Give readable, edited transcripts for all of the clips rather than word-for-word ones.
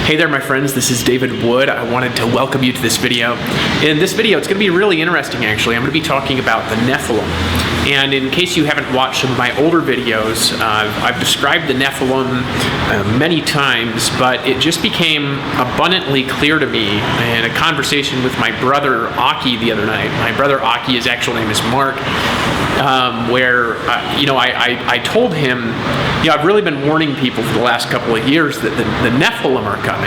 Hey there, my friends. This is David Wood. I wanted to welcome you to this video. In this video, it's going to be really interesting, actually. I'm going to be talking about the Nephilim. And in case you haven't watched some of my older videos, I've described the Nephilim many times, but it just became abundantly clear to me in a conversation with my brother Aki the other night. My brother Aki, his actual name is Mark, where I told him, I've really been warning people for the last couple of years that the Nephilim are coming.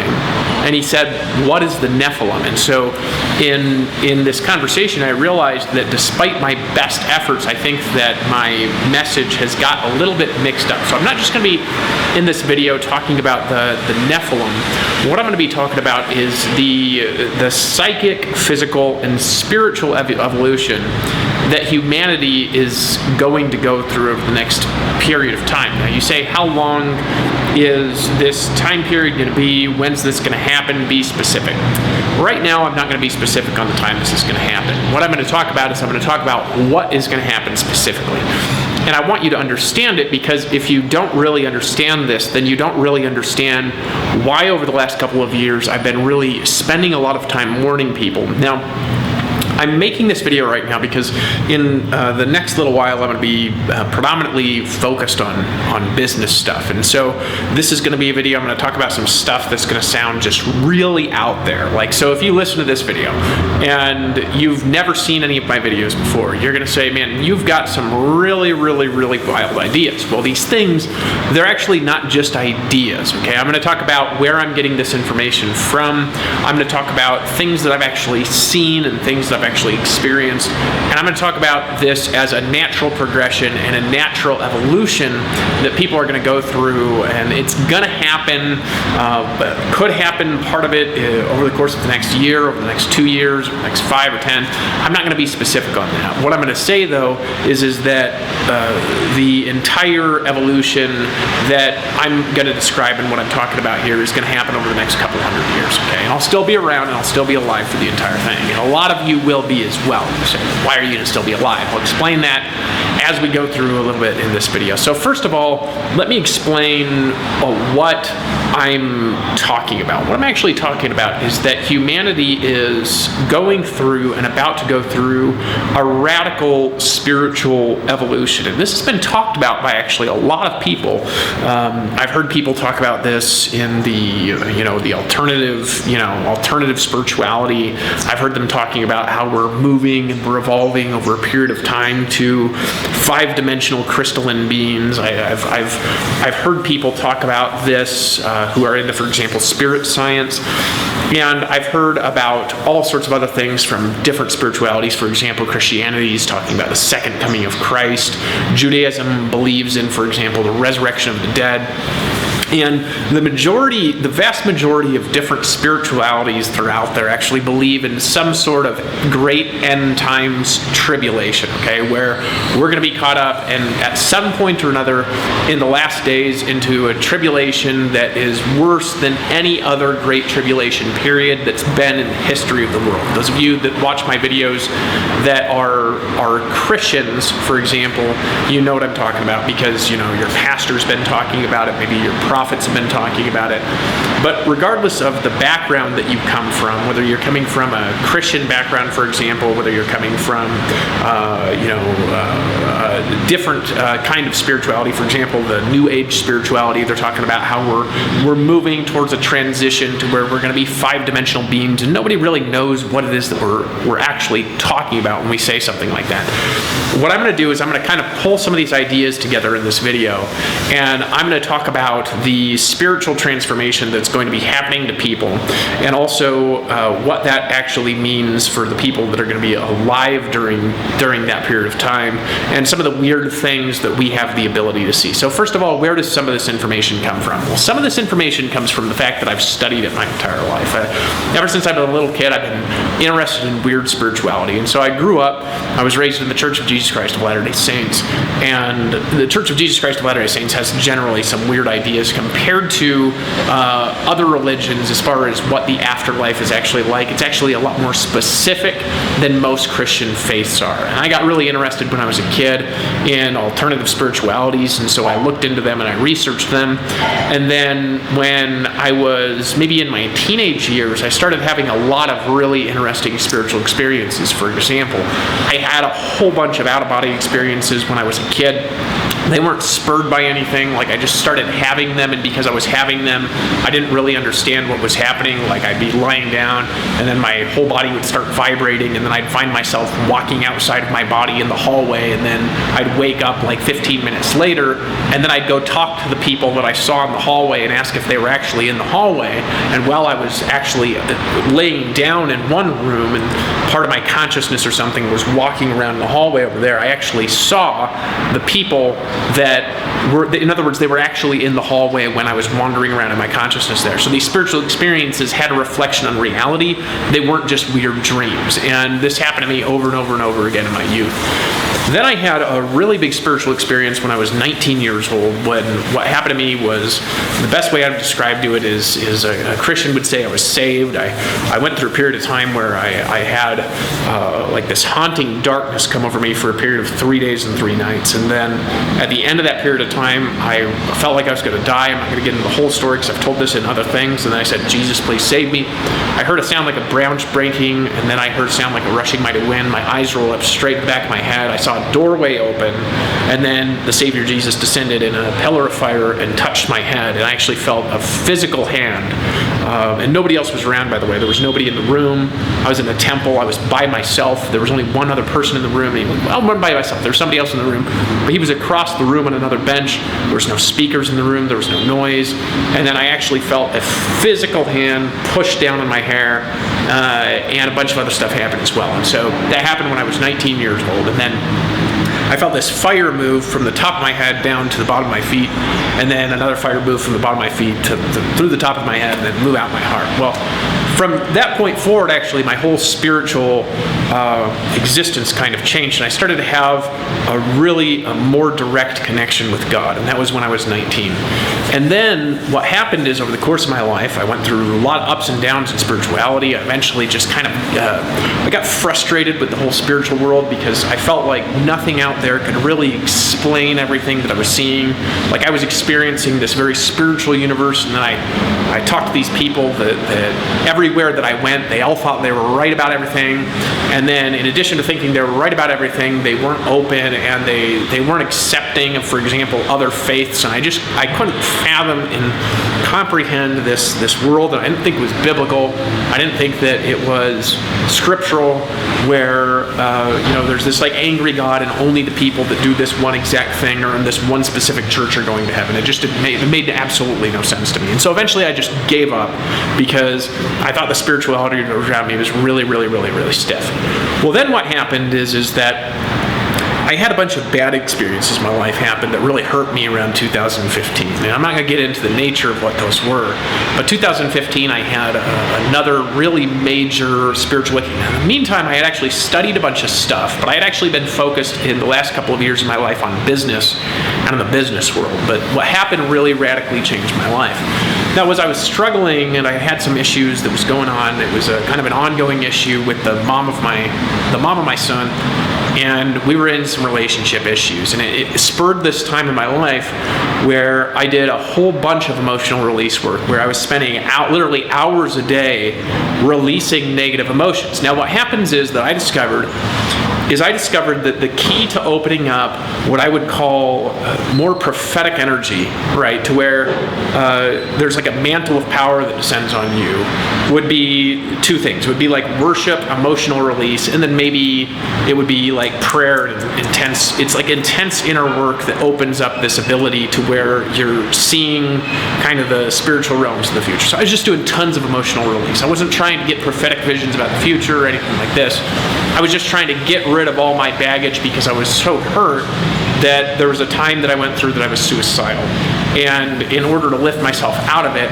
And he said, what is the Nephilim? And so in this conversation, I realized that despite my best efforts, I think that my message has got a little bit mixed up. So I'm not just going to be in this video talking about the Nephilim. What I'm going to be talking about is the psychic, physical, and spiritual evolution that humanity is going to go through over the next period of time. Now you say, how long is this time period going to be? When's this going to happen? Be specific. Right now, I'm not going to be specific on the time this is going to happen. What I'm going to talk about is I'm going to talk about what is going to happen specifically. And I want you to understand it, because if you don't really understand this, then you don't really understand why over the last couple of years I've been really spending a lot of time warning people. Now, I'm making this video right now because in the next little while I'm going to be predominantly focused on business stuff. And so this is going to be a video, I'm going to talk about some stuff that's going to sound just really out there. Like, so if you listen to this video and you've never seen any of my videos before, you're going to say, man, you've got some really, really, really wild ideas. Well, these things, they're actually not just ideas, okay? I'm going to talk about where I'm getting this information from. I'm going to talk about things that I've actually seen and things that I've actually experienced, and I'm going to talk about this as a natural progression and a natural evolution that people are going to go through, and it's going to happen, could happen, part of it over the course of the next year, over the next 2 years, over the next 5 or 10. I'm not going to be specific on that. What I'm going to say, though, is that the entire evolution that I'm going to describe and what I'm talking about here is going to happen over the next couple hundred years, okay? And I'll still be around and I'll still be alive for the entire thing. And a lot of you will be as well. So why are you going to still be alive? I'll explain that as we go through a little bit in this video. So first of all, let me explain what I'm talking about. What I'm actually talking about is that humanity is going through and about to go through a radical spiritual evolution. And this has been talked about by actually a lot of people. I've heard people talk about this in the alternative spirituality. I've heard them talking about how we're moving and we're evolving over a period of time to 5-dimensional crystalline beings. I've heard people talk about this who are into, for example, spirit science. And I've heard about all sorts of other things from different spiritualities. For example, Christianity is talking about the second coming of Christ. Judaism believes in, for example, the resurrection of the dead. And the vast majority of different spiritualities throughout there actually believe in some sort of great end times tribulation, okay, where we're going to be caught up and at some point or another in the last days into a tribulation that is worse than any other great tribulation period that's been in the history of the world. Those of you that watch my videos that are Christians, for example, you know what I'm talking about, because your pastor's been talking about it, maybe your prophets have been talking about it. But regardless of the background that you come from, whether you're coming from a Christian background, for example, whether you're coming from different kind of spirituality, for example, the New Age spirituality, they're talking about how we're moving towards a transition to where we're going to be 5-dimensional beings, and nobody really knows what it is that we're actually talking about when we say something like that. What I'm going to do is I'm going to kind of pull some of these ideas together in this video, and I'm going to talk about the spiritual transformation that's going to be happening to people, and also what that actually means for the people that are going to be alive during that period of time, and some of the weird things that we have the ability to see. So first of all, where does some of this information come from? Well, some of this information comes from the fact that I've studied it my entire life. Ever since I've been a little kid, I've been interested in weird spirituality, and so I grew up, I was raised in the Church of Jesus Christ of Latter-day Saints, and the Church of Jesus Christ of Latter-day Saints has generally some weird ideas compared to other religions as far as what the afterlife is actually like. It's actually a lot more specific than most Christian faiths are. And I got really interested when I was a kid in alternative spiritualities, and so I looked into them and I researched them. And then when I was maybe in my teenage years, I started having a lot of really interesting spiritual experiences. For example, I had a whole bunch of out-of-body experiences when I was a kid. They weren't spurred by anything. Like, I just started having them, and because I was having them, I didn't really understand what was happening. Like, I'd be lying down, and then my whole body would start vibrating, and then I'd find myself walking outside of my body in the hallway, and then I'd wake up like 15 minutes later, and then I'd go talk to the people that I saw in the hallway and ask if they were actually in the hallway. And while I was actually laying down in one room, and part of my consciousness or something was walking around the hallway over there, I actually saw the people that were, in other words, they were actually in the hallway when I was wandering around in my consciousness there. So these spiritual experiences had a reflection on reality. They weren't just weird dreams. And this happened to me over and over and over again in my youth. Then I had a really big spiritual experience when I was 19 years old, when what happened to me was, the best way I've described to it is a Christian would say I was saved. I went through a period of time where I had like this haunting darkness come over me for a period of 3 days and 3 nights. And then at the end of that period of time, I felt like I was going to die. I'm not going to get into the whole story because I've told this in other things. And then I said, Jesus, please save me. I heard a sound like a branch breaking, and then I heard a sound like a rushing mighty wind. My eyes rolled up straight in the back of my head. I saw a doorway open, and then the Savior Jesus descended in a pillar of fire and touched my head. And I actually felt a physical hand. And nobody else was around, by the way. There was nobody in the room. I was in a temple. I was by myself. There was only one other person in the room. And he went, well, I'm by myself. There was somebody else in the room. But he was across the room on another bench. There was no speakers in the room. There was no noise. And then I actually felt a physical hand pushed down on my hair, and a bunch of other stuff happened as well. And so that happened when I was 19 years old. And then I felt this fire move from the top of my head down to the bottom of my feet, and then another fire move from the bottom of my feet through the top of my head, and then blew out my heart. Well, from that point forward, actually, my whole spiritual existence kind of changed, and I started to have a more direct connection with God, and that was when I was 19. And then what happened is, over the course of my life, I went through a lot of ups and downs in spirituality. I eventually just kind of, I got frustrated with the whole spiritual world because I felt like nothing out there could really explain everything that I was seeing. Like, I was experiencing this very spiritual universe, and then I talked to these people that everywhere that I went, they all thought they were right about everything. And then, in addition to thinking they were right about everything, they weren't open, and they weren't accepting of, for example, other faiths. And I couldn't fathom and comprehend this world that I didn't think was biblical. I didn't think that it was scriptural, where there's this like angry God, and only the people that do this one exact thing or in this one specific church are going to heaven. It made absolutely no sense to me. And so eventually I just gave up because I thought the spirituality around me was really, really, really, really stiff. Well, then what happened is that I had a bunch of bad experiences in my life happen that really hurt me around 2015. And I'm not going to get into the nature of what those were, but 2015 I had another really major spiritual awakening. In the meantime, I had actually studied a bunch of stuff, but I had actually been focused in the last couple of years of my life on business and in the business world. But what happened really radically changed my life. Now, as I was struggling and I had some issues that was going on, it was a kind of an ongoing issue with the mom of my son, and we were in some relationship issues, and it spurred this time in my life where I did a whole bunch of emotional release work, where I was spending literally hours a day releasing negative emotions. Now, what happens is that I discovered that the key to opening up what I would call more prophetic energy, right, to where there's like a mantle of power that descends on you, would be two things. It would be like worship, emotional release, and then maybe it would be like prayer and intense inner work that opens up this ability to where you're seeing kind of the spiritual realms of the future. So I was just doing tons of emotional release. I wasn't trying to get prophetic visions about the future or anything like this. I was just trying to get rid of all my baggage because I was so hurt that there was a time that I went through that I was suicidal. And in order to lift myself out of it,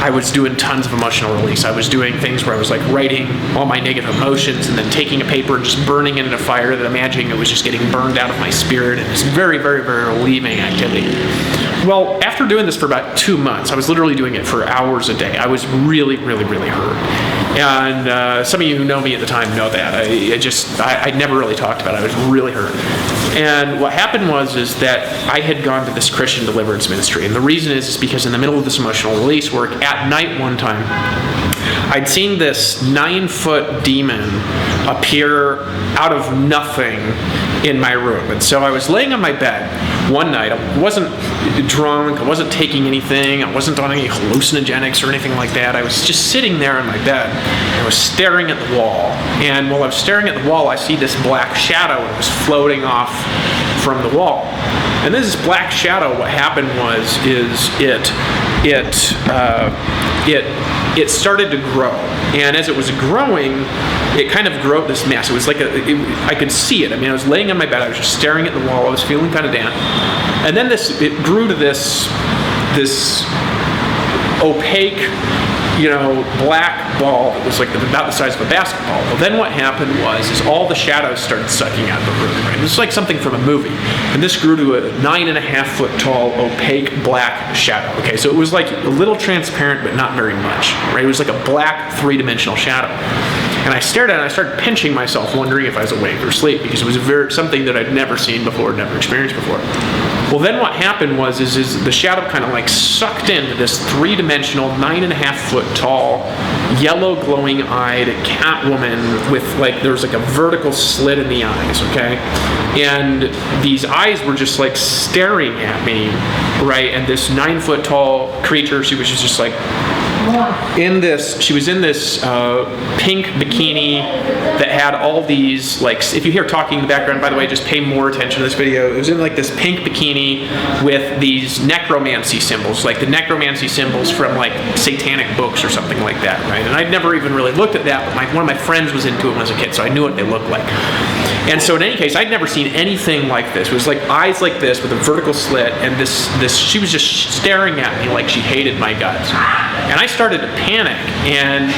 I was doing tons of emotional release. I was doing things where I was like writing all my negative emotions and then taking a paper and just burning it in a fire, that imagining it was just getting burned out of my spirit. And it's very, very, very relieving activity. Well, after doing this for about 2 months, I was literally doing it for hours a day. I was really, really, really hurt. And some of you who know me at the time know that. I never really talked about it. I was really hurt. And what happened is that I had gone to this Christian deliverance ministry. And the reason is because in the middle of this emotional release work, at night one time, I'd seen this 9-foot demon appear out of nothing in my room. And so I was laying on my bed one night. I wasn't drunk. I wasn't taking anything. I wasn't on any hallucinogenics or anything like that. I was just sitting there in my bed. I was staring at the wall. And while I was staring at the wall, I see this black shadow. It was floating off from the wall. And this black shadow, what happened it started to grow. And as it was growing, it kind of grew this mass. It was like I could see it. I mean, I was laying on my bed. I was just staring at the wall. I was feeling kind of damp. And then it grew to this opaque, black ball that was like about the size of a basketball. Well, then what happened is all the shadows started sucking out of the room. Right? This is like something from a movie. And this grew to a 9.5-foot tall, opaque black shadow. Okay, so it was like a little transparent, but not very much. Right? It was like a black 3-dimensional shadow. And I stared at it and I started pinching myself, wondering if I was awake or asleep, because it was something that I'd never seen before, never experienced before. Well, then what happened is the shadow kind of like sucked into this 3-dimensional, 9.5-foot tall, yellow glowing-eyed cat woman with there was like a vertical slit in the eyes, okay? And these eyes were just like staring at me, right? And this 9-foot tall creature, she was just like, she was in this pink bikini that had all these, if you hear talking in the background, by the way, just pay more attention to this video. It was in this pink bikini with these necromancy symbols, like the necromancy symbols from satanic books or something like that, right? And I'd never even really looked at that, but one of my friends was into it when I was a kid, so I knew what they looked like. And so in any case, I'd never seen anything like this. It was like eyes like this with a vertical slit, and she was just staring at me like she hated my guts. And I started to panic, and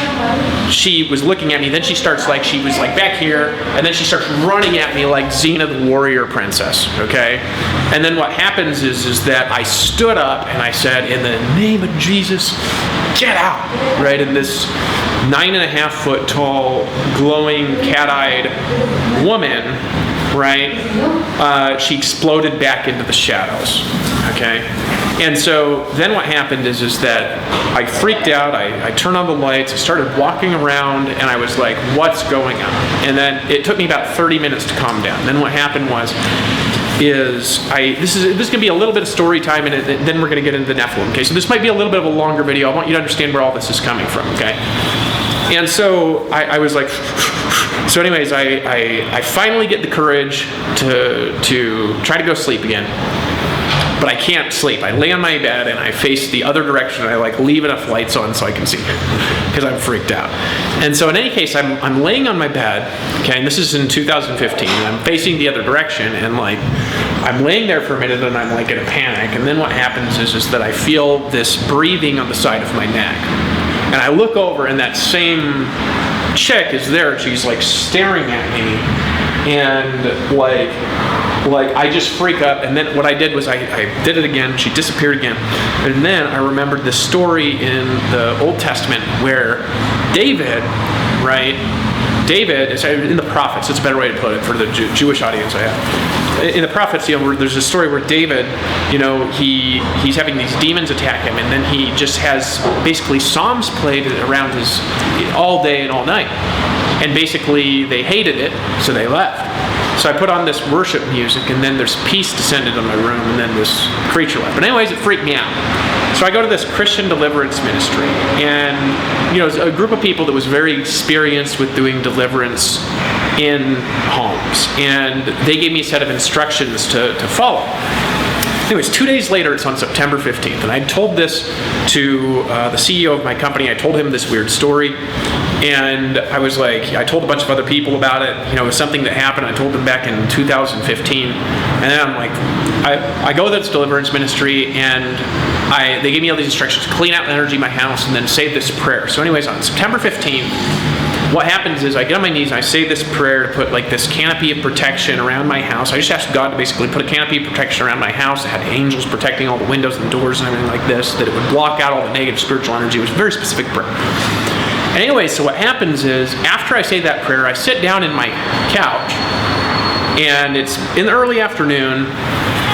she was looking at me. Then she starts she was back here, and then she starts running at me like Xena the warrior princess, okay? And then what happens is that I stood up and I said, in the name of Jesus, get out, right? And this 9.5-foot tall, glowing, cat-eyed woman, right? She exploded back into the shadows, okay? And so then what happened is that I freaked out. I turned on the lights. I started walking around, and I was like, what's going on? And then it took me about 30 minutes to calm down. Then what happened this is going to be a little bit of story time, and then we're going to get into the Nephilim, okay? So this might be a little bit of a longer video. I want you to understand where all this is coming from, okay? And so I was like, so anyways, I finally get the courage to try to go sleep again. But I can't sleep. I lay on my bed and I face the other direction. I leave enough lights on so I can see, because I'm freaked out. And so in any case, I'm laying on my bed, okay, and this is in 2015, and I'm facing the other direction, and I'm laying there for a minute, and I'm in a panic. And then what happens is that I feel this breathing on the side of my neck. And I look over, and that same chick is there. She's staring at me, and I just freak up. And then what I did was I did it again. She disappeared again. And then I remembered this story in the Old Testament where David, right? David is in the prophets. It's a better way to put it for the Jewish audience I have. In the prophets, where there's a story where David, he's having these demons attack him, and then he just has basically psalms played around all day and all night. And basically they hated it, so they left. So I put on this worship music, and then there's peace descended on my room, and then this creature left. But anyways, it freaked me out. So I go to this Christian deliverance ministry, and it's a group of people that was very experienced with doing deliverance in homes, and they gave me a set of instructions to follow. Anyways, 2 days later, it's on September 15th, and I told this to the CEO of my company. I told him this weird story. And I told a bunch of other people about it. It was something that happened. I told them back in 2015. And then I go to this deliverance ministry, and they gave me all these instructions: clean out the energy in my house, and then say this prayer. So anyways, on September 15th, what happens is I get on my knees and I say this prayer to put this canopy of protection around my house. I just asked God to basically put a canopy of protection around my house. It had angels protecting all the windows and doors and everything like this, that it would block out all the negative spiritual energy. It was a very specific prayer. Anyway, so what happens is, after I say that prayer, I sit down in my couch, and it's in the early afternoon,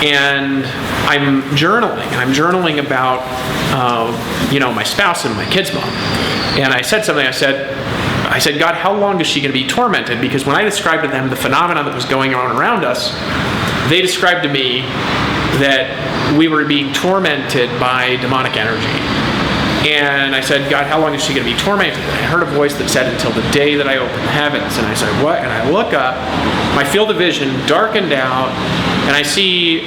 and I'm journaling. I'm journaling about, my spouse and my kid's mom. And I said something. I said, God, how long is she going to be tormented? Because when I described to them the phenomenon that was going on around us, they described to me that we were being tormented by demonic energy. And I said, God, how long is she going to be tormented? And I heard a voice that said, until the day that I open the heavens. And I said, what? And I look up, my field of vision darkened out, and I see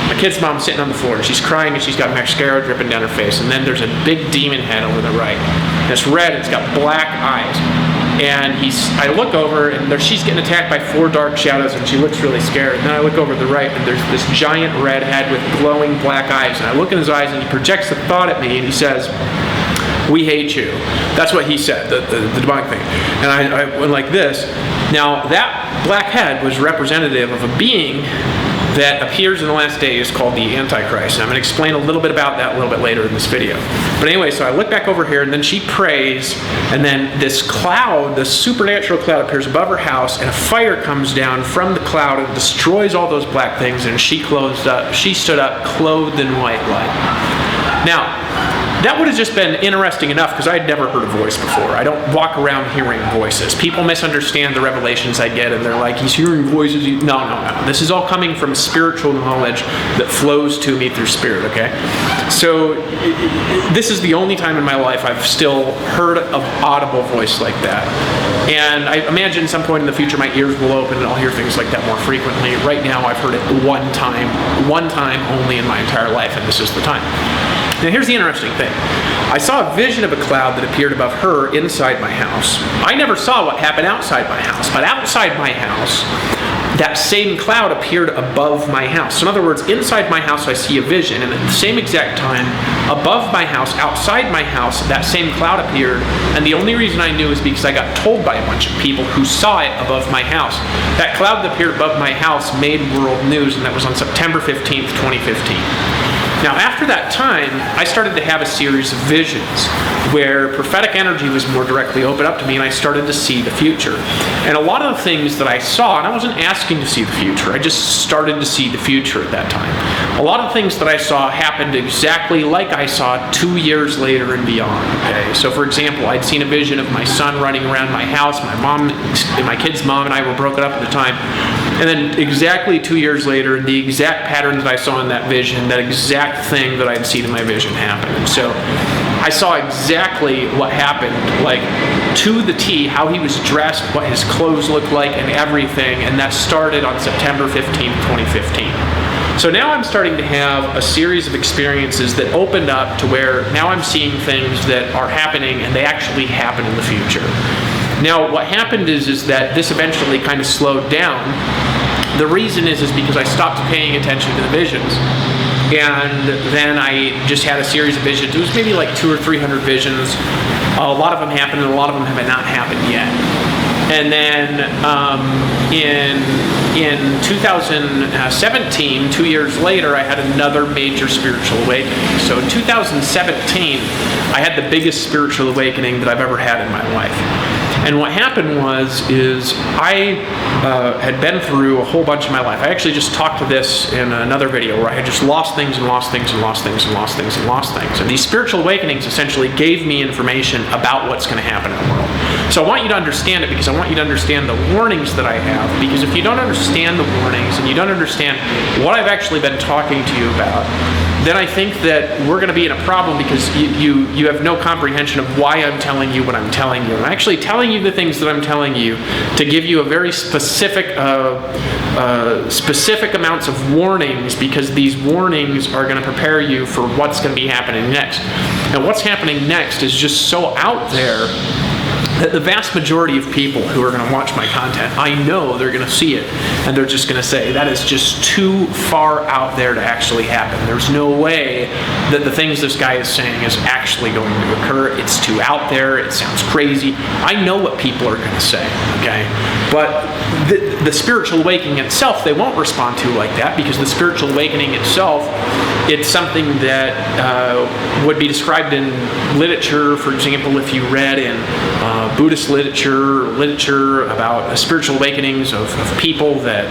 my kid's mom sitting on the floor, and she's crying, and she's got mascara dripping down her face. And then there's a big demon head over the right. And it's red, it's got black eyes. And I look over, and she's getting attacked by 4 dark shadows, and she looks really scared. And then I look over to the right, and there's this giant red head with glowing black eyes. And I look in his eyes, and he projects the thought at me, and he says, we hate you. That's what he said, the demonic thing. And I went like this. Now, that black head was representative of a being that appears in the last days called the Antichrist. And I'm going to explain a little bit about that a little bit later in this video. But anyway, so I look back over here, and then she prays, and then this cloud, this supernatural cloud, appears above her house, and a fire comes down from the cloud and destroys all those black things, and she stood up clothed in white light. Now, that would have just been interesting enough, because I had never heard a voice before. I don't walk around hearing voices. People misunderstand the revelations I get, and they're like, he's hearing voices. No. This is all coming from spiritual knowledge that flows to me through spirit, okay? So this is the only time in my life I've still heard an audible voice like that. And I imagine at some point in the future my ears will open and I'll hear things like that more frequently. Right now I've heard it one time only in my entire life, and this is the time. Now here's the interesting thing. I saw a vision of a cloud that appeared above her inside my house. I never saw what happened outside my house, but outside my house, that same cloud appeared above my house. So in other words, inside my house I see a vision, and at the same exact time, above my house, outside my house, that same cloud appeared, and the only reason I knew is because I got told by a bunch of people who saw it above my house. That cloud that appeared above my house made world news, and that was on September 15th, 2015. Now, after that time, I started to have a series of visions where prophetic energy was more directly opened up to me, and I started to see the future. And a lot of the things that I saw, and I wasn't asking to see the future, I just started to see the future at that time. A lot of things that I saw happened exactly like I saw 2 years later and beyond. Okay, so for example, I'd seen a vision of my son running around my house. My kid's mom and I were broken up at the time. And then exactly 2 years later, the exact pattern that I saw in that vision, that exact thing that I'd seen in my vision happened. And so I saw exactly what happened, like to the T, how he was dressed, what his clothes looked like, and everything. And that started on September 15th, 2015. So now I'm starting to have a series of experiences that opened up to where now I'm seeing things that are happening, and they actually happen in the future. Now, what happened is that this eventually kind of slowed down. The reason is because I stopped paying attention to the visions. And then I just had a series of visions. It was maybe like 200 or 300 visions. A lot of them happened, and a lot of them have not happened yet. And then in 2017, 2 years later, I had another major spiritual awakening. So in 2017, I had the biggest spiritual awakening that I've ever had in my life. And what happened is I had been through a whole bunch of my life. I actually just talked to this in another video where I had just lost things and lost things and lost things and lost things and lost things. And these spiritual awakenings essentially gave me information about what's going to happen in the world. So I want you to understand it, because I want you to understand the warnings that I have. Because if you don't understand the warnings and you don't understand what I've actually been talking to you about, then I think that we're going to be in a problem, because you have no comprehension of why I'm telling you what I'm telling you. I'm actually telling you the things that I'm telling you to give you a very specific amounts of warnings, because these warnings are going to prepare you for what's going to be happening next. And what's happening next is just so out there that the vast majority of people who are going to watch my content, I know they're going to see it, and they're just going to say, that is just too far out there to actually happen. There's no way that the things this guy is saying is actually going to occur. It's too out there. It sounds crazy. I know what people are going to say, okay? But the spiritual awakening itself, they won't respond to like that, because the spiritual awakening itself It's something that would be described in literature. For example, if you read in Buddhist literature about spiritual awakenings of people that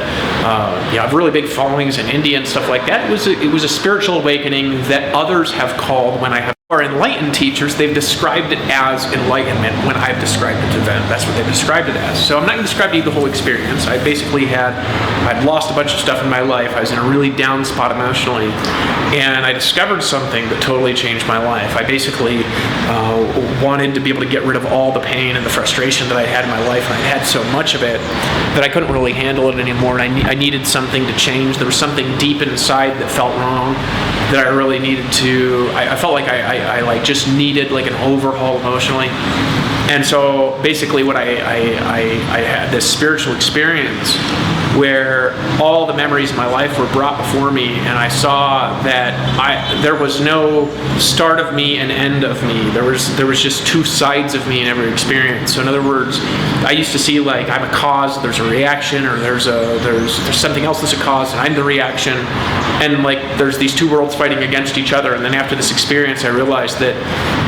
have really big followings in India and stuff like that, it was a spiritual awakening that others have called, when I have our enlightened teachers, they've described it as enlightenment when I've described it to them. That's what they've described it as. So I'm not going to describe to you the whole experience. I basically I'd lost a bunch of stuff in my life. I was in a really down spot emotionally, and I discovered something that totally changed my life. I basically wanted to be able to get rid of all the pain and the frustration that I had in my life, and I had so much of it that I couldn't really handle it anymore, and I needed something to change. There was something deep inside that felt wrong that I really needed to, I felt like I like just needed like an overhaul emotionally. And so basically what I had this spiritual experience where all the memories of my life were brought before me, and I saw that there was no start of me and end of me. There was just two sides of me in every experience. So in other words, I used to see like I'm a cause, there's a reaction, or there's something else that's a cause, and I'm the reaction, and like there's these two worlds fighting against each other. And then after this experience, I realized that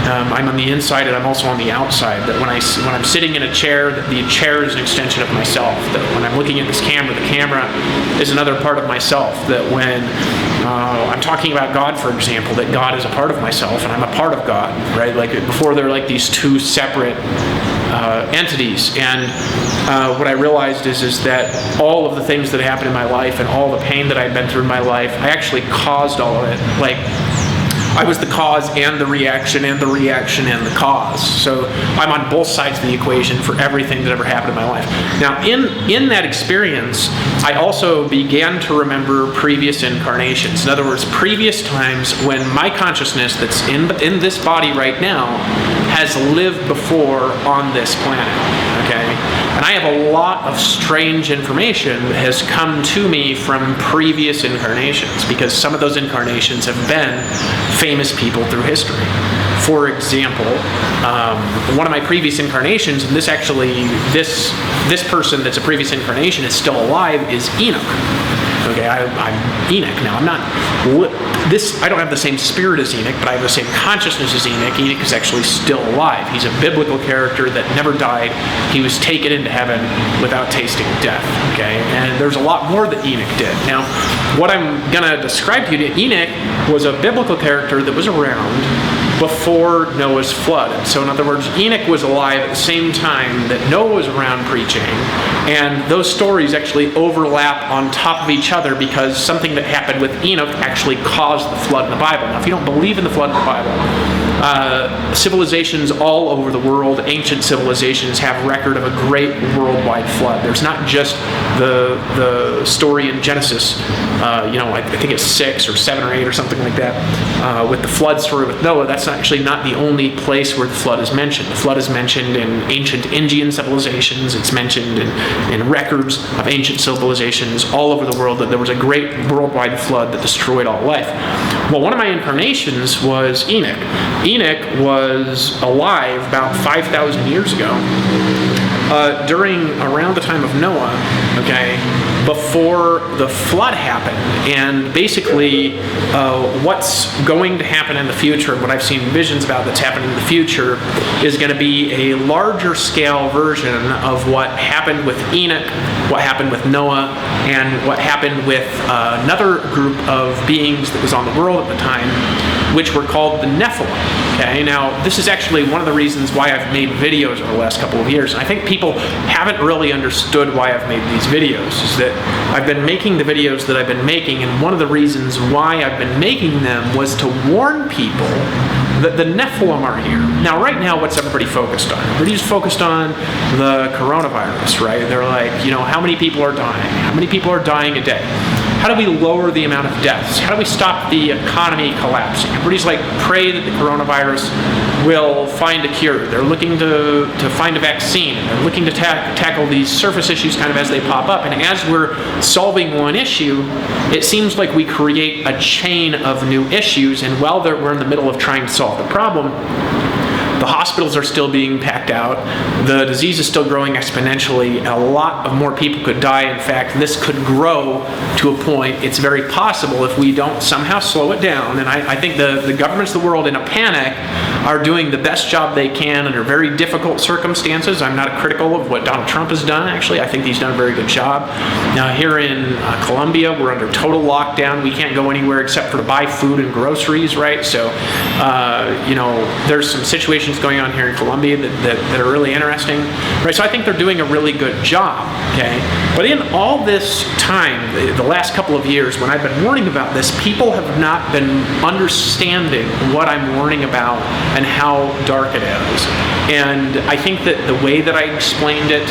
I'm on the inside and I'm also on the outside. That when I'm sitting in a chair, that the chair is an extension of myself. That when I'm looking at this camera, the camera is another part of myself. That when I'm talking about God, for example, that God is a part of myself and I'm a part of God, right? Like before, they're like these two separate entities. And what I realized is that all of the things that happened in my life and all the pain that I'd been through in my life, I actually caused all of it. Like I was the cause and the reaction and the reaction and the cause. So I'm on both sides of the equation for everything that ever happened in my life. Now, in that experience, I also began to remember previous incarnations. In other words, previous times when my consciousness that's in this body right now has lived before on this planet. Okay? And I have a lot of strange information that has come to me from previous incarnations, because some of those incarnations have been famous people through history. For example, one of my previous incarnations, and this person that's a previous incarnation is still alive, is Enoch. Okay, I'm Enoch now. I don't have the same spirit as Enoch, but I have the same consciousness as Enoch. Enoch is actually still alive. He's a biblical character that never died. He was taken into heaven without tasting death. Okay, and there's a lot more that Enoch did. Now, what I'm going to describe to you, Enoch was a biblical character that was around before Noah's flood. So in other words, Enoch was alive at the same time that Noah was around preaching, and those stories actually overlap on top of each other because something that happened with Enoch actually caused the flood in the Bible. Now, if you don't believe in the flood in the Bible, civilizations all over the world, ancient civilizations, have record of a great worldwide flood. There's not just the story in Genesis, I think it's 6 or 7 or 8 or something like that, with the flood story with Noah. That's actually not the only place where the flood is mentioned. The flood is mentioned in ancient Indian civilizations. It's mentioned in records of ancient civilizations all over the world that there was a great worldwide flood that destroyed all life. Well, one of my incarnations was Enoch. Enoch was alive about 5,000 years ago, around the time of Noah, okay, before the flood happened. And basically what's going to happen in the future, what I've seen visions about that's happening in the future, is going to be a larger scale version of what happened with Enoch, what happened with Noah, and what happened with another group of beings that was on the world at the time, which were called the Nephilim. Okay, now this is actually one of the reasons why I've made videos over the last couple of years. And I think people haven't really understood why I've made these videos, is that I've been making the videos that I've been making, and one of the reasons why I've been making them was to warn people that the Nephilim are here. Now, right now, what's everybody focused on? Everybody's focused on the coronavirus, right? They're like, how many people are dying? How many people are dying a day? How do we lower the amount of deaths? How do we stop the economy collapsing? Everybody's like, pray that the coronavirus will find a cure. They're looking to find a vaccine. They're looking to tackle these surface issues kind of as they pop up. And as we're solving one issue, it seems like we create a chain of new issues. And while we're in the middle of trying to solve the problem, The hospitals are still being packed out. The disease is still growing exponentially, and a lot of more people could die. In fact, this could grow to a point, it's very possible if we don't somehow slow it down. And I think the governments of the world in a panic are doing the best job they can under very difficult circumstances. I'm not critical of what Donald Trump has done, actually. I think he's done a very good job. Now, here in Colombia, we're under total lockdown. We can't go anywhere except for to buy food and groceries, right? So, there's some situations going on here in Colombia that are really interesting, right? So I think they're doing a really good job, okay? But in all this time, the last couple of years, when I've been warning about this, people have not been understanding what I'm warning about and how dark it is. And I think that the way that I explained it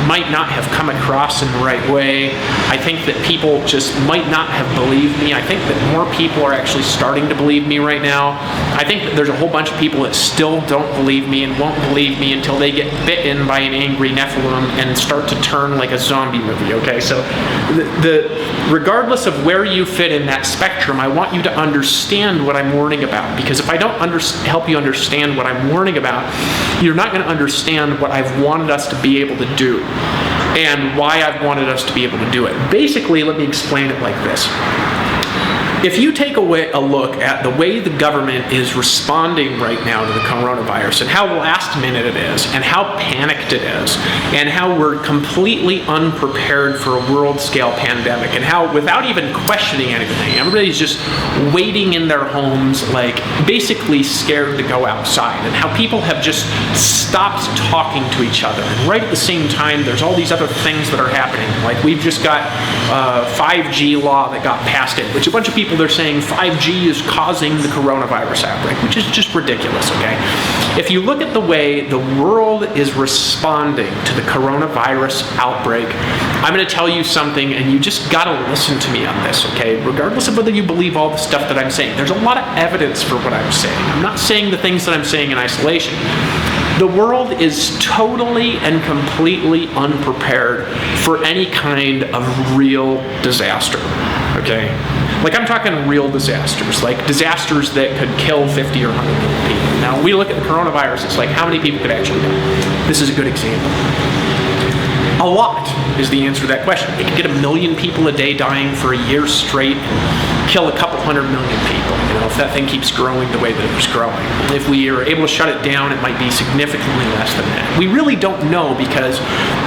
might not have come across in the right way. I think that people just might not have believed me. I think that more people are actually starting to believe me right now. I think that there's a whole bunch of people that still don't believe me and won't believe me until they get bitten by an angry Nephilim and start to turn like a zombie movie, okay? So regardless of where you fit in that spectrum, I want you to understand what I'm warning about, because if I don't help you understand what I'm warning about, you're not going to understand what I've wanted us to be able to do and why I've wanted us to be able to do it. Basically, let me explain it like this. If you take a look at the way the government is responding right now to the coronavirus and how last minute it is and how panicked it is and how we're completely unprepared for a world scale pandemic and how without even questioning anything, everybody's just waiting in their homes, like basically scared to go outside, and how people have just stopped talking to each other. And right at the same time, there's all these other things that are happening. Like we've just got a 5G law that got passed in, which a bunch of people they're saying 5G is causing the coronavirus outbreak, which is just ridiculous, okay? If you look at the way the world is responding to the coronavirus outbreak, I'm going to tell you something, and you just got to listen to me on this, okay? Regardless of whether you believe all the stuff that I'm saying, there's a lot of evidence for what I'm saying. I'm not saying the things that I'm saying in isolation. The world is totally and completely unprepared for any kind of real disaster, okay? Like I'm talking real disasters, like disasters that could kill 50 or 100 million people. Now, we look at the coronavirus, it's like how many people could actually die? This is a good example. A lot is the answer to that question. It could get 1 million people a day dying for a year straight, kill a couple 100 million people, if that thing keeps growing the way that it was growing. If we are able to shut it down, it might be significantly less than that. We really don't know, because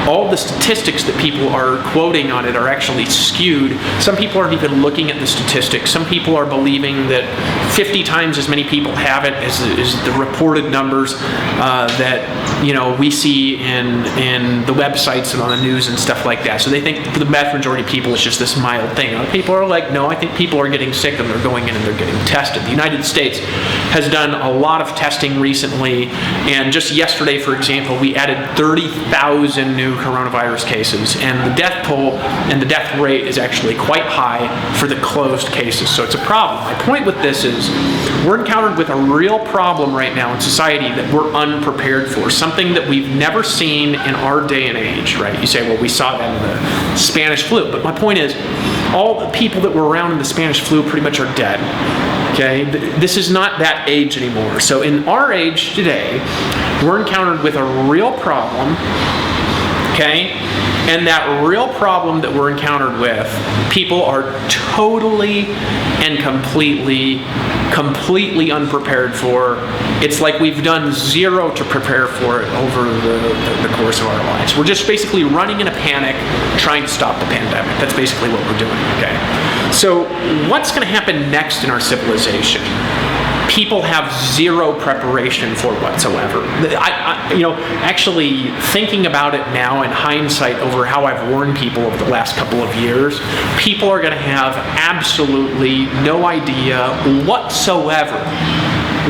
all the statistics that people are quoting on it are actually skewed. Some people aren't even looking at the statistics. Some people are believing that 50 times as many people have it as the reported numbers that we see in the websites and on the news and stuff like that. So they think for the vast majority of people it's just this mild thing. Other people are like, no, I think people are getting sick and they're going in and they're getting tested. The United States has done a lot of testing recently, and just yesterday, for example, we added 30,000 new coronavirus cases, and the death toll and the death rate is actually quite high for the closed cases, so it's a problem. My point with this is we're encountered with a real problem right now in society that we're unprepared for, something that we've never seen in our day and age, right? You say, well, we saw that in the Spanish flu, but my point is all the people that were around in the Spanish flu pretty much are dead. Okay, this is not that age anymore. So in our age today, we're encountered with a real problem, okay? And that real problem that we're encountered with, people are totally and completely unprepared for. It's like we've done zero to prepare for it over the course of our lives. We're just basically running in a panic, trying to stop the pandemic. That's basically what we're doing, okay? So what's going to happen next in our civilization? People have zero preparation for whatsoever. Actually thinking about it now in hindsight over how I've warned people over the last couple of years, people are going to have absolutely no idea whatsoever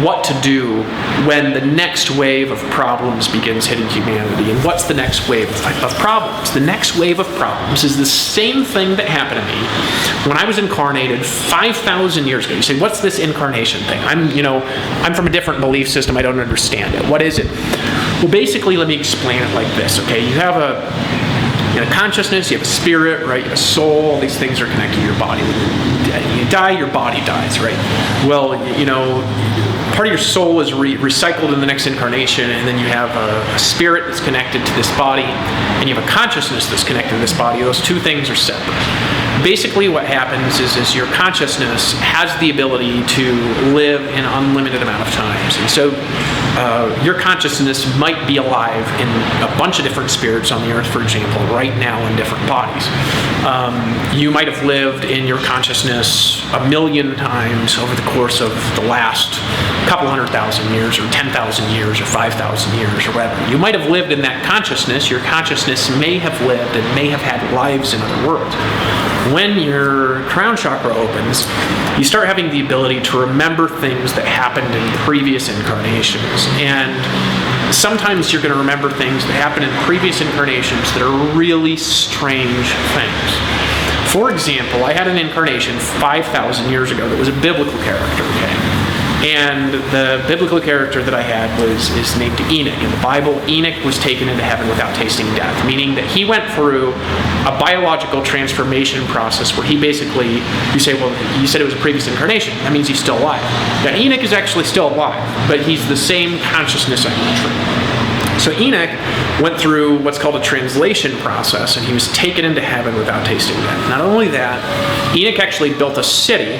what to do when the next wave of problems begins hitting humanity. And what's the next wave of problems? The next wave of problems is the same thing that happened to me when I was incarnated 5,000 years ago. You say, what's this incarnation thing? I'm from a different belief system. I don't understand it. What is it? Well, basically, let me explain it like this, okay? You have You have a consciousness, you have a spirit, right? You have a soul. All these things are connected to your body. When you die, your body dies, right? Well, part of your soul is recycled in the next incarnation, and then you have a spirit that's connected to this body, and you have a consciousness that's connected to this body. Those two things are separate. Basically what happens is your consciousness has the ability to live an unlimited amount of times. And so your consciousness might be alive in a bunch of different spirits on the earth, for example, right now in different bodies. You might have lived in your consciousness 1,000,000 times over the course of the last couple 100,000 years, or 10,000 years, or 5,000 years, or whatever. You might have lived in that consciousness. Your consciousness may have lived and may have had lives in other worlds. When your crown chakra opens, you start having the ability to remember things that happened in previous incarnations. And sometimes you're going to remember things that happened in previous incarnations that are really strange things. For example, I had an incarnation 5,000 years ago that was a biblical character, okay? And the biblical character that I had is named Enoch. In the Bible, Enoch was taken into heaven without tasting death, meaning that he went through a biological transformation process where he basically, you say, well, you said it was a previous incarnation. That means he's still alive. Now, Enoch is actually still alive, but he's the same consciousness entry. So Enoch went through what's called a translation process, and he was taken into heaven without tasting death. Not only that, Enoch actually built a city,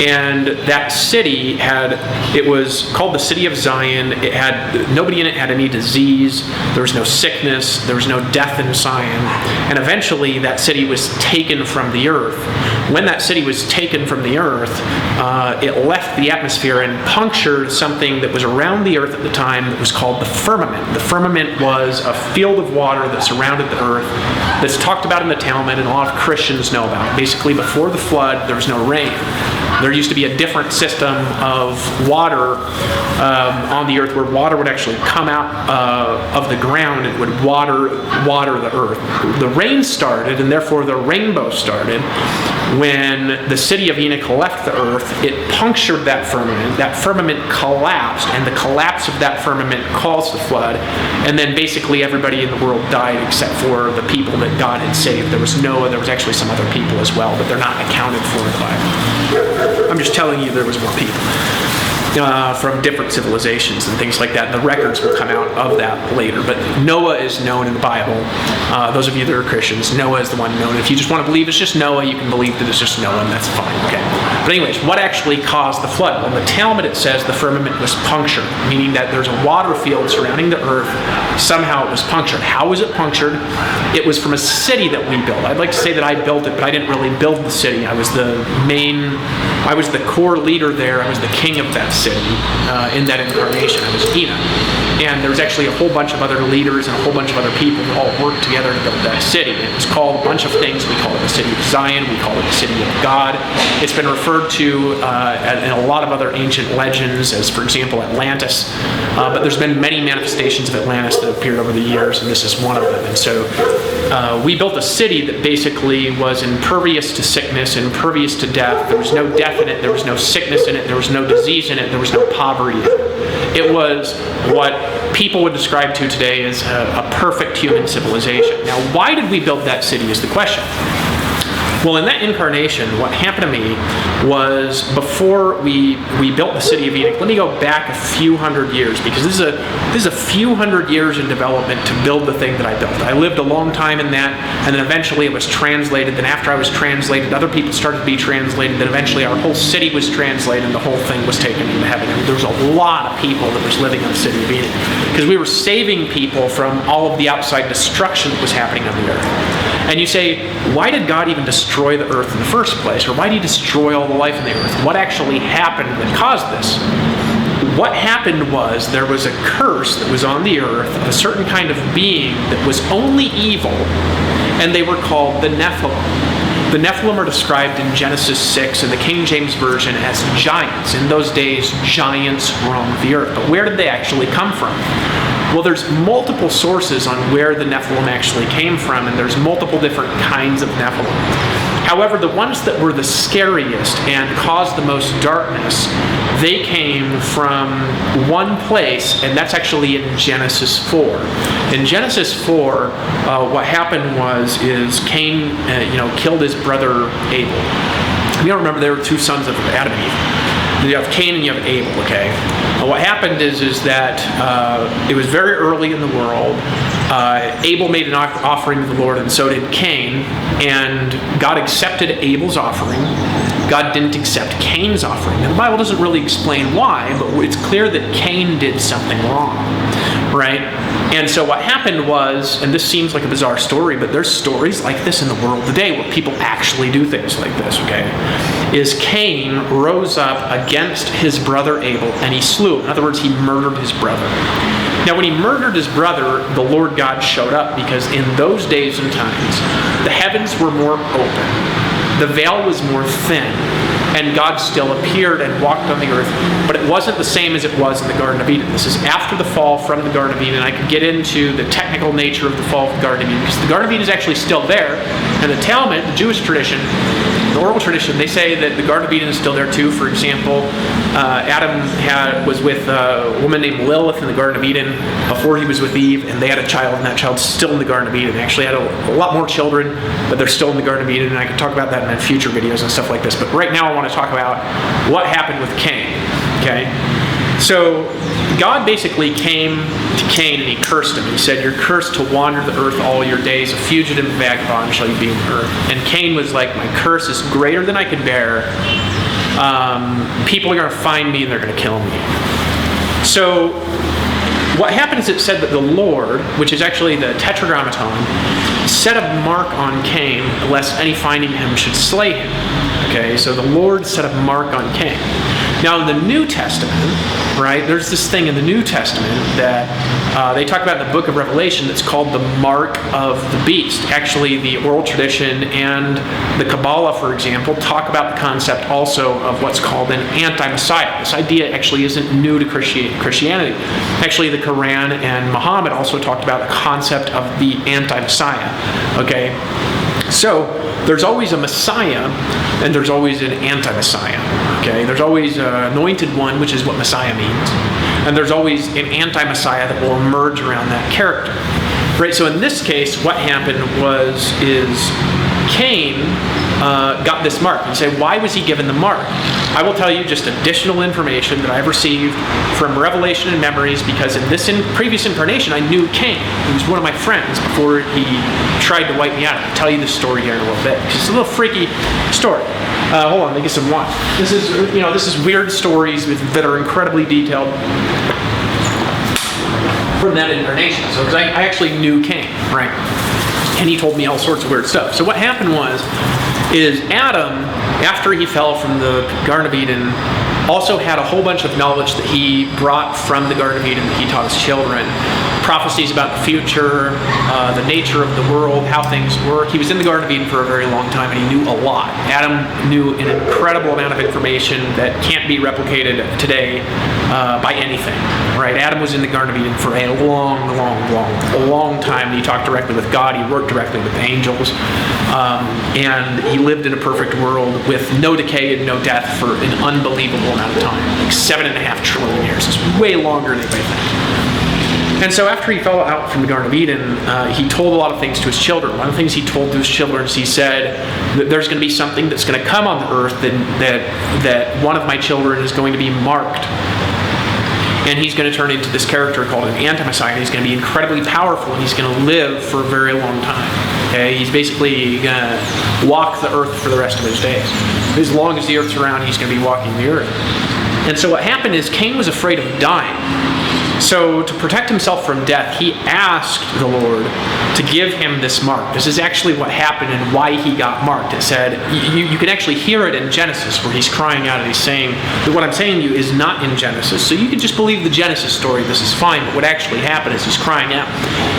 and that city it was called the City of Zion. It had, nobody in it had any disease, there was no sickness, there was no death in Zion, and eventually that city was taken from the earth. When that city was taken from the earth, it left the atmosphere and punctured something that was around the earth at the time that was called the firmament. The firmament was a field of water that surrounded the earth that's talked about in the Talmud and a lot of Christians know about. Basically, before the flood, there was no rain. There used to be a different system of water on the earth where water would actually come out of the ground and would water the earth. The rain started, and therefore the rainbow started. When the city of Enoch left the earth, it punctured that firmament. That firmament collapsed, and the collapse of that firmament caused the flood. And then basically everybody in the world died except for the people that God had saved. There was Noah, there was actually some other people as well, but they're not accounted for in the Bible. I'm just telling you there was more people from different civilizations and things like that. The records will come out of that later. But Noah is known in the Bible. Those of you that are Christians, Noah is the one known. If you just want to believe it's just Noah, you can believe that it's just Noah, and that's fine. Okay. But anyways, what actually caused the flood? Well, in the Talmud it says the firmament was punctured, meaning that there's a water field surrounding the earth. Somehow it was punctured. How was it punctured? It was from a city that we built. I'd like to say that I built it, but I didn't really build the city. I was the core leader there. I was the king of that city in that incarnation. I was Enoch. And there was actually a whole bunch of other leaders and a whole bunch of other people who all worked together to build that city. It was called a bunch of things. We call it the City of Zion. We call it the City of God. It's been referred to in a lot of other ancient legends as, for example, Atlantis. But there's been many manifestations of Atlantis that have appeared over the years, and this is one of them. And so we built a city that basically was impervious to sickness, impervious to death. There was no death in it. There was no sickness in it. There was no disease in it. There was no poverty in it. It was what people would describe to today as a perfect human civilization. Now, why did we build that city is the question. Well, in that incarnation, what happened to me was before we built the city of Enoch, let me go back a few hundred years, because this is a few hundred years in development to build the thing that I built. I lived a long time in that, and then eventually it was translated. Then after I was translated, other people started to be translated. Then eventually our whole city was translated, and the whole thing was taken into heaven. And there was a lot of people that was living in the city of Enoch, because we were saving people from all of the outside destruction that was happening on the earth. And you say, why did God even destroy the earth in the first place? Or why did he destroy all the life in the earth? What actually happened that caused this? What happened was there was a curse that was on the earth of a certain kind of being that was only evil, and they were called the Nephilim. The Nephilim are described in Genesis 6 in the King James Version as giants. In those days, giants roamed the earth. But where did they actually come from? Well, there's multiple sources on where the Nephilim actually came from, and there's multiple different kinds of Nephilim. However, the ones that were the scariest and caused the most darkness, they came from one place, and that's actually in Genesis 4. In Genesis 4, what happened is Cain, killed his brother Abel. You don't remember there were two sons of Adam and Eve. You have Cain and you have Abel. Okay. What happened is that it was very early in the world. Abel made an offering to the Lord, and so did Cain. And God accepted Abel's offering. God didn't accept Cain's offering. And the Bible doesn't really explain why, but it's clear that Cain did something wrong, right? And so what happened was, and this seems like a bizarre story, but there's stories like this in the world today where people actually do things like this, okay? Is Cain rose up against his brother Abel and he slew him. In other words, he murdered his brother. Now, when he murdered his brother, the Lord God showed up, because in those days and times, the heavens were more open, the veil was more thin, and God still appeared and walked on the earth, but it wasn't the same as it was in the Garden of Eden. This is after the fall from the Garden of Eden. I could get into the technical nature of the fall of the Garden of Eden, because the Garden of Eden is actually still there, and the Talmud, the Jewish tradition, the oral tradition, they say that the Garden of Eden is still there too. For example, Adam was with a woman named Lilith in the Garden of Eden before he was with Eve, and they had a child, and that child's still in the Garden of Eden. They actually had a lot more children, but they're still in the Garden of Eden, and I can talk about that in future videos and stuff like this. But right now I want to talk about what happened with Cain. Okay? So God basically came to Cain and he cursed him. He said, "You're cursed to wander the earth all your days. A fugitive and vagabond shall you be on the earth." And Cain was like, "My curse is greater than I can bear. People are going to find me and they're going to kill me." So what happened is it said that the Lord, which is actually the Tetragrammaton, set a mark on Cain lest any finding him should slay him. Okay, so the Lord set a mark on Cain. Now in the New Testament, right, there's this thing in the New Testament that they talk about in the book of Revelation that's called the mark of the beast. Actually, the oral tradition and the Kabbalah, for example, talk about the concept also of what's called an anti-Messiah. This idea actually isn't new to Christianity. Actually, the Quran and Muhammad also talked about the concept of the anti-Messiah. Okay? So, there's always a Messiah, and there's always an anti-Messiah. Okay? There's always an anointed one, which is what Messiah means. And there's always an anti-Messiah that will emerge around that character. Right? So in this case, what happened is Cain got this mark. You say, why was he given the mark? I will tell you just additional information that I've received from revelation and memories, because in this previous incarnation, I knew Cain. He was one of my friends before he tried to wipe me out. I'll tell you this story here in a little bit. It's a little freaky story. Hold on, let me get some wine. This is weird stories that are incredibly detailed from that incarnation. So, because I actually knew Cain, right? And he told me all sorts of weird stuff. So what happened is Adam, after he fell from the Garden of Eden, also had a whole bunch of knowledge that he brought from the Garden of Eden that he taught his children. Prophecies about the future, the nature of the world, how things work. He was in the Garden of Eden for a very long time, and he knew a lot. Adam knew an incredible amount of information that can't be replicated today by anything. Right? Adam was in the Garden of Eden for a long time. He talked directly with God. He worked directly with angels. And he lived in a perfect world with no decay and no death for an unbelievable amount of time. Like 7.5 trillion years. It's way longer than anybody thinks. And so after he fell out from the Garden of Eden, he told a lot of things to his children. One of the things he told to his children is he said that there's going to be something that's going to come on the earth that one of my children is going to be marked. And he's going to turn into this character called an anti-Messiah. He's going to be incredibly powerful, and he's going to live for a very long time. Okay? He's basically going to walk the earth for the rest of his days. As long as the earth's around, he's going to be walking the earth. And so what happened is Cain was afraid of dying. So to protect himself from death, he asked the Lord to give him this mark. This is actually what happened and why he got marked. It said, you can actually hear it in Genesis where he's crying out and he's saying that what I'm saying to you is not in Genesis. So you can just believe the Genesis story, this is fine. But what actually happened is he's crying out.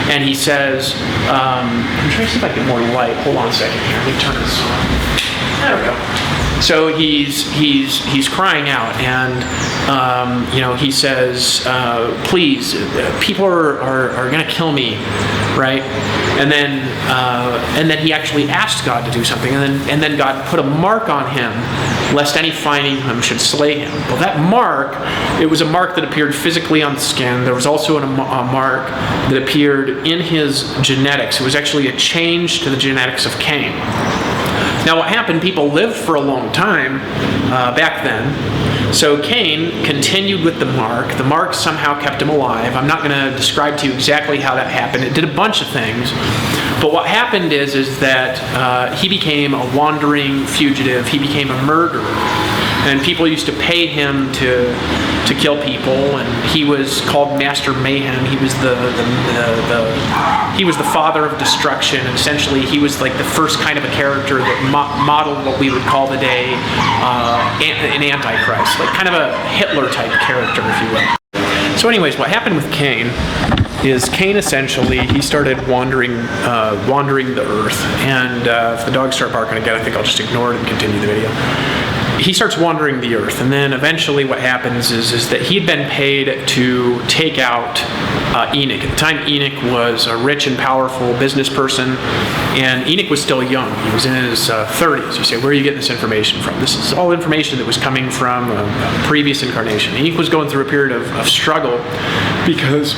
And he says, I'm trying to see if I can get more light. Hold on a second here. Let me turn this on. There we go. So he's crying out, and you know, he says, "Please, people are going to kill me," right? And then he actually asked God to do something, and then God put a mark on him, lest any finding him should slay him. Well, that mark, it was a mark that appeared physically on the skin. There was also a mark that appeared in his genetics. It was actually a change to the genetics of Cain. Now, what happened, people lived for a long time back then. So Cain continued with the mark. The mark somehow kept him alive. I'm not going to describe to you exactly how that happened. It did a bunch of things. But what happened is that he became a wandering fugitive. He became a murderer. And people used to pay him to kill people, and he was called Master Mayhem. He was he was the father of destruction. And essentially, he was like the first kind of a character that modeled what we would call today an Antichrist, like kind of a Hitler-type character, if you will. So anyways, what happened with Cain is Cain essentially, he started wandering the earth. And if the dogs start barking again, I think I'll just ignore it and continue the video. He starts wandering the earth, and then eventually what happens is that he'd been paid to take out Enoch. At the time, Enoch was a rich and powerful business person, and Enoch was still young. He was in his 30s. You say, where are you getting this information from? This is all information that was coming from a previous incarnation. Enoch was going through a period of struggle because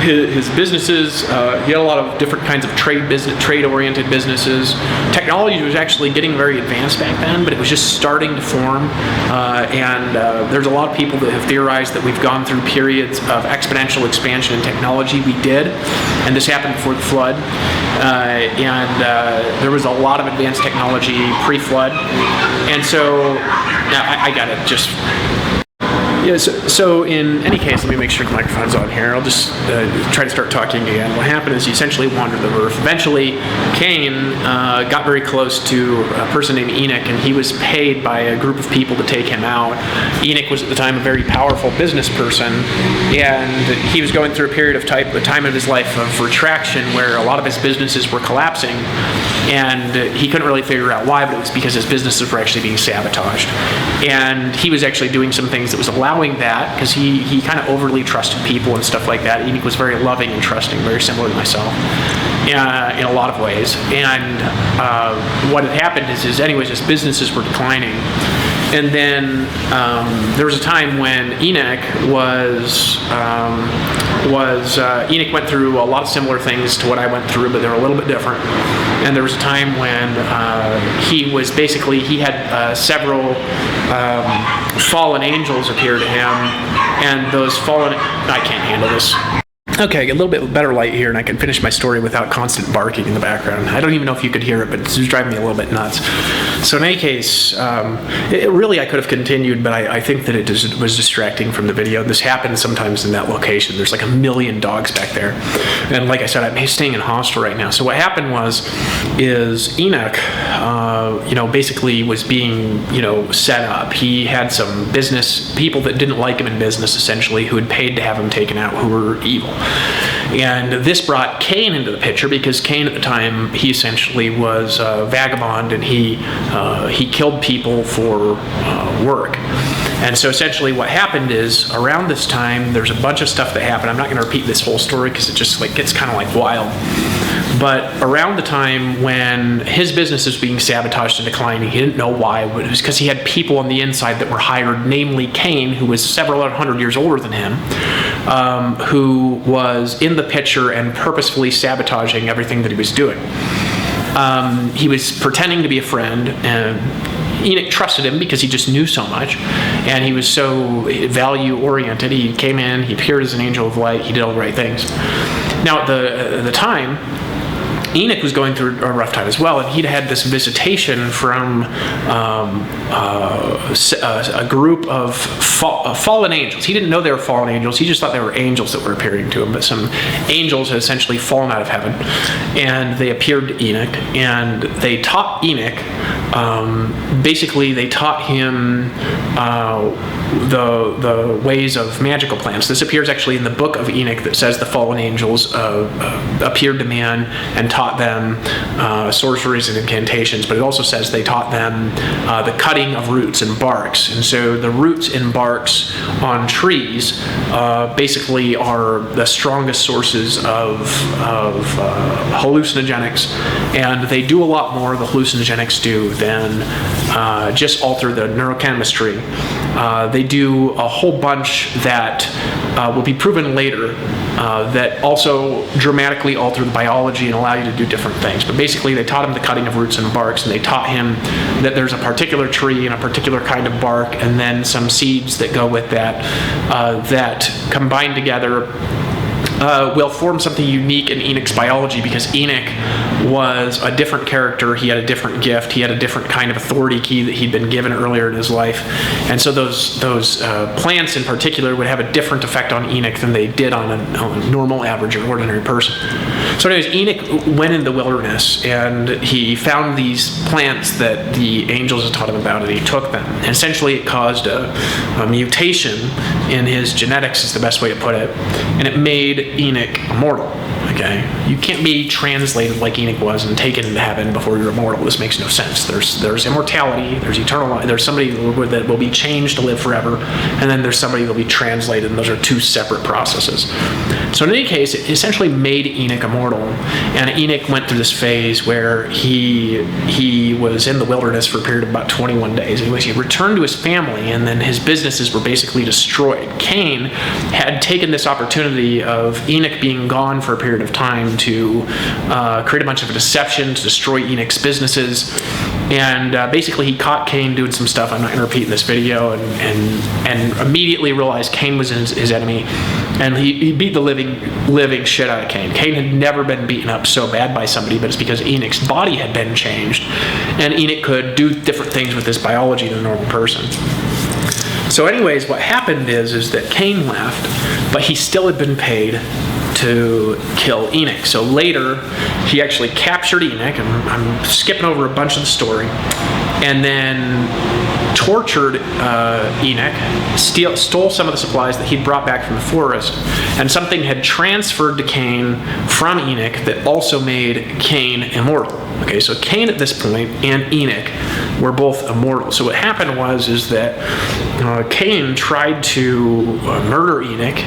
his businesses, he had a lot of different kinds of trade-oriented businesses. Technology was actually getting very advanced back then, but it was just starting to form. And there's a lot of people that have theorized that we've gone through periods of exponential expansion in technology. We did, and this happened before the flood. There was a lot of advanced technology pre-flood. And so, I got it, just... Yeah, so in any case, let me make sure the microphone's on here. I'll just try to start talking again. What happened is he essentially wandered the earth. Eventually, Cain got very close to a person named Enoch, and he was paid by a group of people to take him out. Enoch was at the time a very powerful business person, and he was going through a period of the time of his life of retraction where a lot of his businesses were collapsing, and he couldn't really figure out why, but it was because his businesses were actually being sabotaged. And he was actually doing some things that was allowing that, because he kind of overly trusted people and stuff like that. Enoch was very loving and trusting, very similar to myself in a lot of ways. And what had happened is anyways, his businesses were declining. And then there was a time when Enoch Enoch went through a lot of similar things to what I went through, but they were a little bit different. And there was a time when he had several fallen angels appear to him, and those I can't handle this. Okay, a little bit better light here, and I can finish my story without constant barking in the background. I don't even know if you could hear it, but it was driving me a little bit nuts. So in any case, really I could have continued, but I think that it was distracting from the video. This happens sometimes in that location. There's like 1 million dogs back there. And like I said, I'm staying in hostel right now. So what happened is Enoch, basically was being, set up. He had some business people that didn't like him in business, essentially, who had paid to have him taken out, who were evil. And this brought Cain into the picture, because Cain at the time, he essentially was a vagabond, and he killed people for work. And so essentially what happened is, around this time, there's a bunch of stuff that happened. I'm not going to repeat this whole story because it just gets kind of wild. But around the time when his business was being sabotaged and declining, he didn't know why. It was because he had people on the inside that were hired, namely Cain, who was several hundred years older than him, who was in the picture and purposefully sabotaging everything that he was doing. He was pretending to be a friend, and Enoch trusted him because he just knew so much, and he was so value-oriented. He came in, he appeared as an angel of light, he did all the right things. Now, at the time, Enoch was going through a rough time as well, and he'd had this visitation from a group of fallen angels. He didn't know they were fallen angels. He just thought they were angels that were appearing to him, but some angels had essentially fallen out of heaven, and they appeared to Enoch, and they taught Enoch, basically they taught him the ways of magical plants. This appears actually in the book of Enoch that says the fallen angels appeared to man and taught taught them sorceries and incantations, but it also says they taught them the cutting of roots and barks. And so the roots and barks on trees basically are the strongest sources of hallucinogenics, and they do a lot more, the hallucinogenics do, than just alter the neurochemistry. They do a whole bunch that will be proven later that also dramatically alter the biology and allow you to do different things. But basically they taught him the cutting of roots and barks, and they taught him that there's a particular tree and a particular kind of bark, and then some seeds that go with that, that combined together will form something unique in Enoch's biology, because Enoch was a different character. He had a different gift. He had a different kind of authority key that he'd been given earlier in his life. And so those plants in particular would have a different effect on Enoch than they did on a normal, average, or ordinary person. So anyways, Enoch went in the wilderness, and he found these plants that the angels had taught him about, and he took them. And essentially it caused a mutation in his genetics, is the best way to put it. And it made Enoch immortal. Okay, you can't be translated like Enoch was and taken into heaven before you're immortal. This makes no sense. There's immortality. There's eternal life. There's somebody that will be changed to live forever, and then there's somebody that will be translated, and those are two separate processes. So in any case, it essentially made Enoch immortal, and Enoch went through this phase where he was in the wilderness for a period of about 21 days. He returned to his family, and then his businesses were basically destroyed. Cain had taken this opportunity of Enoch being gone for a period of time to create a bunch of deception to destroy Enoch's businesses, and basically he caught Cain doing some stuff I'm not going to repeat in this video, and immediately realized Cain was his enemy, and he beat the living shit out of Cain. Cain had never been beaten up so bad by somebody, but it's because Enoch's body had been changed, and Enoch could do different things with his biology than a normal person. So anyways, what happened is that Cain left, but he still had been paid to kill Enoch. So later, he actually captured Enoch, and I'm skipping over a bunch of the story, and then tortured Enoch, stole some of the supplies that he'd brought back from the forest, and something had transferred to Cain from Enoch that also made Cain immortal. Okay, so Cain at this point and Enoch were both immortal. So what happened is that Cain tried to murder Enoch,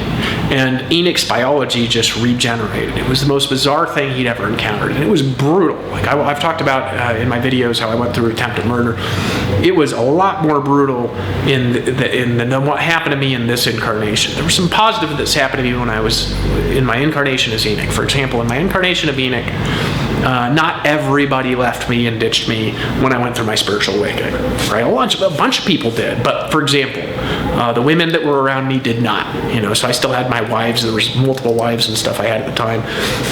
and Enoch's biology just regenerated. It was the most bizarre thing he'd ever encountered, and it was brutal. Like I've talked about in my videos how I went through attempted murder. It was a lot more brutal than what happened to me in this incarnation. There was some positive that's happened to me when I was in my incarnation as Enoch. For example, in my incarnation of Enoch, not everybody left me and ditched me when I went through my spiritual awakening. Right? A bunch of people did, but for example, the women that were around me did not. So I still had my wives. There was multiple wives and stuff I had at the time.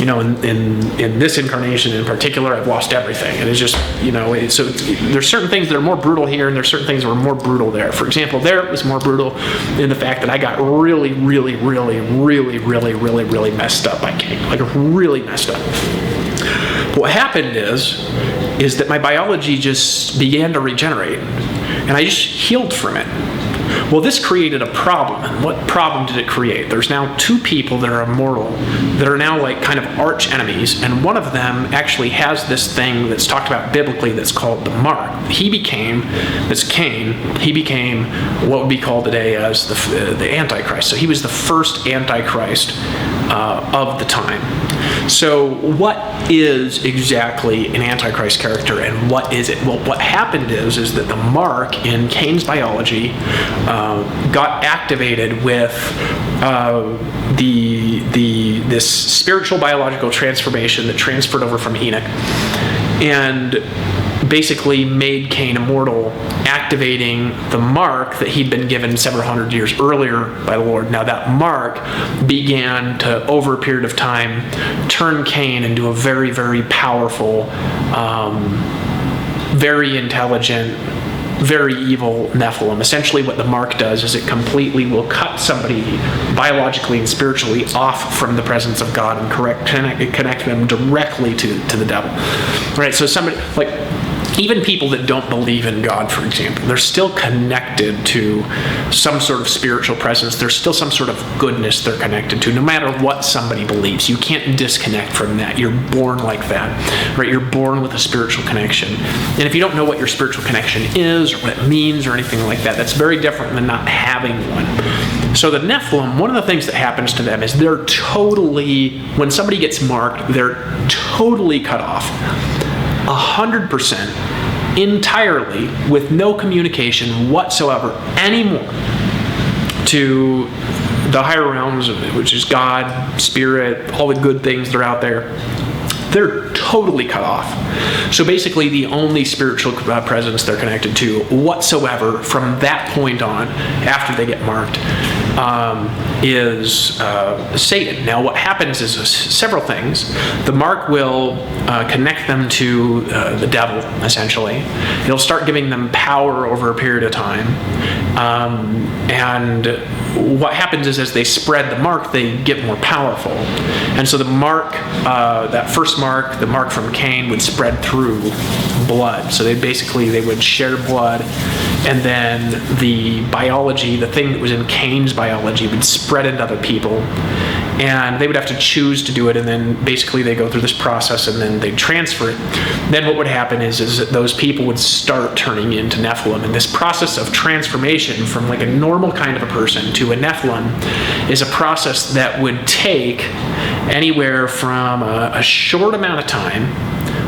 In this incarnation in particular, I've lost everything, and it's just so there's certain things that are more brutal here, and there's certain things that were more brutal there. For example, there it was more brutal in the fact that I got really, really, really, really, really, really, really messed up by Cain, like really messed up. What happened is that my biology just began to regenerate, and I just healed from it. Well, this created a problem. And what problem did it create? There's now two people that are immortal that are now like kind of arch enemies, and one of them actually has this thing that's talked about biblically that's called the mark. That's Cain. He became what would be called today as the Antichrist. So he was the first Antichrist of the time. So what is exactly an Antichrist character, and what is it? Well, what happened is that the mark in Cain's biology got activated with this spiritual biological transformation that transferred over from Enoch, and basically made Cain immortal, activating the mark that he'd been given several hundred years earlier by the Lord. Now that mark began to, over a period of time, turn Cain into a very, very powerful, very intelligent, very evil Nephilim. Essentially what the mark does is it completely will cut somebody biologically and spiritually off from the presence of God and connect them directly to the devil. Right? So somebody, like, even people that don't believe in God, for example, they're still connected to some sort of spiritual presence. There's still some sort of goodness they're connected to, no matter what somebody believes. You can't disconnect from that. You're born like that, right? You're born with a spiritual connection. And if you don't know what your spiritual connection is, or what it means, or anything like that, that's very different than not having one. So the Nephilim, one of the things that happens to them is they're totally, when somebody gets marked, they're totally cut off. 100%, entirely, with no communication whatsoever anymore to the higher realms of it, which is God, Spirit, all the good things that are out there. They're totally cut off. So basically, the only spiritual presence they're connected to whatsoever from that point on, after they get marked, is Satan. Now, what happens is several things. The mark will connect them to the devil, essentially. It'll start giving them power over a period of time. And what happens is, as they spread the mark, they get more powerful. And so the mark, that first mark, the mark from Cain, would spread through blood. So they would share blood, and then the biology, the thing that was in Cain's biology, would spread into other people. And they would have to choose to do it, and then basically they go through this process, and then they transfer it. Then what would happen is that those people would start turning into Nephilim. And this process of transformation from like a normal kind of a person to a Nephilim is a process that would take anywhere from a short amount of time.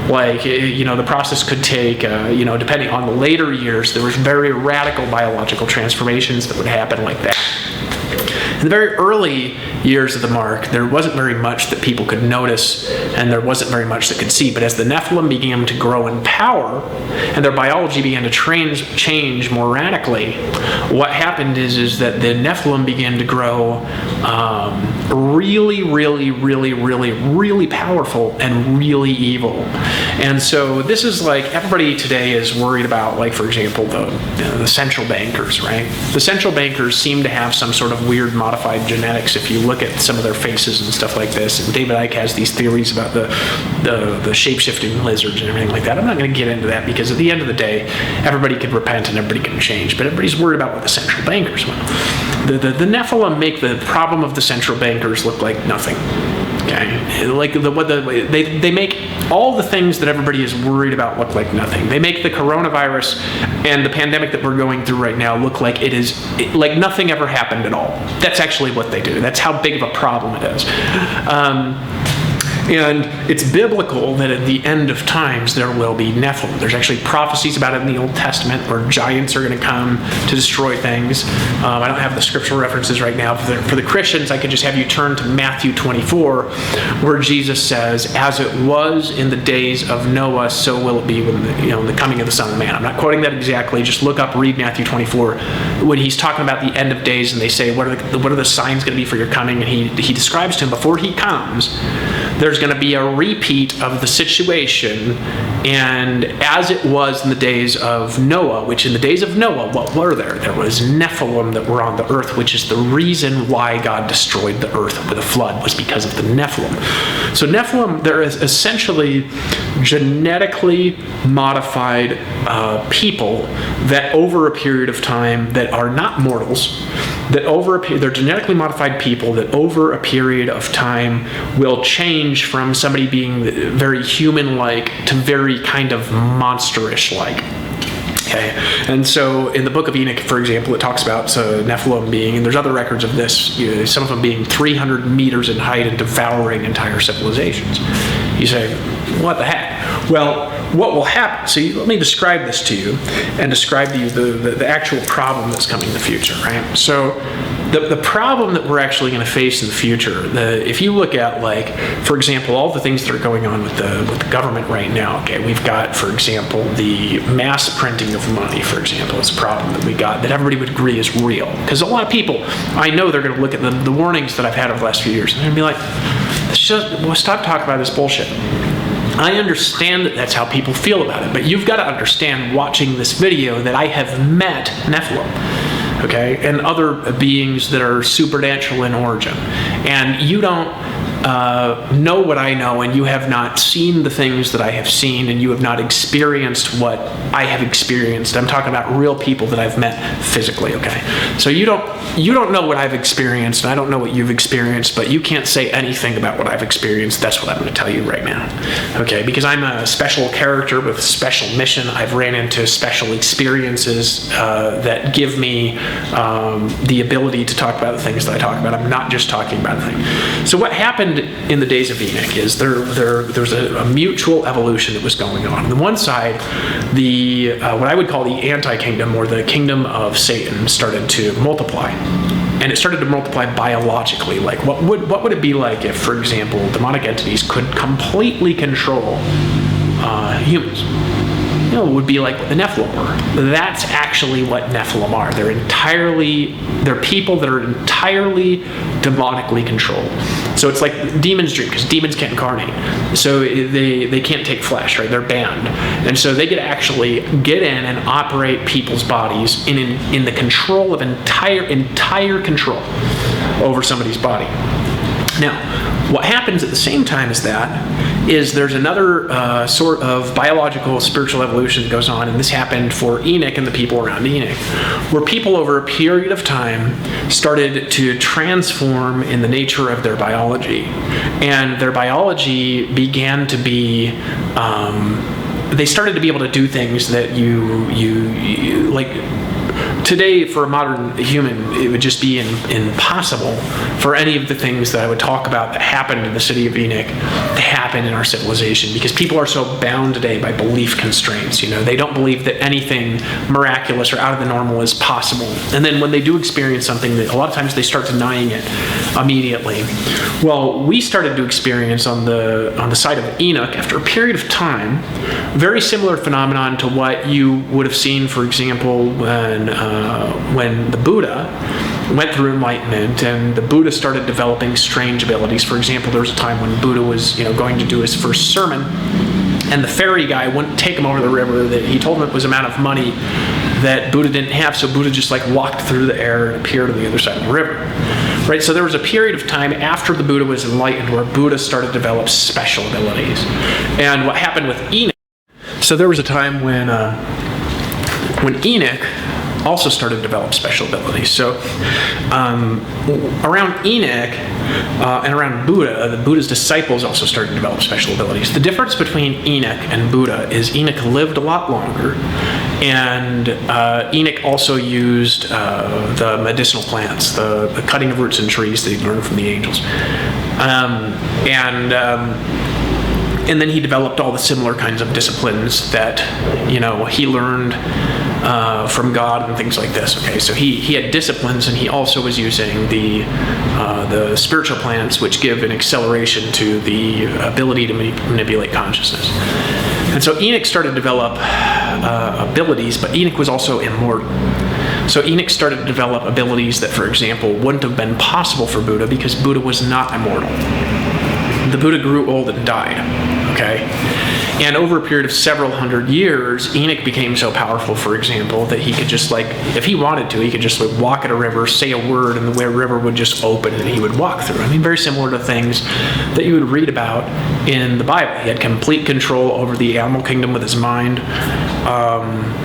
Like, the process could take, depending on the later years, there was very radical biological transformations that would happen like that. In the very early years of the mark, there wasn't very much that people could notice, and there wasn't very much that could see. But as the Nephilim began to grow in power, and their biology began to change more radically, what happened is that the Nephilim began to grow really, really, really, really, really powerful and really evil. And so this is like, everybody today is worried about, like, for example, the central bankers, right? The central bankers seem to have some sort of weird modified genetics if you look at some of their faces and stuff like this. And David Icke has these theories about the shape-shifting lizards and everything like that. I'm not going to get into that, because at the end of the day, everybody can repent and everybody can change. But everybody's worried about what the central bankers want. The Nephilim make the problem of the central bankers look like nothing. Okay, like they make all the things that everybody is worried about look like nothing. They make the coronavirus and the pandemic that we're going through right now look like like nothing ever happened at all. That's actually what they do. That's how big of a problem it is. And it's biblical that at the end of times there will be Nephilim. There's actually prophecies about it in the Old Testament where giants are going to come to destroy things. I don't have the scriptural references right now. For the Christians, I could just have you turn to Matthew 24, where Jesus says, "As it was in the days of Noah, so will it be when the coming of the Son of Man." I'm not quoting that exactly. Just look up, read Matthew 24, when he's talking about the end of days, and they say, "What are the signs going to be for your coming?" And he describes to him, before he comes, there's going to be a repeat of the situation, and as it was in the days of Noah, which in the days of Noah, what were there? There was Nephilim that were on the earth, which is the reason why God destroyed the earth with a flood, was because of the Nephilim. So Nephilim, they're essentially genetically modified people that over a period of time, that are not mortals, they're genetically modified people that over a period of time will change from somebody being very human-like to very kind of monsterish-like. Okay, and so in the book of Enoch, for example, it talks about Nephilim being, and there's other records of this, some of them being 300 meters in height and devouring entire civilizations. You say, what the heck? Well, what will happen? So let me describe this to you, and describe to you the actual problem that's coming in the future, right? So the problem that we're actually going to face in the future, if you look at, like, for example, all the things that are going on with the government right now, okay, we've got, for example, the mass printing of money, for example, is a problem that we got, that everybody would agree is real. Because a lot of people, I know they're going to look at the warnings that I've had over the last few years, and they're going to be like, stop talking about this bullshit. I understand that that's how people feel about it, but you've got to understand, watching this video, that I have met Nephilim, okay, and other beings that are supernatural in origin. And you don't know what I know, and you have not seen the things that I have seen, and you have not experienced what I have experienced. I'm talking about real people that I've met physically, okay? So you don't know what I've experienced, and I don't know what you've experienced, but you can't say anything about what I've experienced. That's what I'm going to tell you right now, okay? Because I'm a special character with a special mission. I've ran into special experiences that give me the ability to talk about the things that I talk about. I'm not just talking about a thing. So what happened in the days of Enoch is there's a mutual evolution that was going on. On the one side, the what I would call the anti-kingdom, or the kingdom of Satan, started to multiply. And it started to multiply biologically. Like, what would it be like if, for example, demonic entities could completely control humans? You know, it would be like what the Nephilim were. That's actually what Nephilim are. They're people that are entirely demonically controlled. So it's like demons dream, because demons can't incarnate. So they can't take flesh, right? They're banned. And so they could actually get in and operate people's bodies in the control of entire control over somebody's body. Now, what happens at the same time as that is there's another sort of biological spiritual evolution that goes on, and this happened for Enoch and the people around Enoch, where people over a period of time started to transform in the nature of their biology, and their biology began to be they started to be able to do things that you like. Today, for a modern human, it would just be impossible for any of the things that I would talk about that happened in the city of Enoch to happen in our civilization, because people are so bound today by belief constraints. You know, they don't believe that anything miraculous or out of the normal is possible. And then when they do experience something, that a lot of times they start denying it immediately. Well, we started to experience on the side of Enoch, after a period of time, very similar phenomenon to what you would have seen, for example, when the Buddha went through enlightenment and the Buddha started developing strange abilities. For example, there was a time when Buddha was going to do his first sermon, and the ferry guy wouldn't take him over the river. That he told him it was amount of money that Buddha didn't have, so Buddha just walked through the air and appeared on the other side of the river. Right, so there was a period of time after the Buddha was enlightened where Buddha started to develop special abilities. And what happened with Enoch, so there was a time when Enoch also started to develop special abilities. So around Enoch and around Buddha, the Buddha's disciples also started to develop special abilities. The difference between Enoch and Buddha is Enoch lived a lot longer, and Enoch also used the medicinal plants, the cutting of roots and trees that he learned from the angels. And then he developed all the similar kinds of disciplines that, he learned from God and things like this. Okay, so he had disciplines, and he also was using the spiritual plants, which give an acceleration to the ability to manipulate consciousness. And so Enoch started to develop abilities, but Enoch was also immortal. So Enoch started to develop abilities that, for example, wouldn't have been possible for Buddha, because Buddha was not immortal. The Buddha grew old and died, okay? And over a period of several hundred years, Enoch became so powerful, for example, that he could just if he wanted to, he could just walk at a river, say a word, and the river would just open and he would walk through. I mean, very similar to things that you would read about in the Bible. He had complete control over the animal kingdom with his mind.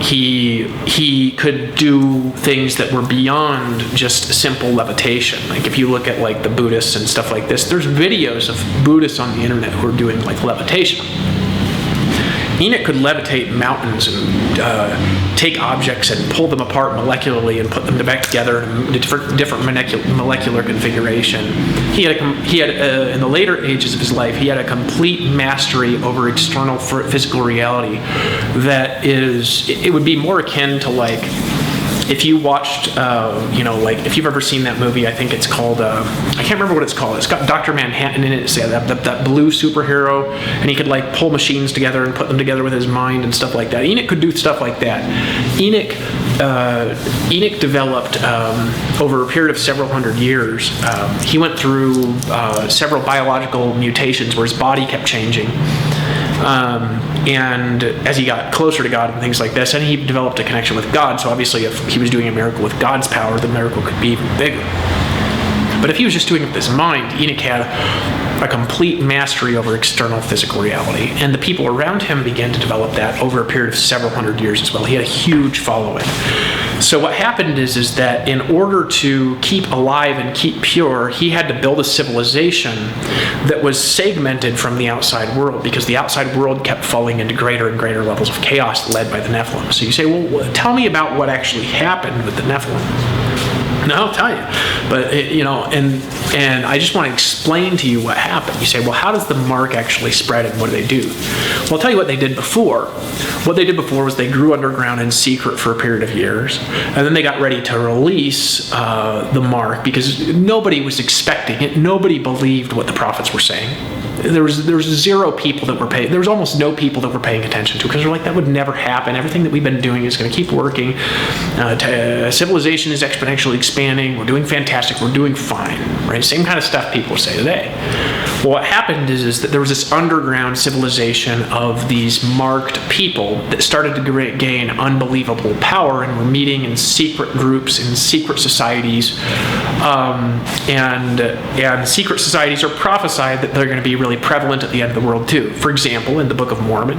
He could do things that were beyond just simple levitation. Like if you look at the Buddhists and stuff like this, there's videos of Buddhists on the internet who are doing levitation. Enoch could levitate mountains and take objects and pull them apart molecularly and put them back together in different molecular configuration. He had in the later ages of his life, he had a complete mastery over external physical reality that it would be more akin to if you watched, if you've ever seen that movie, I think it's called, I can't remember what it's called. It's got Dr. Manhattan in it. It's that blue superhero, and he could pull machines together and put them together with his mind and stuff like that. Enoch could do stuff like that. Enoch developed over a period of several hundred years. He went through several biological mutations where his body kept changing. And as he got closer to God and things like this, and he developed a connection with God. So obviously if he was doing a miracle with God's power, the miracle could be even bigger. But if he was just doing it with his mind, Enoch had a complete mastery over external physical reality. And the people around him began to develop that over a period of several hundred years as well. He had a huge following. So what happened is that in order to keep alive and keep pure, he had to build a civilization that was segmented from the outside world, because the outside world kept falling into greater and greater levels of chaos led by the Nephilim. So you say, well, tell me about what actually happened with the Nephilim. And I'll tell you, but and I just want to explain to you what happened. You say, well, how does the mark actually spread, and what do they do? Well, I'll tell you what they did before. What they did before was they grew underground in secret for a period of years, and then they got ready to release the mark, because nobody was expecting it. Nobody believed what the prophets were saying. There was zero people that were paying. There was almost no people that were paying attention to it, because they're like, that would never happen. Everything that we've been doing is going to keep working. Civilization is exponentially expanding. We're doing fantastic. We're doing fine. Right? Same kind of stuff people say today. Well, what happened is that there was this underground civilization of these marked people that started to gain unbelievable power, and were meeting in secret groups, in secret societies, and secret societies are prophesied that they're going to be really prevalent at the end of the world too. For example, in the Book of Mormon,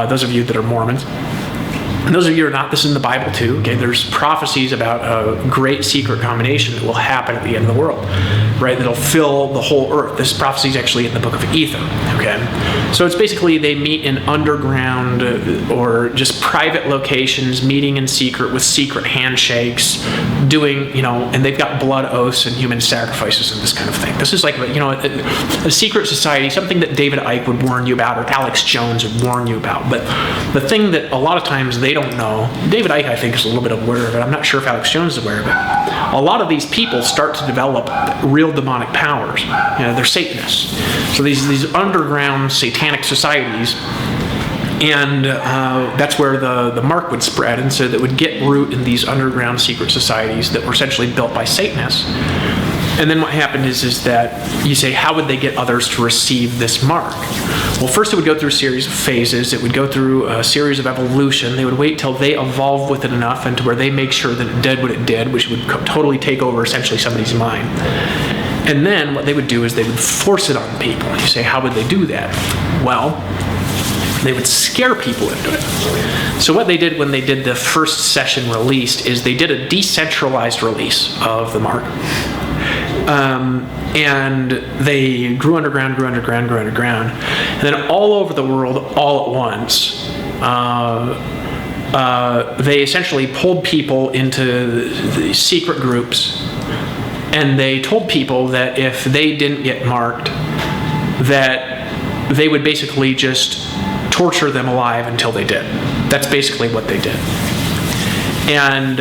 those of you that are Mormons, and those of you who are not, this is in the Bible too. Okay, there's prophecies about a great secret combination that will happen at the end of the world, right? That'll fill the whole earth. This prophecy is actually in the Book of Ether. Okay, so it's basically they meet in underground or just private locations, meeting in secret with secret handshakes, doing and they've got blood oaths and human sacrifices and this kind of thing. This is like a secret society, something that David Icke would warn you about, or Alex Jones would warn you about. But the thing that a lot of times they don't know, David Icke I think is a little bit aware of it. I'm not sure if Alex Jones is aware of it. A lot of these people start to develop real demonic powers. They're Satanists. So these underground satanic societies, and that's where the mark would spread, and so that would get root in these underground secret societies that were essentially built by Satanists. And then what happened is that you say, how would they get others to receive this mark? Well, first it would go through a series of phases. It would go through a series of evolution. They would wait till they evolved with it enough and to where they make sure that it did what it did, which would totally take over essentially somebody's mind. And then what they would do is they would force it on people. You say, how would they do that? Well, they would scare people into it. So what they did when they did the first session released is they did a decentralized release of the mark. And they grew underground, and then all over the world, all at once, they essentially pulled people into the secret groups, and they told people that if they didn't get marked, that they would basically just torture them alive until they did. That's basically what they did. And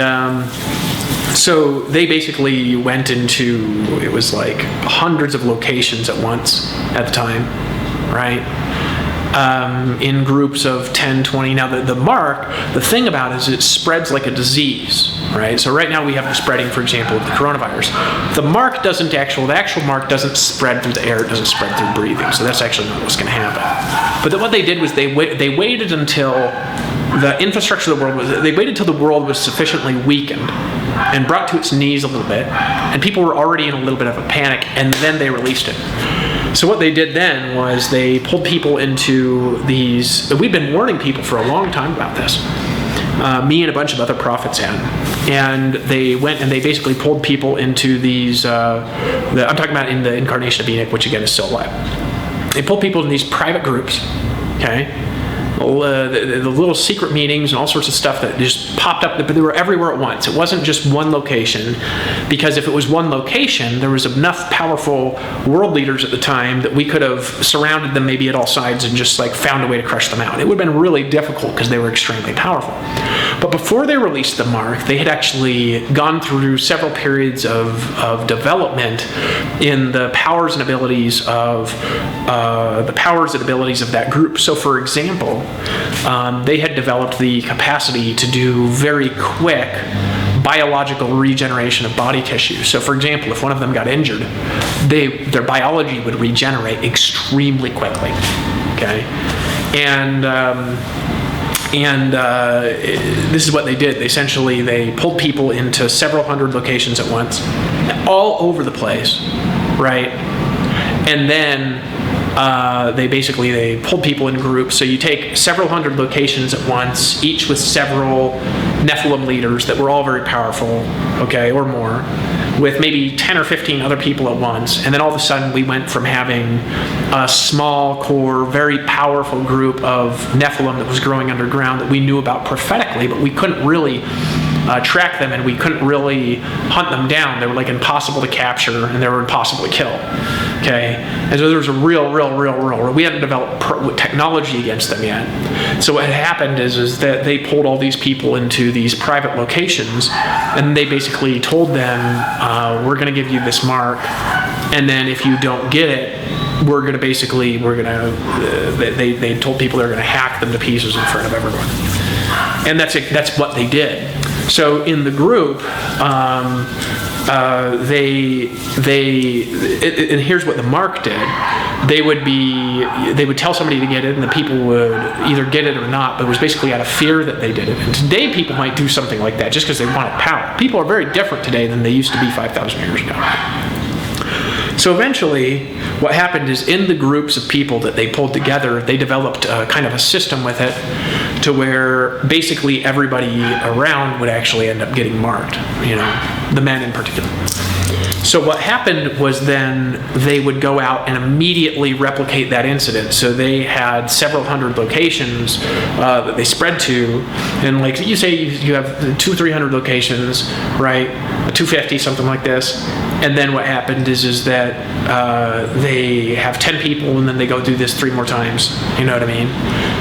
so they basically went into, it was like hundreds of locations at once at the time, right? In groups of 10, 20. Now the mark, the thing about it is it spreads like a disease, right? So right now we have the spreading, for example, of the coronavirus. The actual mark doesn't spread through the air, it doesn't spread through breathing. So that's actually not what's going to happen. But then what they did was they waited until the infrastructure of the world they waited till the world was sufficiently weakened and brought to its knees a little bit, and people were already in a little bit of a panic, and then they released it. So what they did then was they pulled people into these, we've been warning people for a long time about this, me and a bunch of other prophets had, and they went and they basically pulled people into these, I'm talking about in the incarnation of Enoch, which again is still alive. They pulled people in these private groups, okay? The little secret meetings and all sorts of stuff that just popped up, but they were everywhere at once. It wasn't just one location, because if it was one location, there was enough powerful world leaders at the time that we could have surrounded them maybe at all sides and just like found a way to crush them out. It would have been really difficult because they were extremely powerful. But before they released the mark, they had actually gone through several periods of development in the powers and abilities of that group. So for example, they had developed the capacity to do very quick biological regeneration of body tissue. So for example, if one of them got injured, their biology would regenerate extremely quickly, okay? And this is what they did. They pulled people into several hundred locations at once. all over the place, right? And then they pulled people in groups. So you take several hundred locations at once, each with several Nephilim leaders that were all very powerful, okay, or more, with maybe 10 or 15 other people at once. And then all of a sudden we went from having a small core, very powerful group of Nephilim that was growing underground that we knew about prophetically, but we couldn't really track them, and we couldn't really hunt them down. They were like impossible to capture, and they were impossible to kill. Okay, and so there was a real. We hadn't developed technology against them yet. So what had happened is that they pulled all these people into these private locations, and they basically told them, "We're going to give you this mark, and then if you don't get it, they told people they're going to hack them to pieces in front of everyone." And that's what they did. So in the group, and here's what the mark did. They would tell somebody to get it, and the people would either get it or not, but it was basically out of fear that they did it. And today people might do something like that just because they wanted power. People are very different today than they used to be 5,000 years ago. So eventually, what happened is in the groups of people that they pulled together, they developed kind of a system with it to where basically everybody around would actually end up getting marked, the men in particular. So what happened was then they would go out and immediately replicate that incident. So they had several hundred locations that they spread to, and like you say, you have 200-300 locations, right? 250, something like this. And then what happened is that they have 10 people, and then they go do this 3 more times. You know what I mean?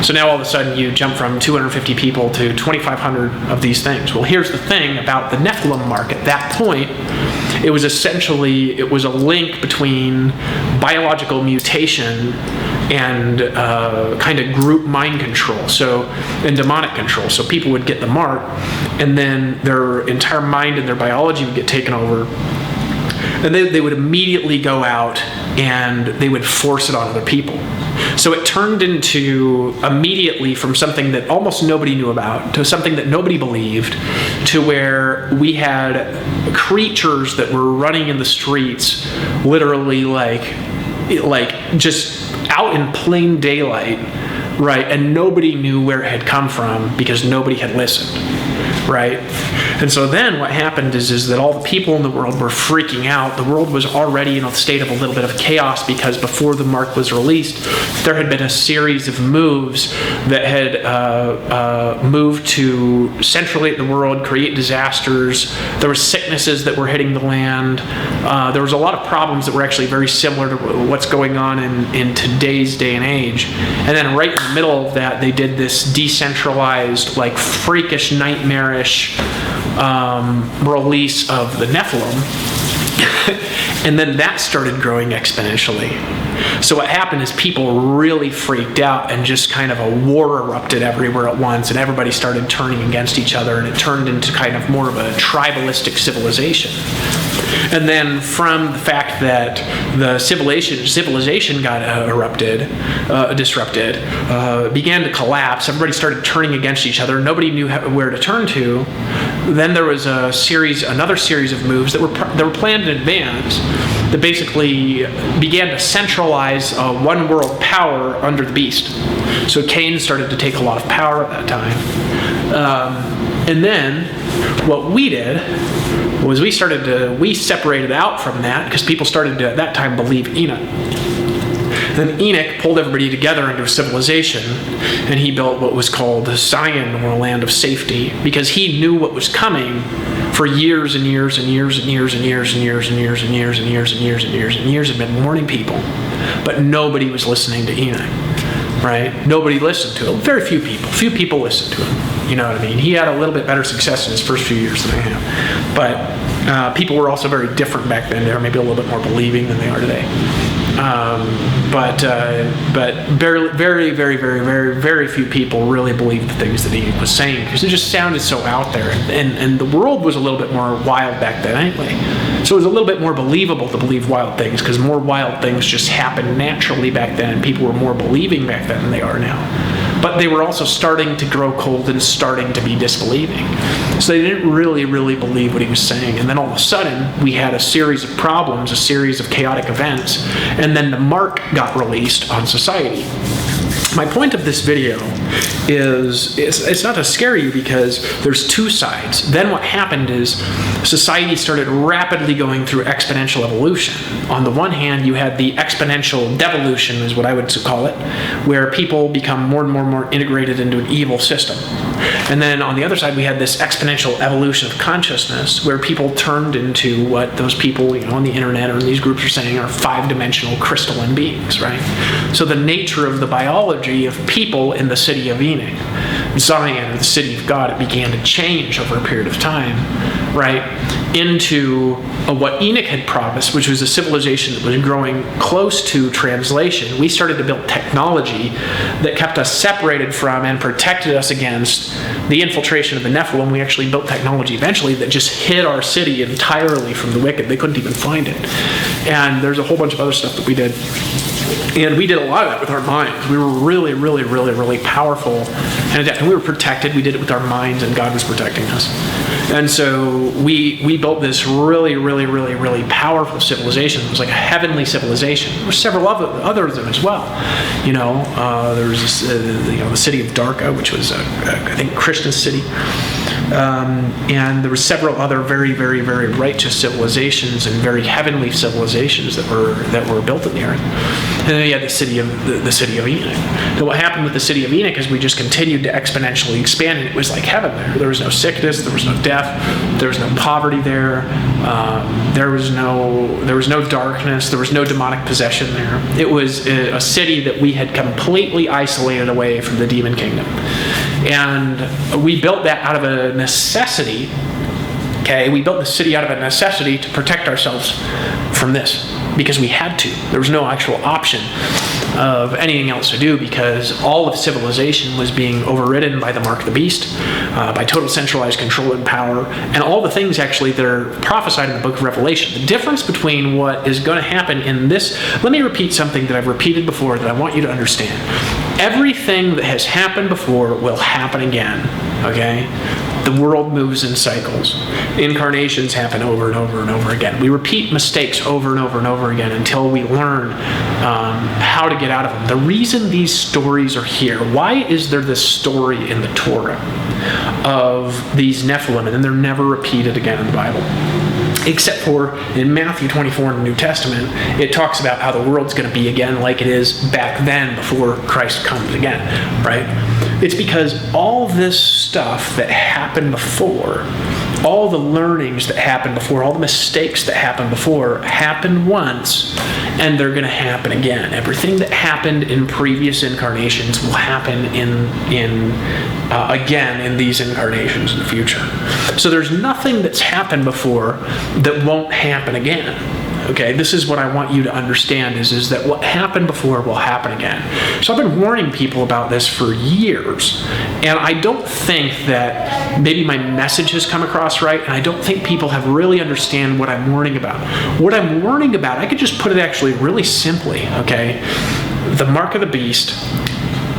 So now all of a sudden you jump from 250 people to 2,500 of these things. Well, here's the thing about the Nephilim mark. At that point, it was a link between biological mutation and kind of group mind control, and demonic control. So people would get the mark, and then their entire mind and their biology would get taken over. And they would immediately go out and they would force it on other people. So it turned into immediately from something that almost nobody knew about to something that nobody believed, to where we had creatures that were running in the streets, literally like just out in plain daylight, right? And nobody knew where it had come from because nobody had listened, right? And so then what happened is that all the people in the world were freaking out. The world was already in a state of a little bit of chaos because before the mark was released, there had been a series of moves that had moved to centrally the world, create disasters. There were sicknesses that were hitting the land. There was a lot of problems that were actually very similar to what's going on in today's day and age. And then right in the middle of that, they did this decentralized, like freakish, nightmarish release of the Nephilim, and then that started growing exponentially. So what happened is people really freaked out, and just kind of a war erupted everywhere at once, and everybody started turning against each other, and it turned into kind of more of a tribalistic civilization. And then from the fact that the civilization got disrupted, began to collapse, everybody started turning against each other, nobody knew where to turn to. Then there was another series of moves that were planned in advance that basically began to centralize one world power under the beast. So Cain started to take a lot of power at that time. And then what we did was we separated out from that because people started to at that time believe Enoch. Then Enoch pulled everybody together into a civilization, and he built what was called Zion, or a land of safety, because he knew what was coming for years and years and years and years and years and years and years and years and years and years and years and years, had been warning people, but nobody was listening to Enoch, right? Nobody listened to him. Very few people. Few people listened to him. You know what I mean? He had a little bit better success in his first few years than I have, but people were also very different back then. They were maybe a little bit more believing than they are today. But very, very, very, very, very, very few people really believed the things that he was saying, because it just sounded so out there, and the world was a little bit more wild back then anyway. So it was a little bit more believable to believe wild things, because more wild things just happened naturally back then, and people were more believing back then than they are now. but they were also starting to grow cold and starting to be disbelieving. So they didn't really believe what he was saying. And then all of a sudden, we had a series of problems, a series of chaotic events, and then the mark got released on society. My point of this video is, it's not to scare you, because there's two sides. Then what happened is society started rapidly going through exponential evolution. On the one hand, you had the exponential devolution, is what I would call it, where people become more and more integrated into an evil system. And then on the other side, we had this exponential evolution of consciousness, where people turned into what those people on the internet or in these groups are saying are 5-dimensional crystalline beings, right? So the nature of the biology of people in the city of Enoch, Zion, or the city of God, it began to change over a period of time, right, into what Enoch had promised, which was a civilization that was growing close to translation. We started to build technology that kept us separated from and protected us against the infiltration of the Nephilim. We actually built technology eventually that just hid our city entirely from the wicked. They couldn't even find it. And there's a whole bunch of other stuff that we did. And we did a lot of that with our minds. We were really powerful and adept. And we were protected. We did it with our minds, and God was protecting us. And so we built this really powerful civilization. It was like a heavenly civilization. There were several other of them as well. There was this, the city of Darka, which was I think Christian city. And there were several other very righteous civilizations and very heavenly civilizations that were built in the earth. And then you had the city of Enoch. So what happened with the city of Enoch is we just continued to exponentially expand, and it was like heaven there. There was no sickness, there was no death, there was no poverty there. There was no darkness, there was no demonic possession there. It was a city that we had completely isolated away from the demon kingdom. And we built that out of a necessity. Okay, we built the city out of a necessity to protect ourselves from this, because we had to. There was no actual option of anything else to do, because all of civilization was being overridden by the mark of the beast, by total centralized control and power, and all the things actually that are prophesied in the book of Revelation. The difference between what is going to happen in this, let me repeat something that I've repeated before that I want you to understand. Everything that has happened before will happen again, okay? The world moves in cycles. Incarnations happen over and over again. We repeat mistakes over and over again until we learn how to get out of them. The reason these stories are here, why is there this story in the Torah of these Nephilim, and then they're never repeated again in the Bible? Except for in Matthew 24 in the New Testament, it talks about how the world's going to be again like it is back then before Christ comes again, right? It's because all this stuff that happened before, all the learnings that happened before, all the mistakes that happened before happened once, and they're going to happen again. Everything that happened in previous incarnations will happen again in these incarnations in the future. So there's nothing that's happened before that won't happen again. Okay, this is what I want you to understand is that what happened before will happen again. So I've been warning people about this for years, and I don't think that maybe my message has come across right, and I don't think people have really understand what I'm warning about. What I'm warning about, I could just put it actually really simply, okay? The mark of the beast,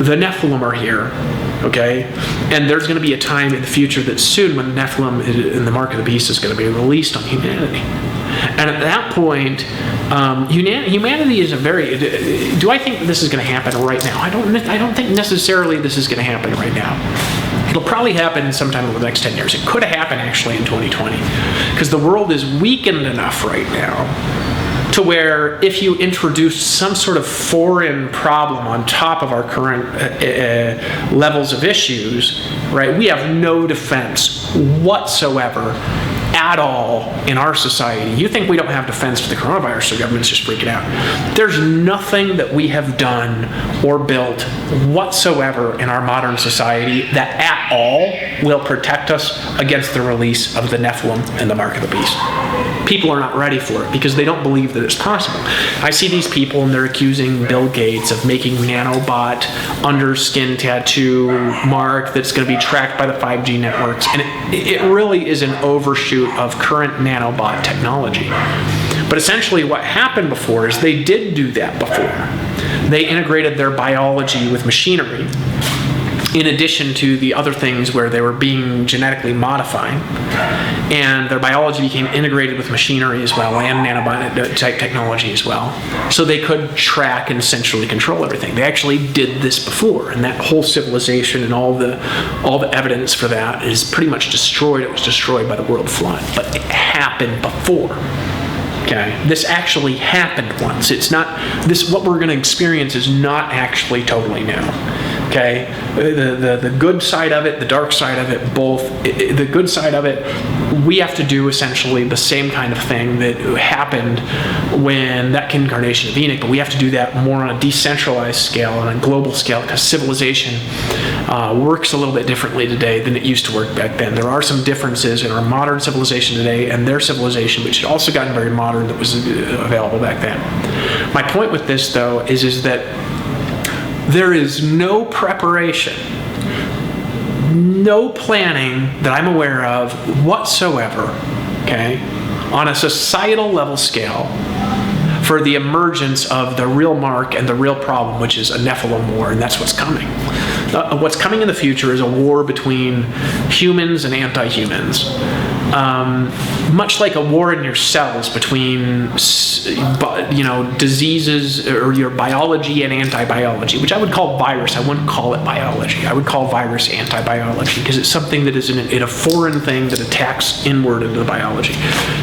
the Nephilim are here, okay? And there's going to be a time in the future that soon when the Nephilim and the mark of the beast is going to be released on humanity. And at that point, humanity is a very... Do I think this is going to happen right now? I don't think necessarily this is going to happen right now. It'll probably happen sometime over the next 10 years. It could happen actually in 2020. Because the world is weakened enough right now to where if you introduce some sort of foreign problem on top of our current levels of issues, right, we have no defense whatsoever at all in our society. You think we don't have defense for the coronavirus, so government's just freaking out. There's nothing that we have done or built whatsoever in our modern society that at all will protect us against the release of the Nephilim and the mark of the beast. People are not ready for it because they don't believe that it's possible. I see these people and they're accusing Bill Gates of making nanobot under-skin tattoo mark that's going to be tracked by the 5G networks. And it really is an overshoot of current nanobot technology. But essentially what happened before is they did do that before. They integrated their biology with machinery. in addition to the other things where they were being genetically modified, and their biology became integrated with machinery as well, and nanotype technology as well, so they could track and centrally control everything. They actually did this before, and that whole civilization and all the evidence for that is pretty much destroyed. It was destroyed by the world flood, but it happened before. Okay, this actually happened once. It's not this. What we're going to experience is not actually totally new. Okay, the good side of it, the dark side of it, both. The good side of it, we have to do essentially the same kind of thing that happened when that incarnation of Enoch, but we have to do that more on a decentralized scale, on a global scale, because civilization works a little bit differently today than it used to work back then. There are some differences in our modern civilization today and their civilization, which had also gotten very modern, that was available back then. My point with this, though, is that there is no preparation, no planning that I'm aware of whatsoever, okay, on a societal level scale for the emergence of the real mark and the real problem, which is a Nephilim war, and that's what's coming. What's coming in the future is a war between humans and anti-humans. Much like a war in your cells between, diseases or your biology and anti-biology, which I would call virus. I wouldn't call it biology. I would call virus anti-biology because it's something that is in a foreign thing that attacks inward into the biology.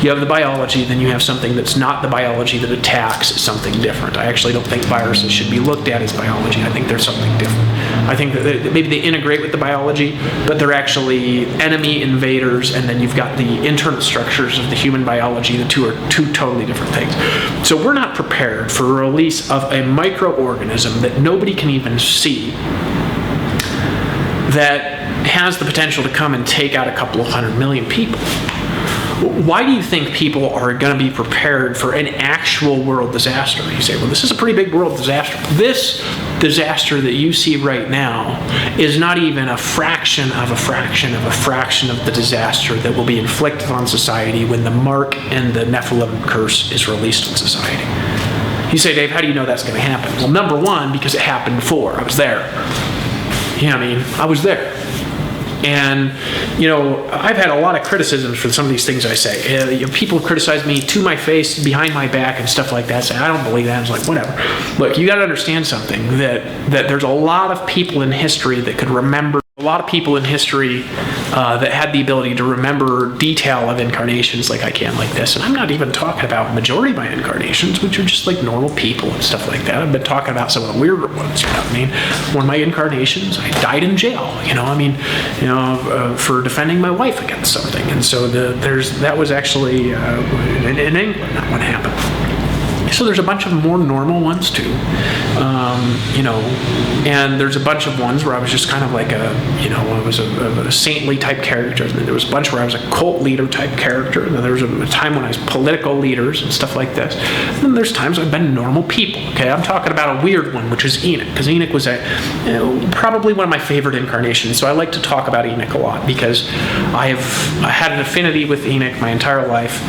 You have the biology, then you have something that's not the biology that attacks something different. I actually don't think viruses should be looked at as biology. I think there's something different. I think that maybe they integrate with the biology, but they're actually enemy invaders, and then you've got the internal structures of the human biology. The two are two totally different things. So we're not prepared for a release of a microorganism that nobody can even see, that has the potential to come and take out a couple of 100 million people. Why do you think people are going to be prepared for an actual world disaster? You say, well, this is a pretty big world disaster. This disaster that you see right now is not even a fraction of a fraction of a fraction of the disaster that will be inflicted on society when the mark and the Nephilim curse is released on society. You say, Dave, how do you know that's going to happen? Well, number one, because it happened before. I was there. I was there. And, I've had a lot of criticisms for some of these things I say. People criticize me to my face, behind my back, and stuff like that. Say, I don't believe that. It's like, whatever. Look, you got to understand something, that there's a lot of people in history that could remember, a lot of people in history that had the ability to remember detail of incarnations like I can, like this. And I'm not even talking about majority of my incarnations, which are just like normal people and stuff like that. I've been talking about some of the weirder ones. One of my incarnations, I died in jail. For defending my wife against something. And so that was actually in England that one happened. So there's a bunch of more normal ones too, and there's a bunch of ones where I was just kind of like I was a saintly type character. And then there was a bunch where I was a cult leader type character. And then there was a time when I was political leaders and stuff like this. And then there's times I've been normal people. Okay, I'm talking about a weird one, which is Enoch, because Enoch was probably one of my favorite incarnations. So I like to talk about Enoch a lot because I had an affinity with Enoch my entire life.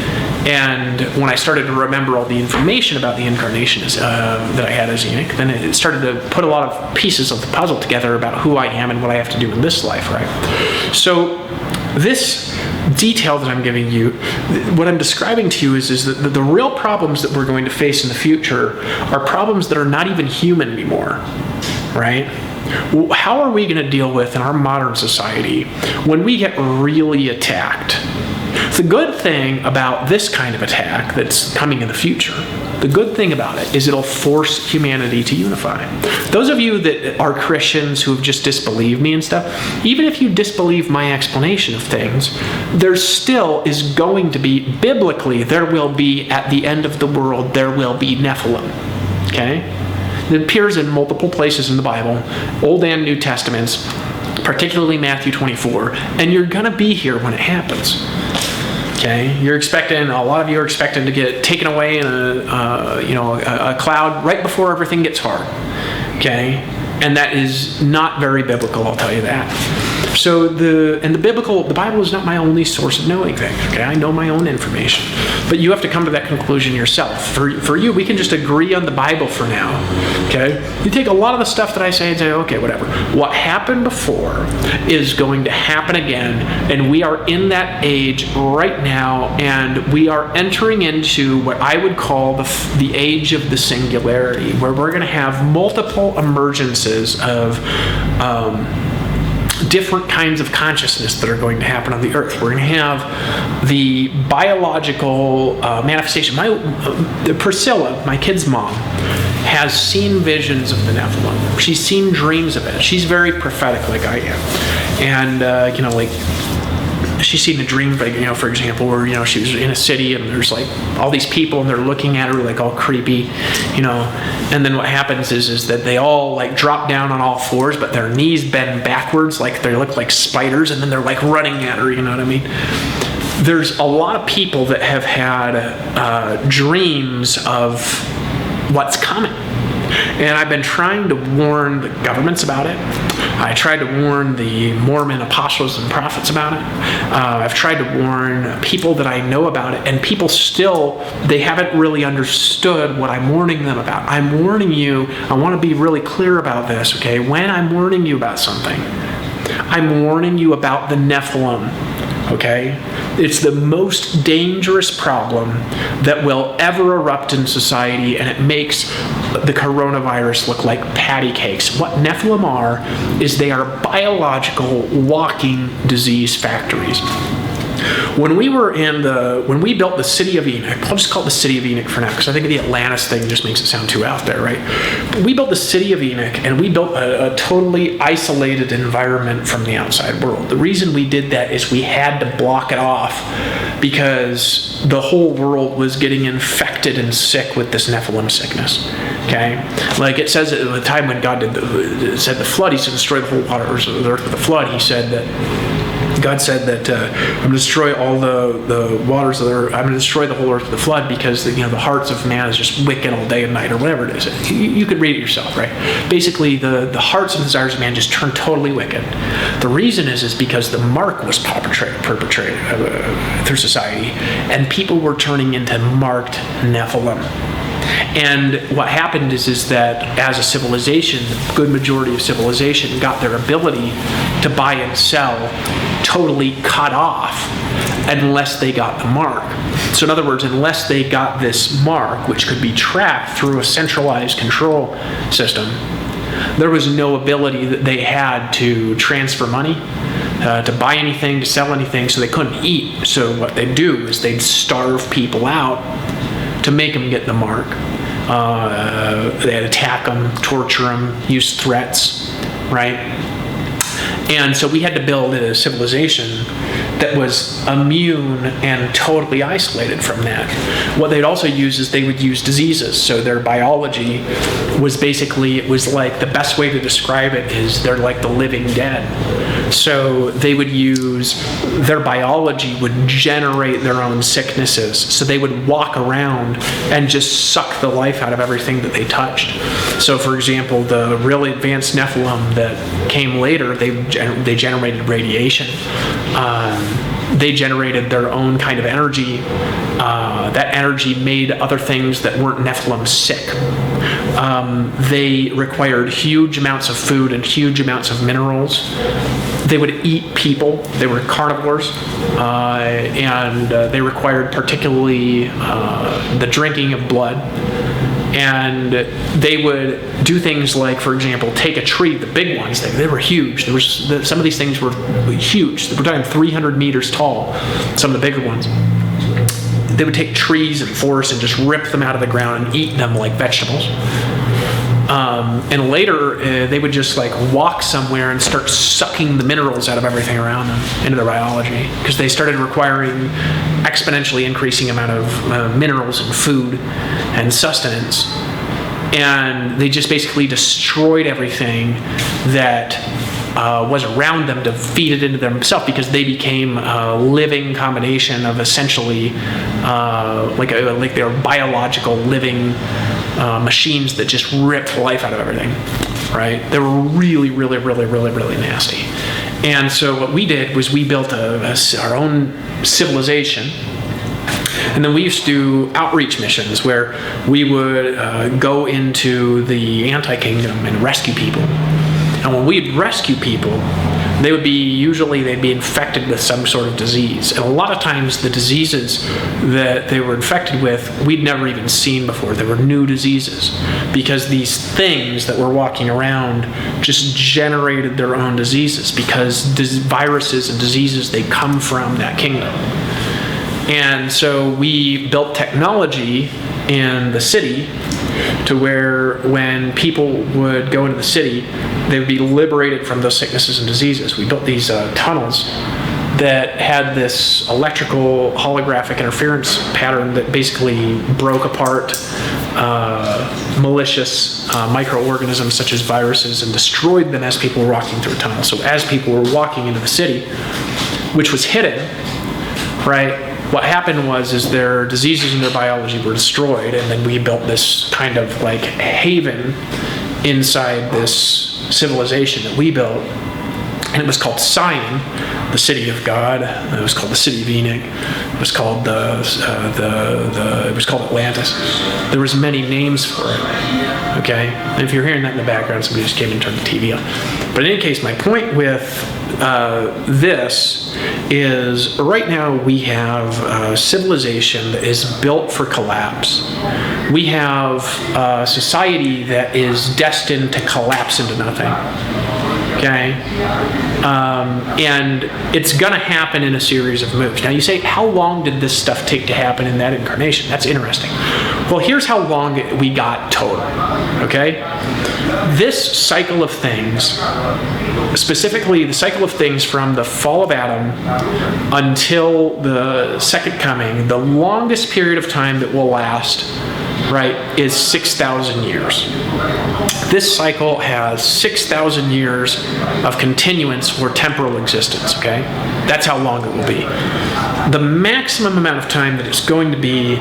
And when I started to remember all the information about the incarnations that I had as Enoch, then it started to put a lot of pieces of the puzzle together about who I am and what I have to do in this life, right? So this detail that I'm giving you, what I'm describing to you is that the real problems that we're going to face in the future are problems that are not even human anymore, right? How are we going to deal with in our modern society when we get really attacked? The good thing about this kind of attack that's coming in the future, the good thing about it is it'll force humanity to unify. Those of you that are Christians who have just disbelieved me and stuff, even if you disbelieve my explanation of things, there still is going to be, biblically, there will be, at the end of the world, there will be Nephilim. Okay? It appears in multiple places in the Bible, Old and New Testaments, particularly Matthew 24, and you're going to be here when it happens. Okay, a lot of you are expecting to get taken away in a cloud right before everything gets hard. Okay, and that is not very biblical, I'll tell you that. So the Bible is not my only source of knowing things. Okay, I know my own information, but you have to come to that conclusion yourself. For you, we can just agree on the Bible for now. Okay, you take a lot of the stuff that I say and say, okay, whatever. What happened before is going to happen again, and we are in that age right now, and we are entering into what I would call the age of the singularity, where we're going to have multiple emergences of different kinds of consciousness that are going to happen on the earth. We're going to have the biological manifestation. Priscilla, my kid's mom, has seen visions of the Nephilim. She's seen dreams of it. She's very prophetic like I am. And, she's seen a dream, for example, where, she was in a city and there's like all these people and they're looking at her like all creepy, and then what happens is that they all like drop down on all fours, but their knees bend backwards, like they look like spiders, and then they're like running at her, you know what I mean? There's a lot of people that have had dreams of what's coming. And I've been trying to warn the governments about it. I tried to warn the Mormon apostles and prophets about it. I've tried to warn people that I know about it, and people still, they haven't really understood what I'm warning them about. I'm warning you, I want to be really clear about this, okay? When I'm warning you about something, I'm warning you about the Nephilim, okay? It's the most dangerous problem that will ever erupt in society, and it makes the coronavirus look like patty cakes. What Nephilim are is they are biological walking disease factories. When we built the city of Enoch, I'll just call it the city of Enoch for now, because I think the Atlantis thing just makes it sound too out there, right? But we built the city of Enoch, and we built a totally isolated environment from the outside world. The reason we did that is we had to block it off because the whole world was getting infected and sick with this Nephilim sickness. Okay, like it says at the time when God said the flood, He said destroy the whole waters of the earth with the flood. God said that I'm going to destroy all the waters of the earth. I'm going to destroy the whole earth with the flood because the hearts of man is just wicked all day and night, or whatever it is. You could read it yourself, right? Basically, the hearts and desires of man just turned totally wicked. The reason is because the mark was perpetrated through society, and people were turning into marked Nephilim. And what happened is that as a civilization, the good majority of civilization got their ability to buy and sell totally cut off unless they got the mark. So in other words, unless they got this mark, which could be tracked through a centralized control system, there was no ability that they had to transfer money, to buy anything, to sell anything, so they couldn't eat. So what they'd do is they'd starve people out to make them get the mark. They'd attack them, torture them, use threats, right? And so we had to build a civilization that was immune and totally isolated from that. What they'd also use is they would use diseases. So their biology was basically, it was like, the best way to describe it is they're like the living dead. So they would use, their biology would generate their own sicknesses. So they would walk around and just suck the life out of everything that they touched. So for example, the really advanced Nephilim that came later, they generated radiation. They generated their own kind of energy. That energy made other things that weren't Nephilim sick. They required huge amounts of food and huge amounts of minerals. They would eat people. They were carnivores. And they required particularly the drinking of blood. And they would do things like, for example, take a tree, the big ones, they were huge. Some of these things were huge. We're talking 300 meters tall, some of the bigger ones. They would take trees and forests and just rip them out of the ground and eat them like vegetables. And later, they would just like walk somewhere and start sucking the minerals out of everything around them into their biology, because they started requiring exponentially increasing amount of minerals and food and sustenance. And they just basically destroyed everything that was around them to feed it into themselves, because they became a living combination of essentially like they were biological living machines that just ripped life out of everything, right? They were really, really, really, really, really nasty. And so what we did was we built our own civilization. And then we used to do outreach missions where we would go into the anti-kingdom and rescue people. And when we'd rescue people, they'd be infected with some sort of disease. And a lot of times the diseases that they were infected with, we'd never even seen before. They were new diseases because these things that were walking around just generated their own diseases because viruses and diseases, they come from that kingdom. And so we built technology in the city to where when people would go into the city, they would be liberated from those sicknesses and diseases. We built these tunnels that had this electrical holographic interference pattern that basically broke apart malicious microorganisms such as viruses and destroyed them as people were walking through a tunnel. So as people were walking into the city, which was hidden, right? What happened was their diseases and their biology were destroyed, and then we built this kind of like haven inside this civilization that we built, and it was called Sion, the city of God. It was called the city of Enoch. It was called it was called Atlantis. There was many names for it. Okay, and if you're hearing that in the background, somebody just came and turned the TV on. But in any case, my point with this is right now we have a civilization that is built for collapse. We have a society that is destined to collapse into nothing. Okay? And it's going to happen in a series of moves. Now you say, how long did this stuff take to happen in that incarnation? That's interesting. Well, here's how long we got total. Okay? This cycle of things, specifically the cycle of things from the fall of Adam until the second coming, the longest period of time that will last, right, is 6,000 years. This cycle has 6,000 years of continuance or temporal existence, okay? That's how long it will be. The maximum amount of time that it's going to be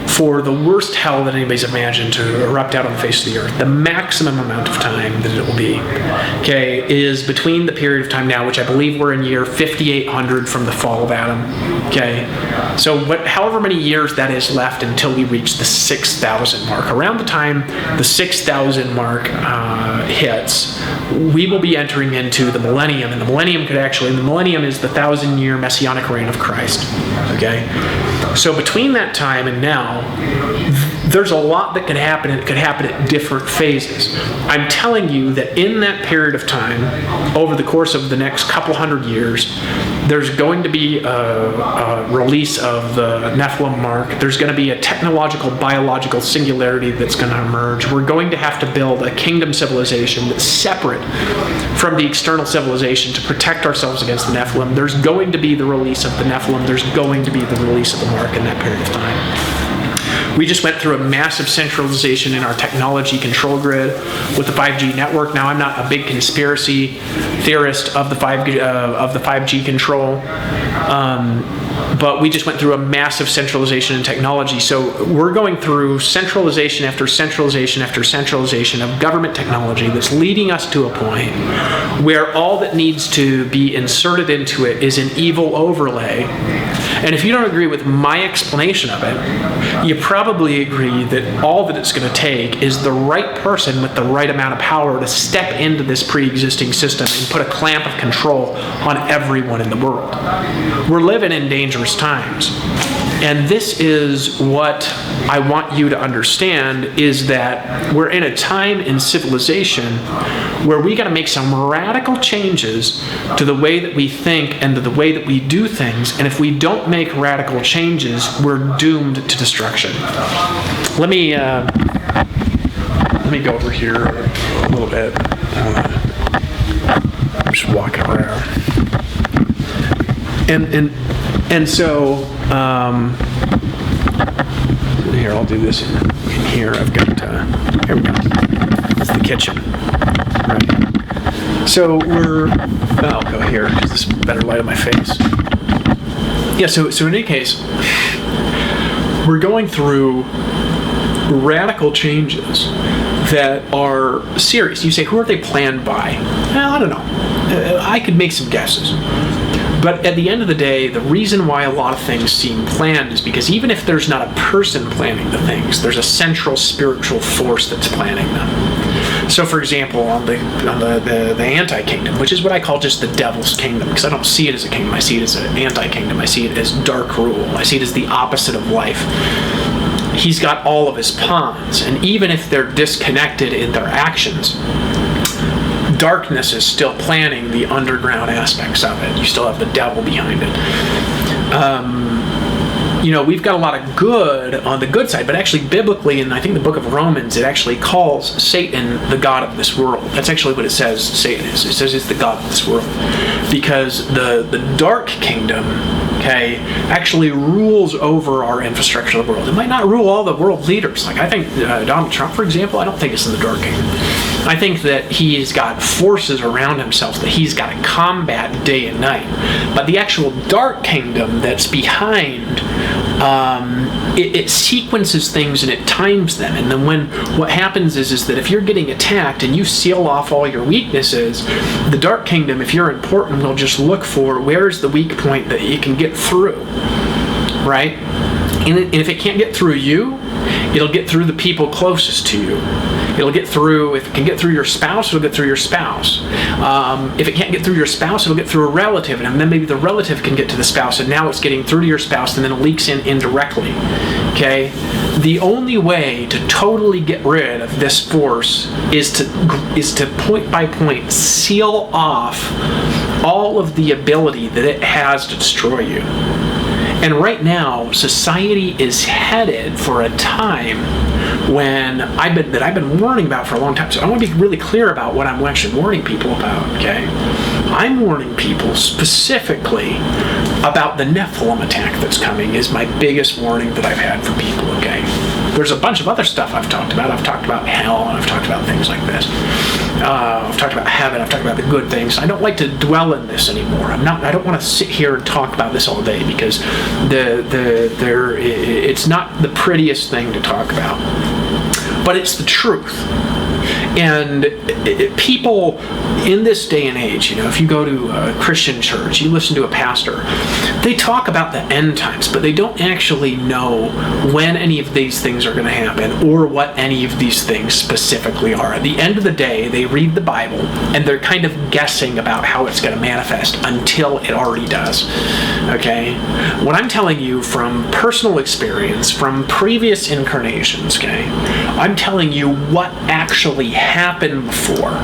for the worst hell that anybody's imagined to erupt out on the face of the earth, the maximum amount of time that it will be, okay, is between the period of time now, which I believe we're in year 5800 from the fall of Adam, okay? So however many years that is left until we reach the 6,000 mark. Around the time the 6,000 mark hits, we will be entering into the millennium, and the millennium is the 1,000-year messianic reign of Christ, okay? So between that time and now, there's a lot that could happen, and it could happen at different phases. I'm telling you that in that period of time, over the course of the next couple hundred years, there's going to be a release of the Nephilim mark. There's going to be a technological, biological singularity that's going to emerge. We're going to have to build a kingdom civilization that's separate from the external civilization to protect ourselves against the Nephilim. There's going to be the release of the Nephilim. There's going to be the release of the mark in that period of time. We just went through a massive centralization in our technology control grid with the 5G network. Now, I'm not a big conspiracy theorist of the 5G control, but we just went through a massive centralization in technology. So we're going through centralization after centralization after centralization of government technology that's leading us to a point where all that needs to be inserted into it is an evil overlay. And if you don't agree with my explanation of it, you probably agree that all that it's going to take is the right person with the right amount of power to step into this pre-existing system and put a clamp of control on everyone in the world. We're living in dangerous times. And this is what I want you to understand, is that we're in a time in civilization where we got to make some radical changes to the way that we think and to the way that we do things. And if we don't make radical changes, we're doomed to destruction. Let me go over here a little bit. I'm just walking around. And so here, I'll do this in here. I've got here we go. That's the kitchen. Right. So I'll go here because this is better light on my face. Yeah. So in any case, we're going through radical changes that are serious. You say, who are they planned by? Well, I don't know. I could make some guesses. But at the end of the day, the reason why a lot of things seem planned is because even if there's not a person planning the things, there's a central spiritual force that's planning them. So, for example, on the anti-kingdom, which is what I call just the devil's kingdom, because I don't see it as a kingdom, I see it as an anti-kingdom, I see it as dark rule, I see it as the opposite of life. He's got all of his pawns, and even if they're disconnected in their actions, darkness is still planning the underground aspects of it. You still have the devil behind it. We've got a lot of good on the good side, but actually biblically, in I think the book of Romans, it actually calls Satan the god of this world. That's actually what it says Satan is. It says he's the god of this world. Because the dark kingdom, actually rules over our infrastructure of the world. It might not rule all the world leaders. Like I think Donald Trump, for example, I don't think it's in the dark kingdom. I think that he's got forces around himself that he's got to combat day and night. But the actual dark kingdom that's behind, it sequences things and it times them. And then what happens is that if you're getting attacked and you seal off all your weaknesses, the dark kingdom, if you're important, will just look for where's the weak point that it can get through, right? And if it can't get through you, it'll get through the people closest to you. It'll get through, if it can get through your spouse, it'll get through your spouse. If it can't get through your spouse, it'll get through a relative, and then maybe the relative can get to the spouse, and now it's getting through to your spouse, and then it leaks in indirectly. The only way to totally get rid of this force is to point by point seal off all of the ability that it has to destroy you. And right now, society is headed for a time when I've been warning about for a long time. So I want to be really clear about what I'm actually warning people about, I'm warning people specifically about the Nephilim attack that's coming is my biggest warning that I've had for people, There's a bunch of other stuff I've talked about. I've talked about hell, and I've talked about things like this. I've talked about heaven. I've talked about the good things. I don't like to dwell in this anymore. I don't want to sit here and talk about this all day because it's not the prettiest thing to talk about. But it's the truth. And people in this day and age, if you go to a Christian church, you listen to a pastor, they talk about the end times, but they don't actually know when any of these things are going to happen or what any of these things specifically are. At the end of the day, they read the Bible and they're kind of guessing about how it's going to manifest until it already does. What I'm telling you from personal experience, from previous incarnations, I'm telling you what actually happened before.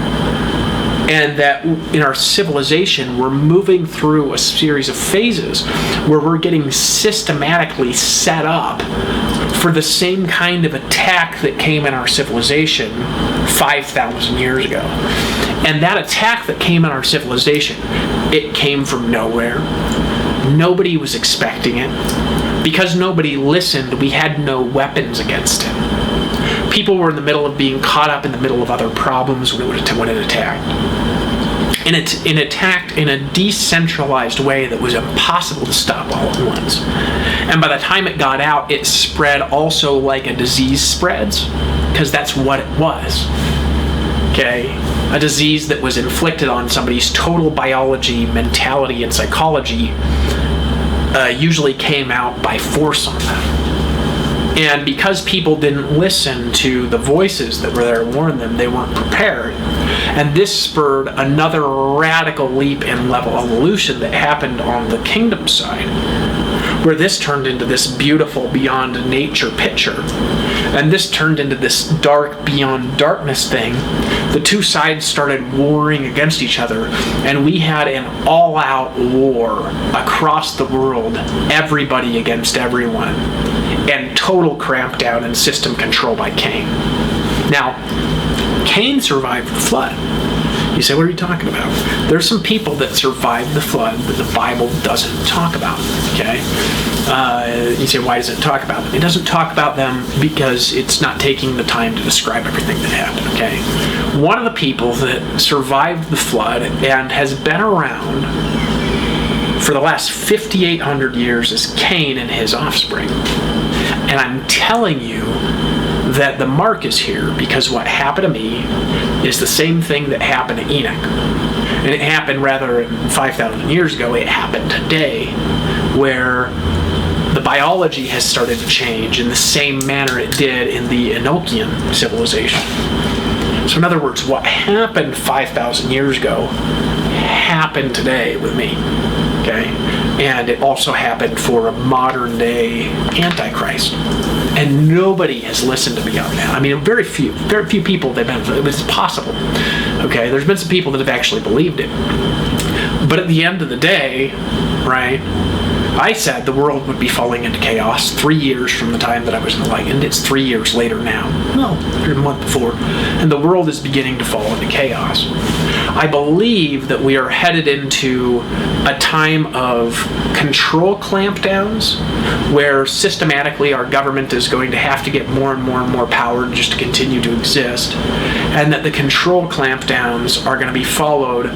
And that in our civilization, we're moving through a series of phases where we're getting systematically set up for the same kind of attack that came in our civilization 5,000 years ago. And that attack that came in our civilization, it came from nowhere. Nobody was expecting it. Because nobody listened, we had no weapons against it. People were in the middle of being caught up in the middle of other problems when it attacked. And it attacked in a decentralized way that was impossible to stop all at once. And by the time it got out, it spread also like a disease spreads, because that's what it was. A disease that was inflicted on somebody's total biology, mentality, and psychology usually came out by force on them. And because people didn't listen to the voices that were there to warn them, they weren't prepared. And this spurred another radical leap in level evolution that happened on the kingdom side, where this turned into this beautiful beyond nature picture. And this turned into this dark beyond darkness thing. The two sides started warring against each other, and we had an all-out war across the world, everybody against everyone, and total crampdown and system control by Cain. Now, Cain survived the flood. You say, what are you talking about? There's some people that survived the flood that the Bible doesn't talk about, You say, why does it talk about them? It doesn't talk about them because it's not taking the time to describe everything that happened, One of the people that survived the flood and has been around for the last 5,800 years is Cain and his offspring. And I'm telling you that the mark is here, because what happened to me is the same thing that happened to Enoch. And it happened rather than 5,000 years ago, it happened today, where the biology has started to change in the same manner it did in the Enochian civilization. So in other words, what happened 5,000 years ago happened today with me, okay? And it also happened for a modern day Antichrist. And nobody has listened to me on that. I mean, very few people that have been, it's possible, okay? There's been some people that have actually believed it. But at the end of the day, right, I said the world would be falling into chaos 3 years from the time that I was enlightened. It's 3 years later now. No, a month before. And the world is beginning to fall into chaos. I believe that we are headed into a time of control clampdowns, where systematically our government is going to have to get more and more and more power just to continue to exist. And that the control clampdowns are going to be followed,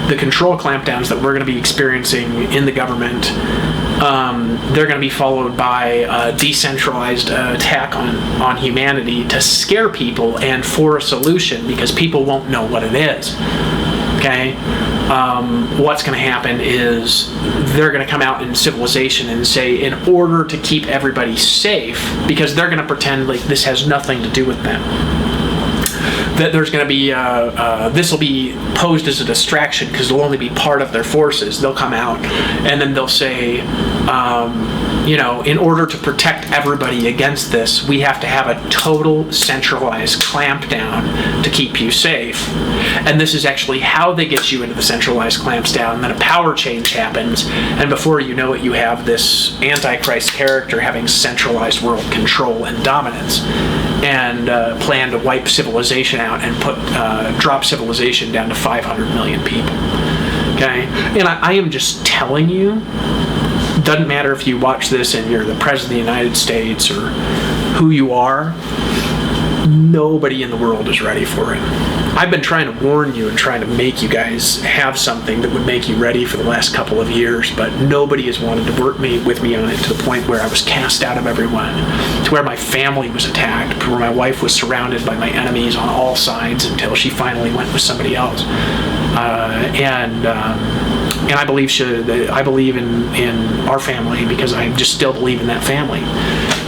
the control clampdowns that we're going to be experiencing in the government, they're going to be followed by a decentralized attack on humanity to scare people and for a solution, because people won't know what it is. Okay? What's going to happen is they're going to come out in civilization and say, in order to keep everybody safe, because they're going to pretend like this has nothing to do with them, that there's going to be, this will be posed as a distraction because it'll only be part of their forces. They'll come out and then they'll say, in order to protect everybody against this, we have to have a total centralized clampdown to keep you safe. And this is actually how they get you into the centralized clamps down. Then a power change happens, and before you know it, you have this Antichrist character having centralized world control and dominance, and plan to wipe civilization out and drop civilization down to 500 million people. Okay? And I am just telling you, doesn't matter if you watch this and you're the President of the United States or who you are, nobody in the world is ready for it. I've been trying to warn you and trying to make you guys have something that would make you ready for the last couple of years, but nobody has wanted to work with me on it, to the point where I was cast out of everyone, to where my family was attacked, to where my wife was surrounded by my enemies on all sides until she finally went with somebody else. And I believe in our family, because I just still believe in that family.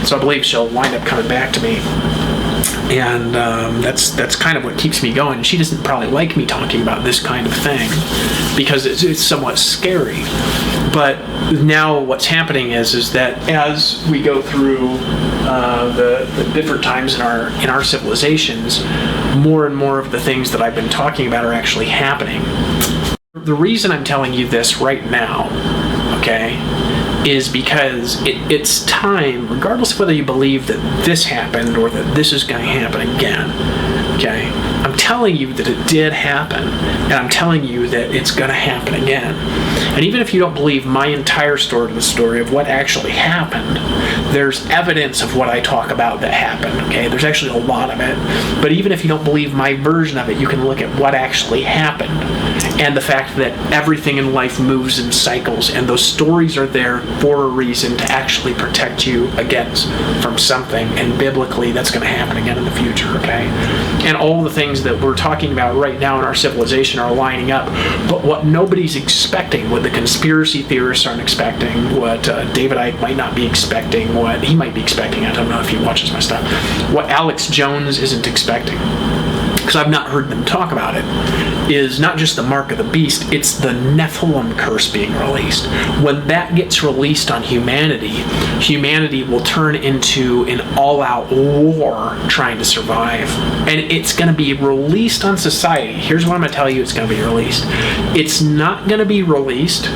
So I believe she'll wind up coming back to me. And that's kind of what keeps me going. She doesn't probably like me talking about this kind of thing because it's somewhat scary. But now what's happening is that as we go through the different times in our civilizations, more and more of the things that I've been talking about are actually happening. The reason I'm telling you this right now, okay, is because it's time, regardless of whether you believe that this happened or that this is going to happen again, okay? I'm telling you that it did happen, and I'm telling you that it's going to happen again. And even if you don't believe my entire story, the story of what actually happened, there's evidence of what I talk about that happened, okay? There's actually a lot of it. But even if you don't believe my version of it, you can look at what actually happened and the fact that everything in life moves in cycles, and those stories are there for a reason, to actually protect you from something, and biblically that's going to happen again in the future, okay? And all the things that we're talking about right now in our civilization are lining up, but what nobody's expecting, what the conspiracy theorists aren't expecting, what David Icke might not be expecting, what he might be expecting, I don't know if he watches my stuff, what Alex Jones isn't expecting, because I've not heard them talk about it, is not just the mark of the beast, it's the Nephilim curse being released. When that gets released on humanity, humanity will turn into an all-out war trying to survive. And it's going to be released on society. Here's what I'm going to tell you it's going to be released. It's not going to be released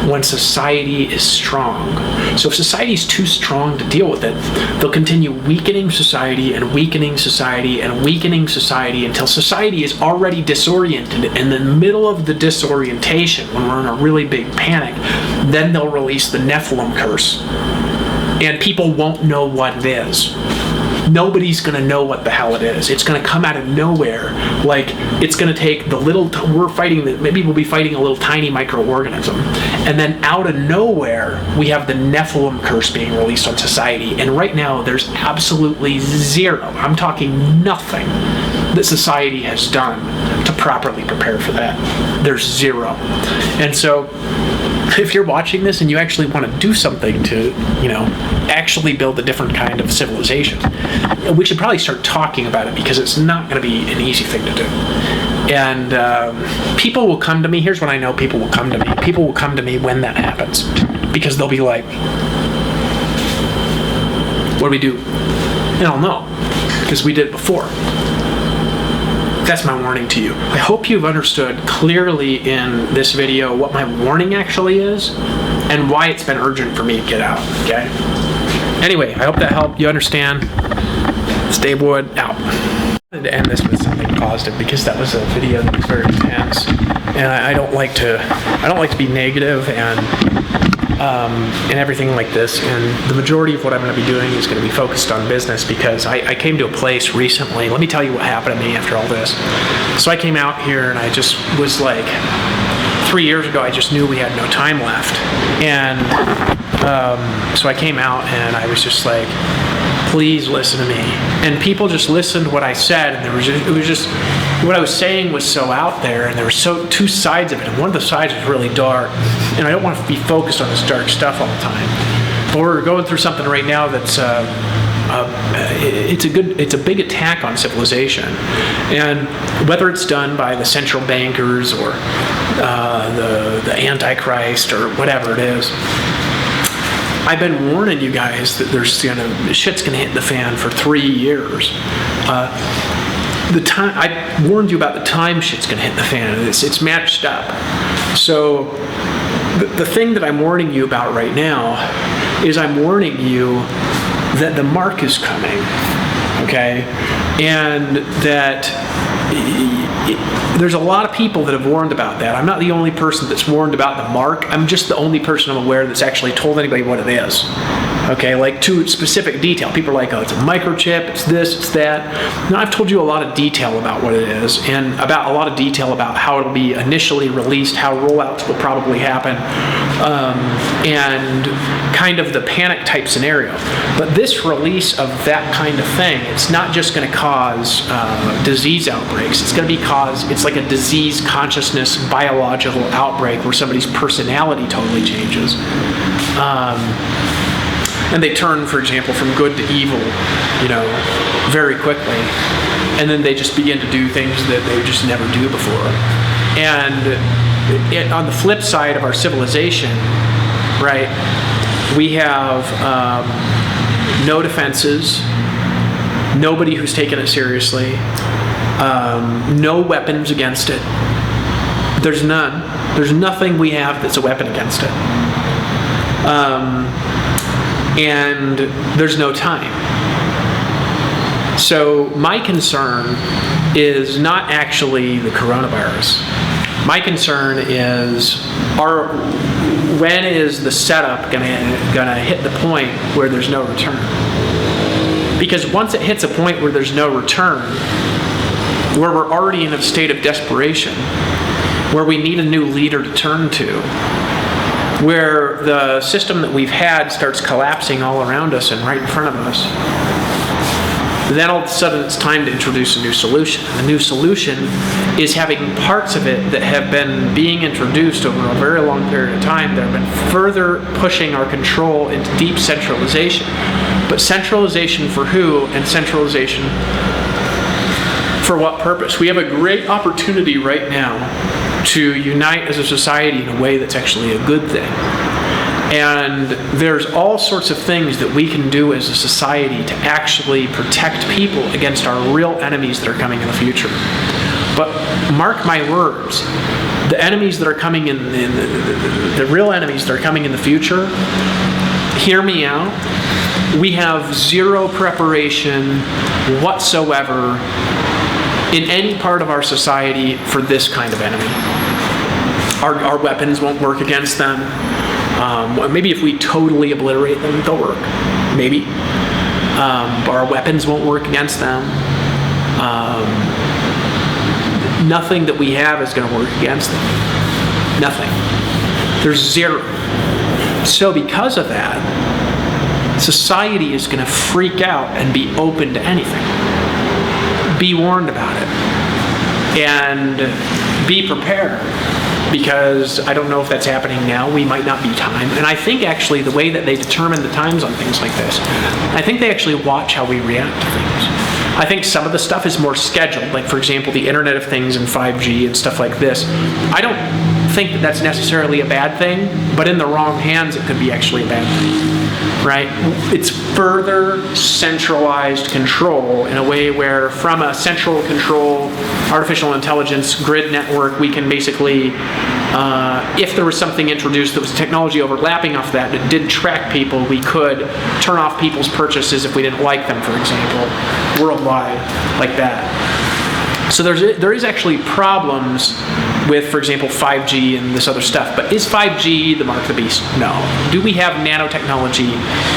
when society is strong. So if society is too strong to deal with it, they'll continue weakening society and weakening society and weakening society until society is already disoriented. And in the middle of the disorientation, when we're in a really big panic, then they'll release the Nephilim curse. And people won't know what it is. nobody's going to know what the hell it is. It's going to come out of nowhere. Like, it's going to take the little, maybe we'll be fighting a little tiny microorganism. And then out of nowhere, we have the Nephilim curse being released on society. And right now, there's absolutely zero, I'm talking nothing, that society has done to properly prepare for that. There's zero. And so, if you're watching this and you actually want to do something to, actually build a different kind of civilization, we should probably start talking about it, because it's not going to be an easy thing to do. And people will come to me. Here's what I know people will come to me. People will come to me when that happens, because they'll be like, what do we do? And I'll know, because we did it before. That's my warning to you. I hope you've understood clearly in this video what my warning actually is and why it's been urgent for me to get out, okay? Anyway, I hope that helped you understand. It's Dave Wood, out. I wanted to end this with something positive, because that was a video that was very intense, and I don't like to be negative and everything like this. And the majority of what I'm going to be doing is going to be focused on business, because I came to a place recently. Let me tell you what happened to me after all this. So I came out here and I just was like, 3 years ago, I just knew we had no time left. And so I came out and I was just like, please listen to me. And people just listened to what I said, and it was just what I was saying was so out there, and there were two sides of it, and one of the sides was really dark, and I don't want to be focused on this dark stuff all the time. But we're going through something right now that's it's a big attack on civilization, and whether it's done by the central bankers or the Antichrist or whatever it is, I've been warning you guys that shit's gonna hit the fan for 3 years. I warned you about the time shit's gonna hit the fan. It's matched up. So the thing that I'm warning you about right now is I'm warning you that the mark is coming, okay? And that there's a lot of people that have warned about that. I'm not the only person that's warned about the mark. I'm just the only person I'm aware that's actually told anybody what it is. Okay, like to specific detail. People are like, oh, it's a microchip, it's this, it's that. Now, I've told you a lot of detail about what it is, and about a lot of detail about how it'll be initially released, how rollouts will probably happen, and kind of the panic type scenario. But this release of that kind of thing, it's not just going to cause disease outbreaks. It's going to it's like a disease consciousness biological outbreak where somebody's personality totally changes. And they turn, for example, from good to evil, very quickly. And then they just begin to do things that they just never do before. And on the flip side of our civilization, right, we have no defenses, nobody who's taken it seriously, no weapons against it. There's none. There's nothing we have that's a weapon against it. And there's no time. So my concern is not actually the coronavirus. My concern is when is the setup gonna hit the point where there's no return? Because once it hits a point where there's no return, where we're already in a state of desperation, where we need a new leader to turn to, where the system that we've had starts collapsing all around us and right in front of us, then all of a sudden it's time to introduce a new solution. The new solution is having parts of it that have been being introduced over a very long period of time that have been further pushing our control into deep centralization. But centralization for who, and centralization for what purpose? We have a great opportunity right now to unite as a society in a way that's actually a good thing. And there's all sorts of things that we can do as a society to actually protect people against our real enemies that are coming in the future. But mark my words, the enemies that are coming the real enemies that are coming in the future, hear me out, we have zero preparation whatsoever in any part of our society for this kind of enemy. Our weapons won't work against them. Maybe if we totally obliterate them, they'll work. Maybe. Our weapons won't work against them. Nothing that we have is going to work against them. Nothing. There's zero. So because of that, society is going to freak out and be open to anything. Be warned about it. And be prepared. Because I don't know if that's happening now. We might not be timed. And I think actually the way that they determine the times on things like this, I think they actually watch how we react to things. I think some of the stuff is more scheduled. Like, for example, the Internet of Things and 5G and stuff like this. I don't think that that's necessarily a bad thing, but in the wrong hands, it could be actually a bad thing, right? It's further centralized control in a way where from a central control, artificial intelligence, grid network, we can basically, if there was something introduced that was technology overlapping off that did track people, we could turn off people's purchases if we didn't like them, for example, worldwide, like that. So there is actually problems with, for example, 5G and this other stuff. But is 5G the mark of the beast? No. Do we have nanotechnology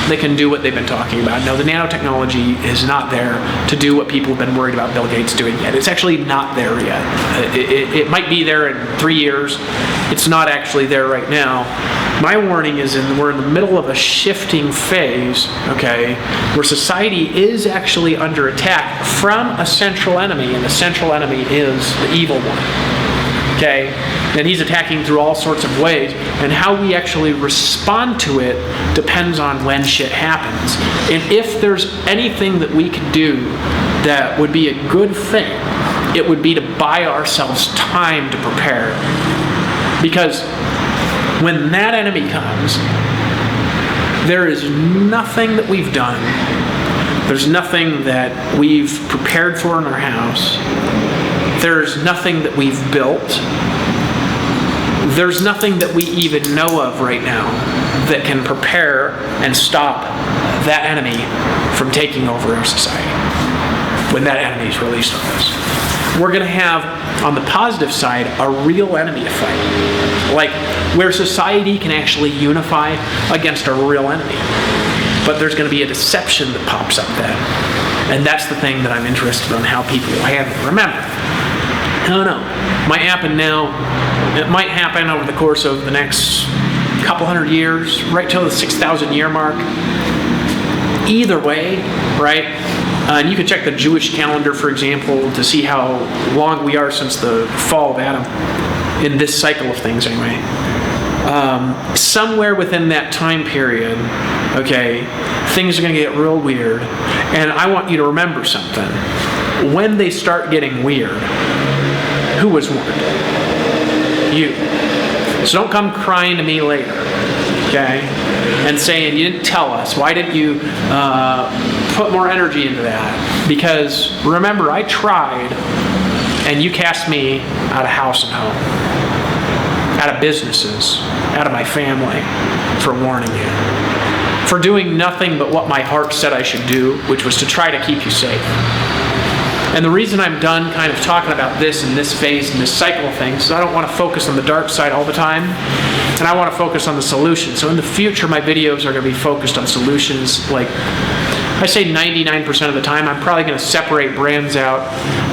that can do what they've been talking about? No, the nanotechnology is not there to do what people have been worried about Bill Gates doing yet. It's actually not there yet. It might be there in 3 years. It's not actually there right now. My warning is we're in the middle of a shifting phase, okay, where society is actually under attack from a central enemy, and the central enemy is the evil one, okay? And he's attacking through all sorts of ways, and how we actually respond to it depends on when shit happens. And if there's anything that we could do that would be a good thing, it would be to buy ourselves time to prepare. Because when that enemy comes, there is nothing that we've done. There's nothing that we've prepared for in our house. There's nothing that we've built. There's nothing that we even know of right now that can prepare and stop that enemy from taking over our society when that enemy is released on us. We're going to have, on the positive side, a real enemy to fight. Like, where society can actually unify against a real enemy. But there's going to be a deception that pops up then. And that's the thing that I'm interested in, how people will handle it. Remember, I don't know, might happen now, it might happen over the course of the next couple hundred years, right till the 6,000 year mark. Either way, right? And you can check the Jewish calendar, for example, to see how long we are since the fall of Adam, in this cycle of things anyway. Somewhere within that time period, okay, things are going to get real weird. And I want you to remember something. When they start getting weird, who was warned? You. So don't come crying to me later, okay, and saying, you didn't tell us. Why didn't you put more energy into that? Because remember, I tried, and you cast me out of house and home, out of businesses, out of my family, for warning you, for doing nothing but what my heart said I should do, which was to try to keep you safe. And the reason I'm done kind of talking about this in this phase and this cycle of things is I don't want to focus on the dark side all the time, and I want to focus on the solution. So in the future, my videos are going to be focused on solutions. Like, I say 99% of the time, I'm probably going to separate brands out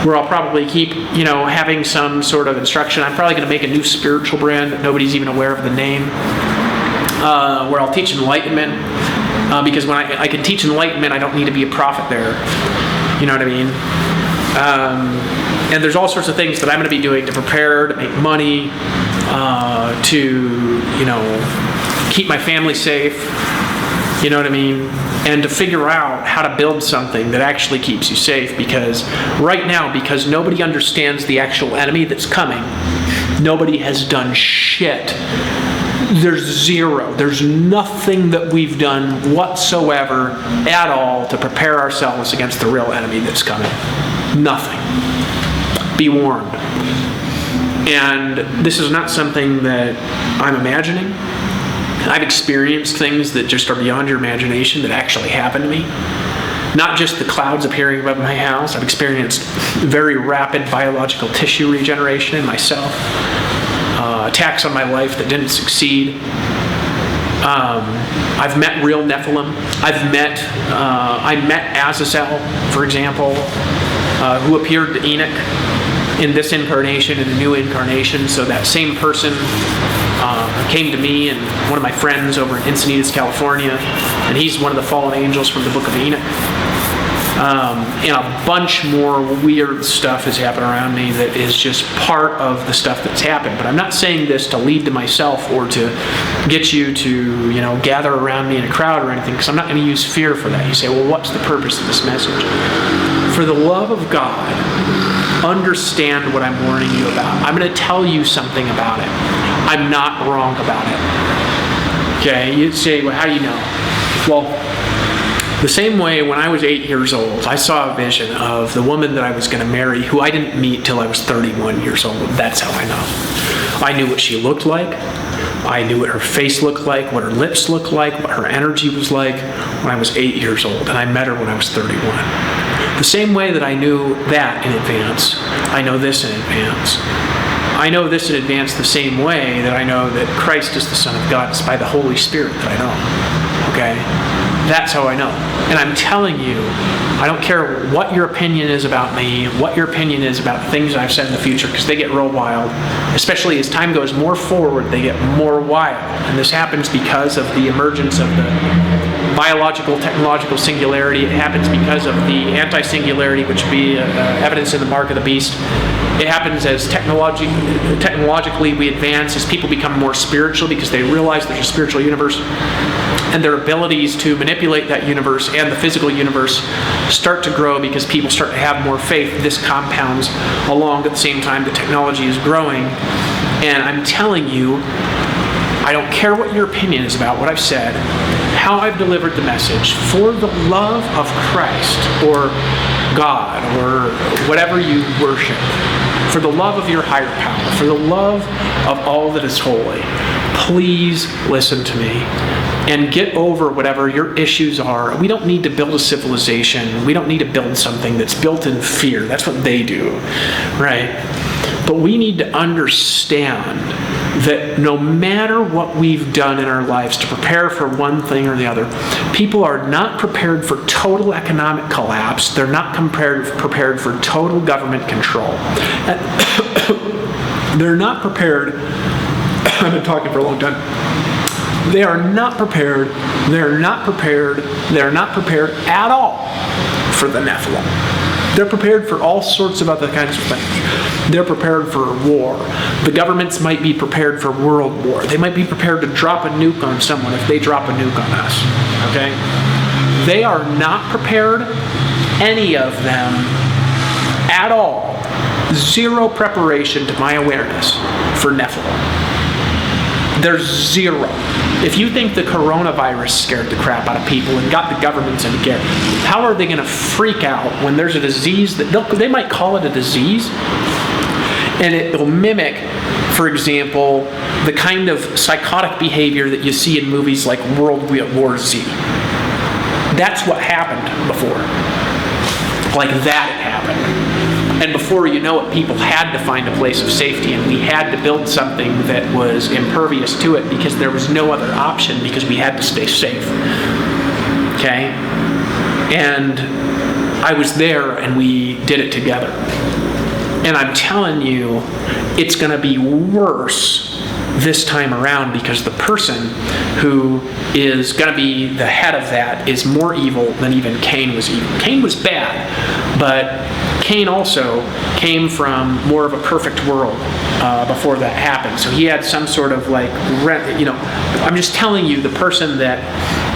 where I'll probably keep, having some sort of instruction. I'm probably going to make a new spiritual brand that nobody's even aware of the name, where I'll teach enlightenment, because when I can teach enlightenment, I don't need to be a prophet there. You know what I mean? And there's all sorts of things that I'm going to be doing to prepare, to make money, to, keep my family safe, you know what I mean? And to figure out how to build something that actually keeps you safe, because right now, because nobody understands the actual enemy that's coming, nobody has done shit. There's zero. There's nothing that we've done whatsoever at all to prepare ourselves against the real enemy that's coming. Nothing. Be warned. And this is not something that I'm imagining. I've experienced things that just are beyond your imagination that actually happened to me. Not just the clouds appearing above my house. I've experienced very rapid biological tissue regeneration in myself. Attacks on my life that didn't succeed. I've met real Nephilim. I met Azazel, for example, who appeared to Enoch in this incarnation, in a new incarnation. So that same person came to me and one of my friends over in Encinitas, California, and he's one of the fallen angels from the book of Enoch. And a bunch more weird stuff has happened around me that is just part of the stuff that's happened. But I'm not saying this to lead to myself or to get you to, gather around me in a crowd or anything, because I'm not going to use fear for that. You say, well, what's the purpose of this message? For the love of God, understand what I'm warning you about. I'm going to tell you something about it. I'm not wrong about it. Okay, you say, well, how do you know? Well, the same way when I was 8 years old, I saw a vision of the woman that I was going to marry, who I didn't meet till I was 31 years old. That's how I know. I knew what she looked like. I knew what her face looked like, what her lips looked like, what her energy was like when I was 8 years old. And I met her when I was 31. The same way that I knew that in advance, I know this in advance. I know this in advance the same way that I know that Christ is the Son of God. It's by the Holy Spirit that I know. Okay? That's how I know. And I'm telling you, I don't care what your opinion is about me, what your opinion is about things I've said in the future, because they get real wild. Especially as time goes more forward, they get more wild. And this happens because of the emergence of the biological, technological singularity. It happens because of the anti-singularity, which would be evidence in the mark of the beast. It happens as technologically we advance, as people become more spiritual because they realize there's a spiritual universe, and their abilities to manipulate that universe and the physical universe start to grow because people start to have more faith. This compounds along at the same time the technology is growing. And I'm telling you, I don't care what your opinion is about what I've said, how I've delivered the message, for the love of Christ or God or whatever you worship, for the love of your higher power, for the love of all that is holy, please listen to me and get over whatever your issues are. We don't need to build a civilization. We don't need to build something that's built in fear. That's what they do, right? But we need to understand that no matter what we've done in our lives to prepare for one thing or the other, people are not prepared for total economic collapse. They're not prepared for total government control. They're not prepared. I've been talking for a long time. They are not prepared. They're not prepared. They're not prepared at all for the Nephilim. They're prepared for all sorts of other kinds of things. They're prepared for war. The governments might be prepared for world war. They might be prepared to drop a nuke on someone if they drop a nuke on us. Okay? They are not prepared, any of them, at all. Zero preparation to my awareness for Nephilim. There's zero. If you think the coronavirus scared the crap out of people and got the governments into gear, how are they going to freak out when there's a disease that they might call it a disease, and it will mimic, for example, the kind of psychotic behavior that you see in movies like World War Z. That's what happened before. Like that happened. And before you know it, people had to find a place of safety, and we had to build something that was impervious to it because there was no other option, because we had to stay safe. Okay? And I was there, and we did it together. And I'm telling you, it's going to be worse this time around, because the person who is going to be the head of that is more evil than even Cain was evil. Cain was bad, but Cain also came from more of a perfect world before that happened. So he had some sort of I'm just telling you, the person that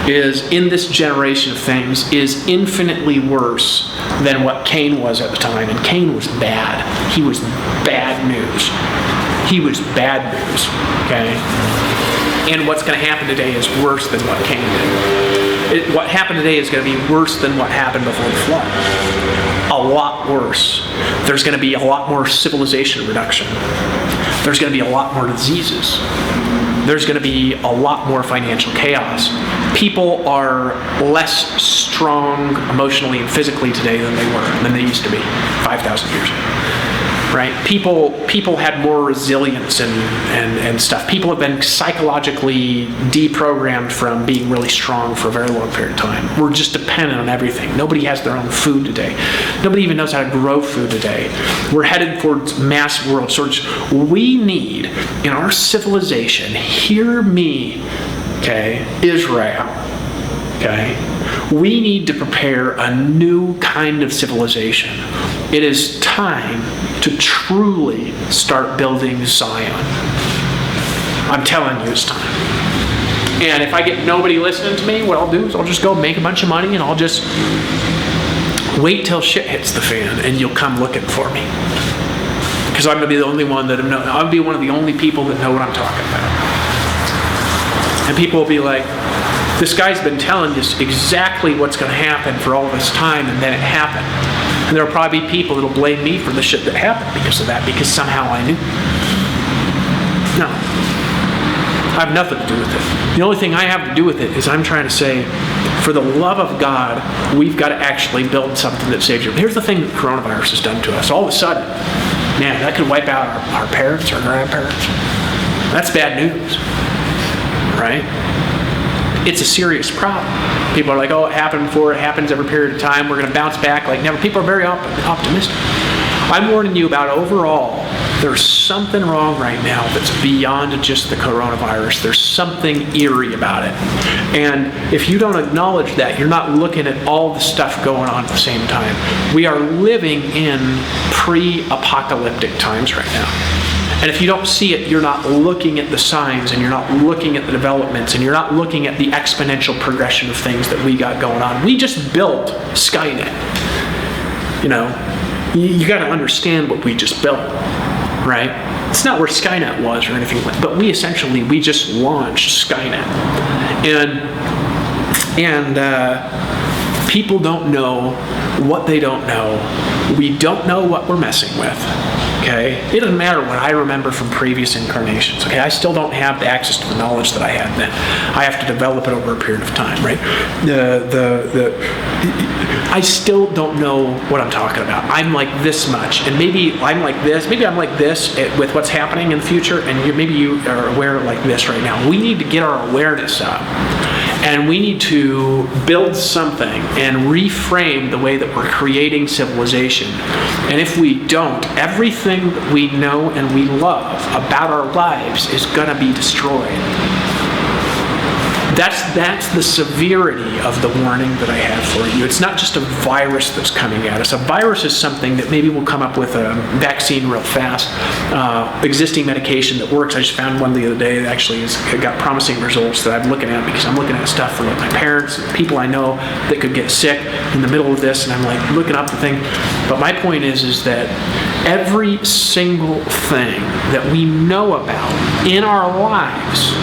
is in this generation of things is infinitely worse than what Cain was at the time. And Cain was bad. He was bad news. He was bad news, okay? And what's going to happen today is worse than what Cain did. What happened today is going to be worse than what happened before the flood. A lot worse. There's going to be a lot more civilization reduction. There's going to be a lot more diseases. There's going to be a lot more financial chaos. people are less strong emotionally and physically today than they used to be 5,000 years ago. Right? People had more resilience and stuff. People have been psychologically deprogrammed from being really strong for a very long period of time. We're just dependent on everything. Nobody has their own food today. Nobody even knows how to grow food today. We're headed towards mass world shortage. We need, in our civilization, hear me, okay, Israel, okay, we need to prepare a new kind of civilization. It is time to truly start building Zion. I'm telling you, it's time. And if I get nobody listening to me, what I'll do is I'll just go make a bunch of money and I'll just wait till shit hits the fan and you'll come looking for me. Because I'm going to be the only one that I'll be one of the only people that know what I'm talking about. And people will be like, this guy's been telling us exactly what's going to happen for all this time, and then it happened. And there will probably be people that will blame me for the shit that happened because of that, because somehow I knew. No. I have nothing to do with it. The only thing I have to do with it is I'm trying to say, for the love of God, we've got to actually build something that saves you. Here's the thing that coronavirus has done to us. All of a sudden, man, that could wipe out our parents, our grandparents. That's bad news. Right? It's a serious problem. People are like, oh, it happened before, it happens every period of time, we're going to bounce back like never. People are very optimistic. I'm warning you about overall, there's something wrong right now that's beyond just the coronavirus. There's something eerie about it. And if you don't acknowledge that, you're not looking at all the stuff going on at the same time. We are living in pre-apocalyptic times right now. And if you don't see it, you're not looking at the signs, and you're not looking at the developments, and you're not looking at the exponential progression of things that we got going on. We just built Skynet. You know, you got to understand what we just built, right? It's not where Skynet was or anything like that, but we just launched Skynet. And people don't know what they don't know. We don't know what we're messing with. Okay? It doesn't matter what I remember from previous incarnations. Okay? I still don't have the access to the knowledge that I had then. I have to develop it over a period of time, right? I still don't know what I'm talking about. I'm like this much, and maybe I'm like this. Maybe I'm like this with what's happening in the future, and maybe you are aware like this right now. We need to get our awareness up. And we need to build something and reframe the way that we're creating civilization. And if we don't, everything that we know and we love about our lives is going to be destroyed. That's the severity of the warning that I have for you. It's not just a virus that's coming at us. A virus is something that maybe we'll come up with a vaccine real fast. Existing medication that works. I just found one the other day that actually has got promising results that I'm looking at, because I'm looking at stuff for like my parents, people I know that could get sick in the middle of this, and I'm like looking up the thing. But my point is that every single thing that we know about in our lives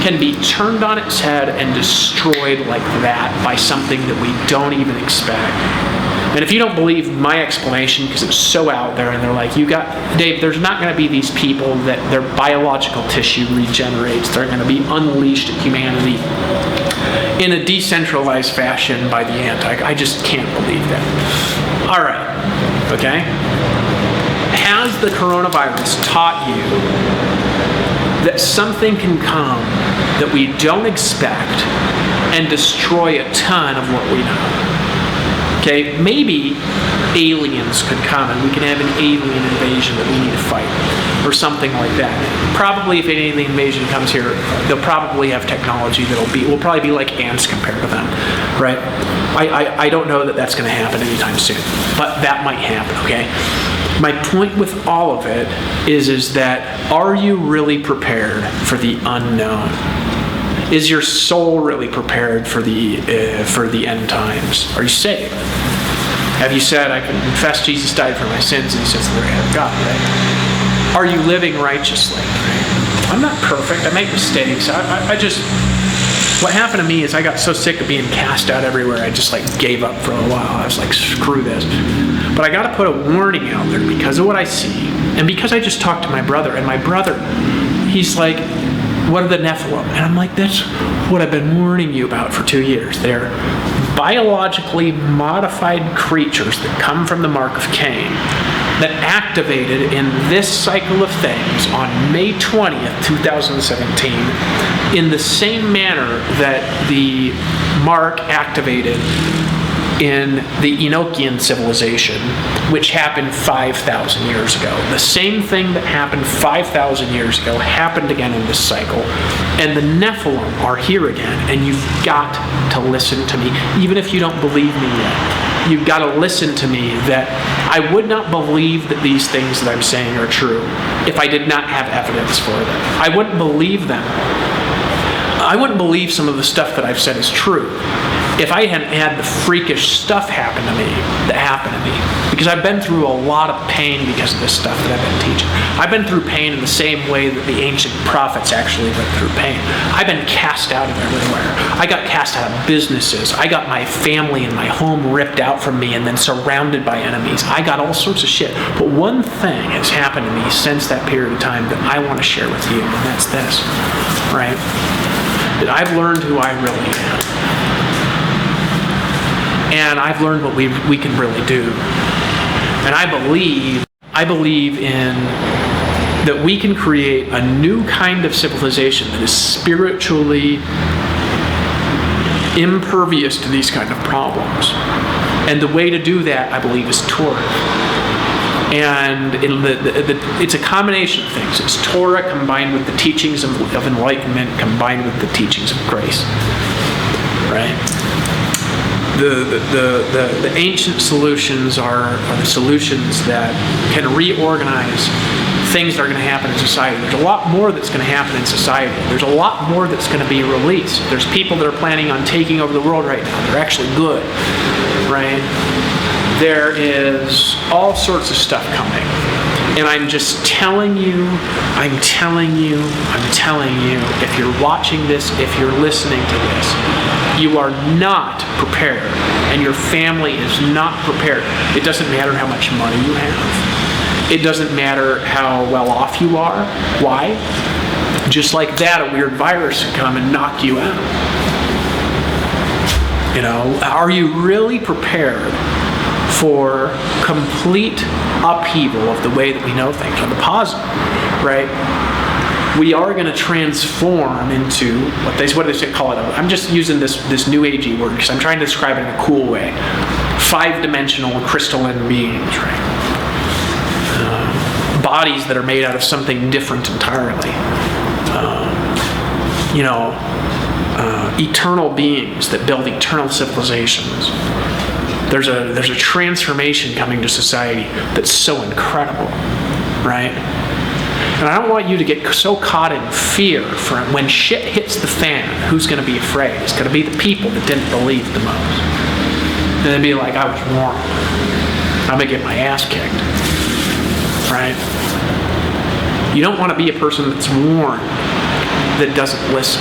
can be turned on its head and destroyed like that by something that we don't even expect. And if you don't believe my explanation, because it's so out there, and they're like, Dave, there's not going to be these people that their biological tissue regenerates. They're going to be unleashed at humanity in a decentralized fashion by the I just can't believe that. All right, okay? Has the coronavirus taught you that something can come that we don't expect and destroy a ton of what we know? Okay, maybe aliens could come and we can have an alien invasion that we need to fight, or something like that. Probably if an alien invasion comes here, they'll probably have technology we'll probably be like ants compared to them, right? I don't know that that's going to happen anytime soon, but that might happen, okay? My point with all of it is that, are you really prepared for the unknown? Is your soul really prepared for the end times? Are you saved? Have you said, I confess Jesus died for my sins and he sits at the right hand of God, right? Are you living righteously? I'm not perfect. I make mistakes. What happened to me is I got so sick of being cast out everywhere, I just gave up for a while. I was like, screw this. But I got to put a warning out there because of what I see, and because I just talked to my brother, and my brother, he's like, What are the Nephilim? And I'm like, that's what I've been warning you about for 2 years. They're biologically modified creatures that come from the mark of Cain that activated in this cycle of things on May 20th, 2017, in the same manner that the mark activated in the Enochian civilization, which happened 5,000 years ago. The same thing that happened 5,000 years ago happened again in this cycle. And the Nephilim are here again, and you've got to listen to me. Even if you don't believe me yet, you've got to listen to me, that I would not believe that these things that I'm saying are true if I did not have evidence for them. I wouldn't believe them. I wouldn't believe some of the stuff that I've said is true if I hadn't had the freakish stuff happen to me that happened to me. Because I've been through a lot of pain because of this stuff that I've been teaching. I've been through pain in the same way that the ancient prophets actually went through pain. I've been cast out of everywhere. I got cast out of businesses. I got my family and my home ripped out from me and then surrounded by enemies. I got all sorts of shit. But one thing has happened to me since that period of time that I want to share with you, and that's this, right? That I've learned who I really am. And I've learned what we can really do. And I believe in that we can create a new kind of civilization that is spiritually impervious to these kind of problems. And the way to do that, I believe, is Torah. And it's a combination of things. It's Torah combined with the teachings of enlightenment, combined with the teachings of grace. Right? The ancient solutions are the solutions that can reorganize things that are going to happen in society. There's a lot more that's going to happen in society. There's a lot more that's going to be released. There's people that are planning on taking over the world right now. They're actually good, right? There is all sorts of stuff coming. And I'm just telling you, if you're watching this, if you're listening to this, you are not prepared, and your family is not prepared. It doesn't matter how much money you have. It doesn't matter how well off you are. Why? Just like that, a weird virus can come and knock you out. You know, are you really prepared for complete upheaval of the way that we know things, on the positive, right? We are going to transform into what they call it. I'm just using this new agey word because I'm trying to describe it in a cool way. 5-dimensional crystalline beings, right? Bodies that are made out of something different entirely. Eternal beings that build eternal civilizations. There's a transformation coming to society that's so incredible, right? And I don't want you to get so caught in fear for when shit hits the fan. Who's going to be afraid? It's going to be the people that didn't believe the most. And they'd be like, I was warned. I'm going to get my ass kicked, right? You don't want to be a person that's warned that doesn't listen.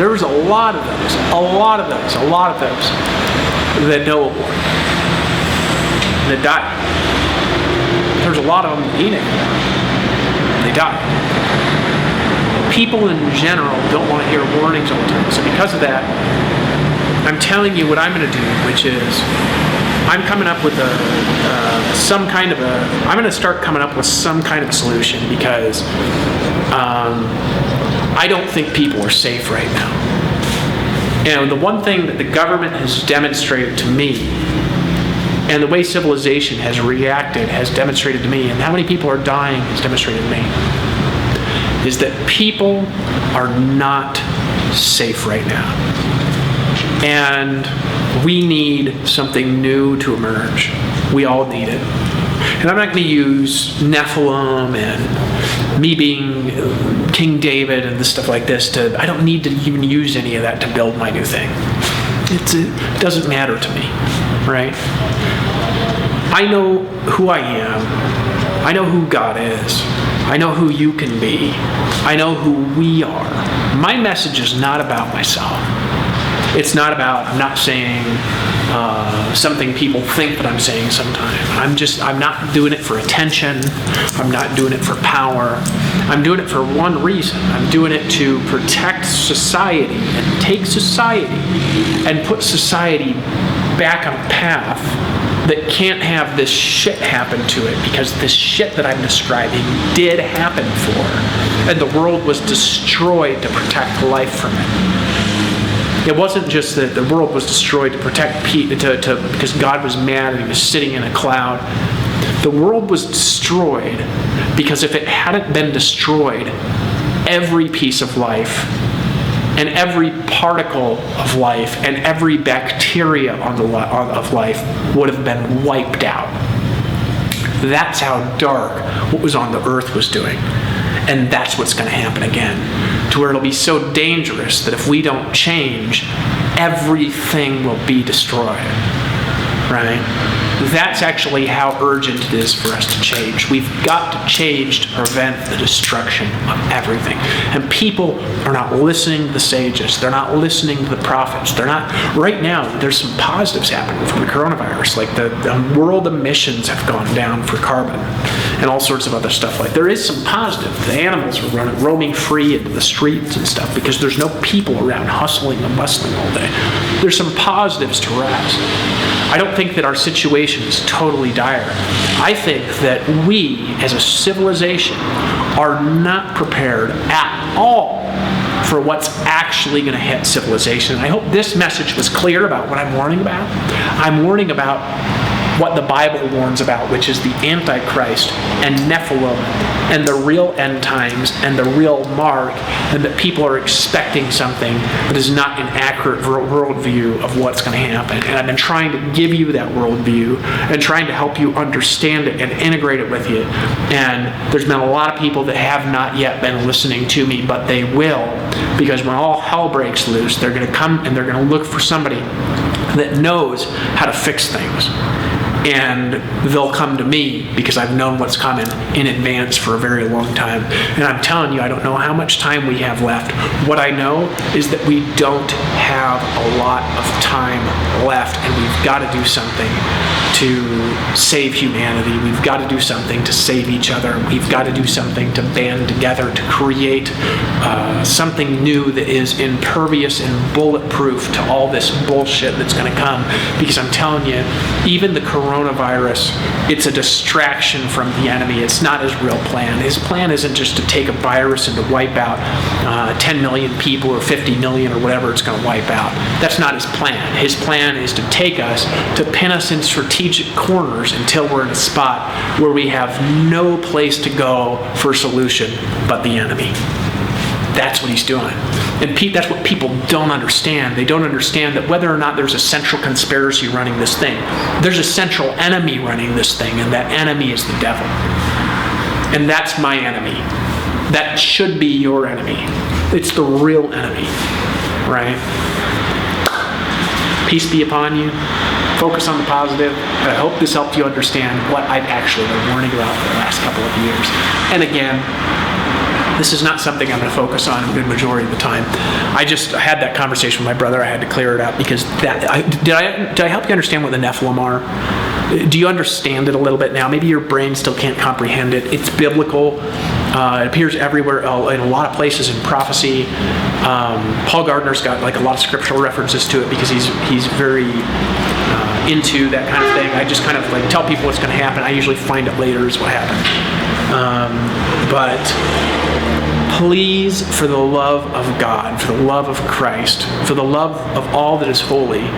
There's a lot of those that know a warning, that die. There's a lot of them in Enoch-Noah. They die. People in general don't want to hear warnings all the time. So because of that, I'm telling you what I'm going to do, which is I'm coming up with I'm going to start coming up with some kind of solution, because I don't think people are safe right now. And the one thing that the government has demonstrated to me, and the way civilization has reacted has demonstrated to me, and how many people are dying has demonstrated to me, is that people are not safe right now. And we need something new to emerge. We all need it. And I'm not going to use Nephilim and me being King David and this stuff like this I don't need to even use any of that to build my new thing. It doesn't matter to me, right? I know who I am. I know who God is. I know who you can be. I know who we are. My message is not about myself. It's not about, I'm not saying something people think that I'm saying sometimes. I'm not doing it for attention. I'm not doing it for power. I'm doing it for one reason. I'm doing it to protect society and take society and put society back on a path that can't have this shit happen to it, because this shit that I'm describing did happen for, and the world was destroyed to protect life from it. It wasn't just that the world was destroyed to protect because God was mad and he was sitting in a cloud. The world was destroyed because if it hadn't been destroyed, every piece of life and every particle of life and every bacteria of life would have been wiped out. That's how dark what was on the earth was doing. And that's what's going to happen again, to where it'll be so dangerous that if we don't change, everything will be destroyed, right? That's actually how urgent it is for us to change. We've got to change to prevent the destruction of everything. And people are not listening to the sages. They're not listening to the prophets. They're not. Right now, there's some positives happening from the coronavirus. Like the world emissions have gone down for carbon and all sorts of other stuff. Like there is some positive. The animals are roaming free into the streets and stuff because there's no people around hustling and bustling all day. There's some positives to rest. I don't think that our situation is totally dire. I think that we, as a civilization, are not prepared at all for what's actually going to hit civilization. And I hope this message was clear about what I'm warning about. I'm warning about what the Bible warns about, which is the Antichrist and Nephilim and the real end times and the real mark, and that people are expecting something that is not an accurate worldview of what's going to happen. And I've been trying to give you that worldview and trying to help you understand it and integrate it with you. And there's been a lot of people that have not yet been listening to me, but they will, because when all hell breaks loose, they're going to come and they're going to look for somebody that knows how to fix things. And they'll come to me because I've known what's coming in advance for a very long time. And I'm telling you, I don't know how much time we have left. What I know is that we don't have a lot of time left, and we've got to do something to save humanity. We've got to do something to save each other. We've got to do something to band together to create something new that is impervious and bulletproof to all this bullshit that's going to come. Because I'm telling you, even the coronavirus, it's a distraction from the enemy. It's not his real plan. His plan isn't just to take a virus and to wipe out 10 million people or 50 million or whatever it's going to wipe out. That's not his plan. His plan is to take us, to pin us in strategic corners until we're in a spot where we have no place to go for solution but the enemy. That's what he's doing. And that's what people don't understand. They don't understand that whether or not there's a central conspiracy running this thing, there's a central enemy running this thing, and that enemy is the devil. And that's my enemy. That should be your enemy. It's the real enemy, right? Peace be upon you. Focus on the positive. I hope this helped you understand what I've actually been warning about for the last couple of years. And again, this is not something I'm going to focus on a good majority of the time. I just had that conversation with my brother. I had to clear it up because did I help you understand what the Nephilim are? Do you understand it a little bit now? Maybe your brain still can't comprehend it. It's biblical. It appears everywhere, in a lot of places in prophecy. Paul Gardner's got like a lot of scriptural references to it because he's very into that kind of thing. I just kind of like tell people what's going to happen. I usually find it later is what happened. But please, for the love of God, for the love of Christ, for the love of all that is holy,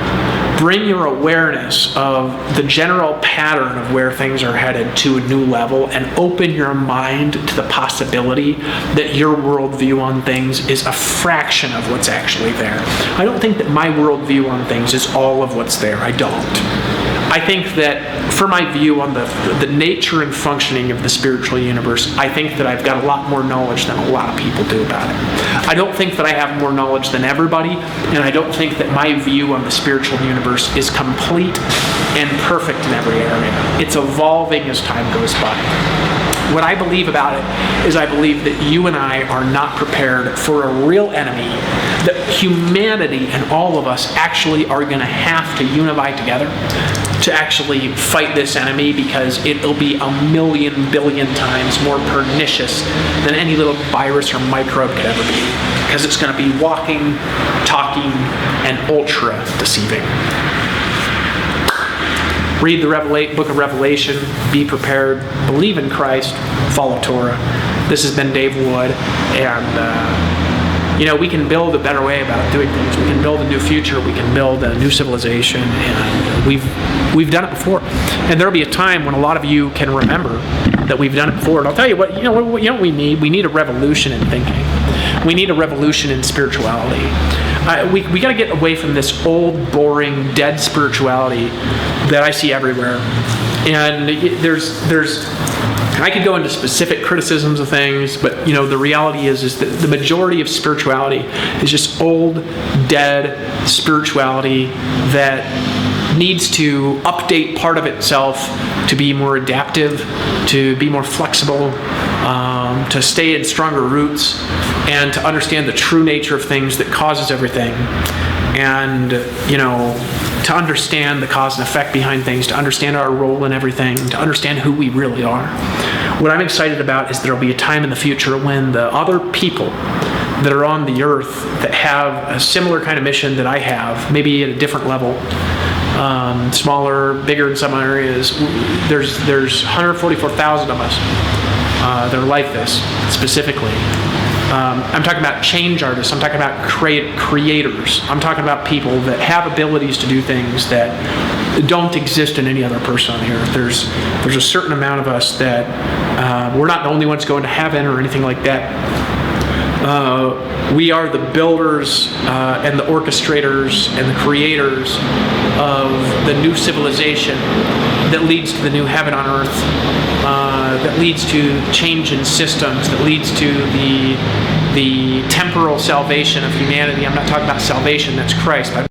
bring your awareness of the general pattern of where things are headed to a new level, and open your mind to the possibility that your worldview on things is a fraction of what's actually there. I don't think that my worldview on things is all of what's there. I don't. I think that for my view on the nature and functioning of the spiritual universe, I think that I've got a lot more knowledge than a lot of people do about it. I don't think that I have more knowledge than everybody, and I don't think that my view on the spiritual universe is complete and perfect in every area. It's evolving as time goes by. What I believe about it is I believe that you and I are not prepared for a real enemy, that humanity and all of us actually are going to have to unify together to actually fight this enemy, because it'll be a million billion times more pernicious than any little virus or microbe could ever be, because it's going to be walking, talking, and ultra deceiving. Read the book of Revelation, be prepared, believe in Christ, follow Torah. This has been Dave Wood, and we can build a better way about doing things. We can build a new future. We can build a new civilization, and we've done it before. And there'll be a time when a lot of you can remember that we've done it before. And I'll tell you what we need. We need a revolution in thinking. We need a revolution in spirituality. We got to get away from this old, boring, dead spirituality that I see everywhere. And I could go into specific criticisms of things, but the reality is that the majority of spirituality is just old, dead spirituality that needs to update part of itself to be more adaptive, to be more flexible, to stay in stronger roots, and to understand the true nature of things that causes everything, and to understand the cause and effect behind things, to understand our role in everything, to understand who we really are. What I'm excited about is there will be a time in the future when the other people that are on the earth that have a similar kind of mission that I have, maybe at a different level, smaller, bigger in some areas. There's 144,000 of us that are like this, specifically. I'm talking about change artists. I'm talking about creators. I'm talking about people that have abilities to do things that don't exist in any other person on the earth. There's a certain amount of us that we're not the only ones going to heaven or anything like that. We are the builders and the orchestrators and the creators of the new civilization that leads to the new heaven on earth, that leads to change in systems, that leads to the temporal salvation of humanity. I'm not talking about salvation, that's Christ, but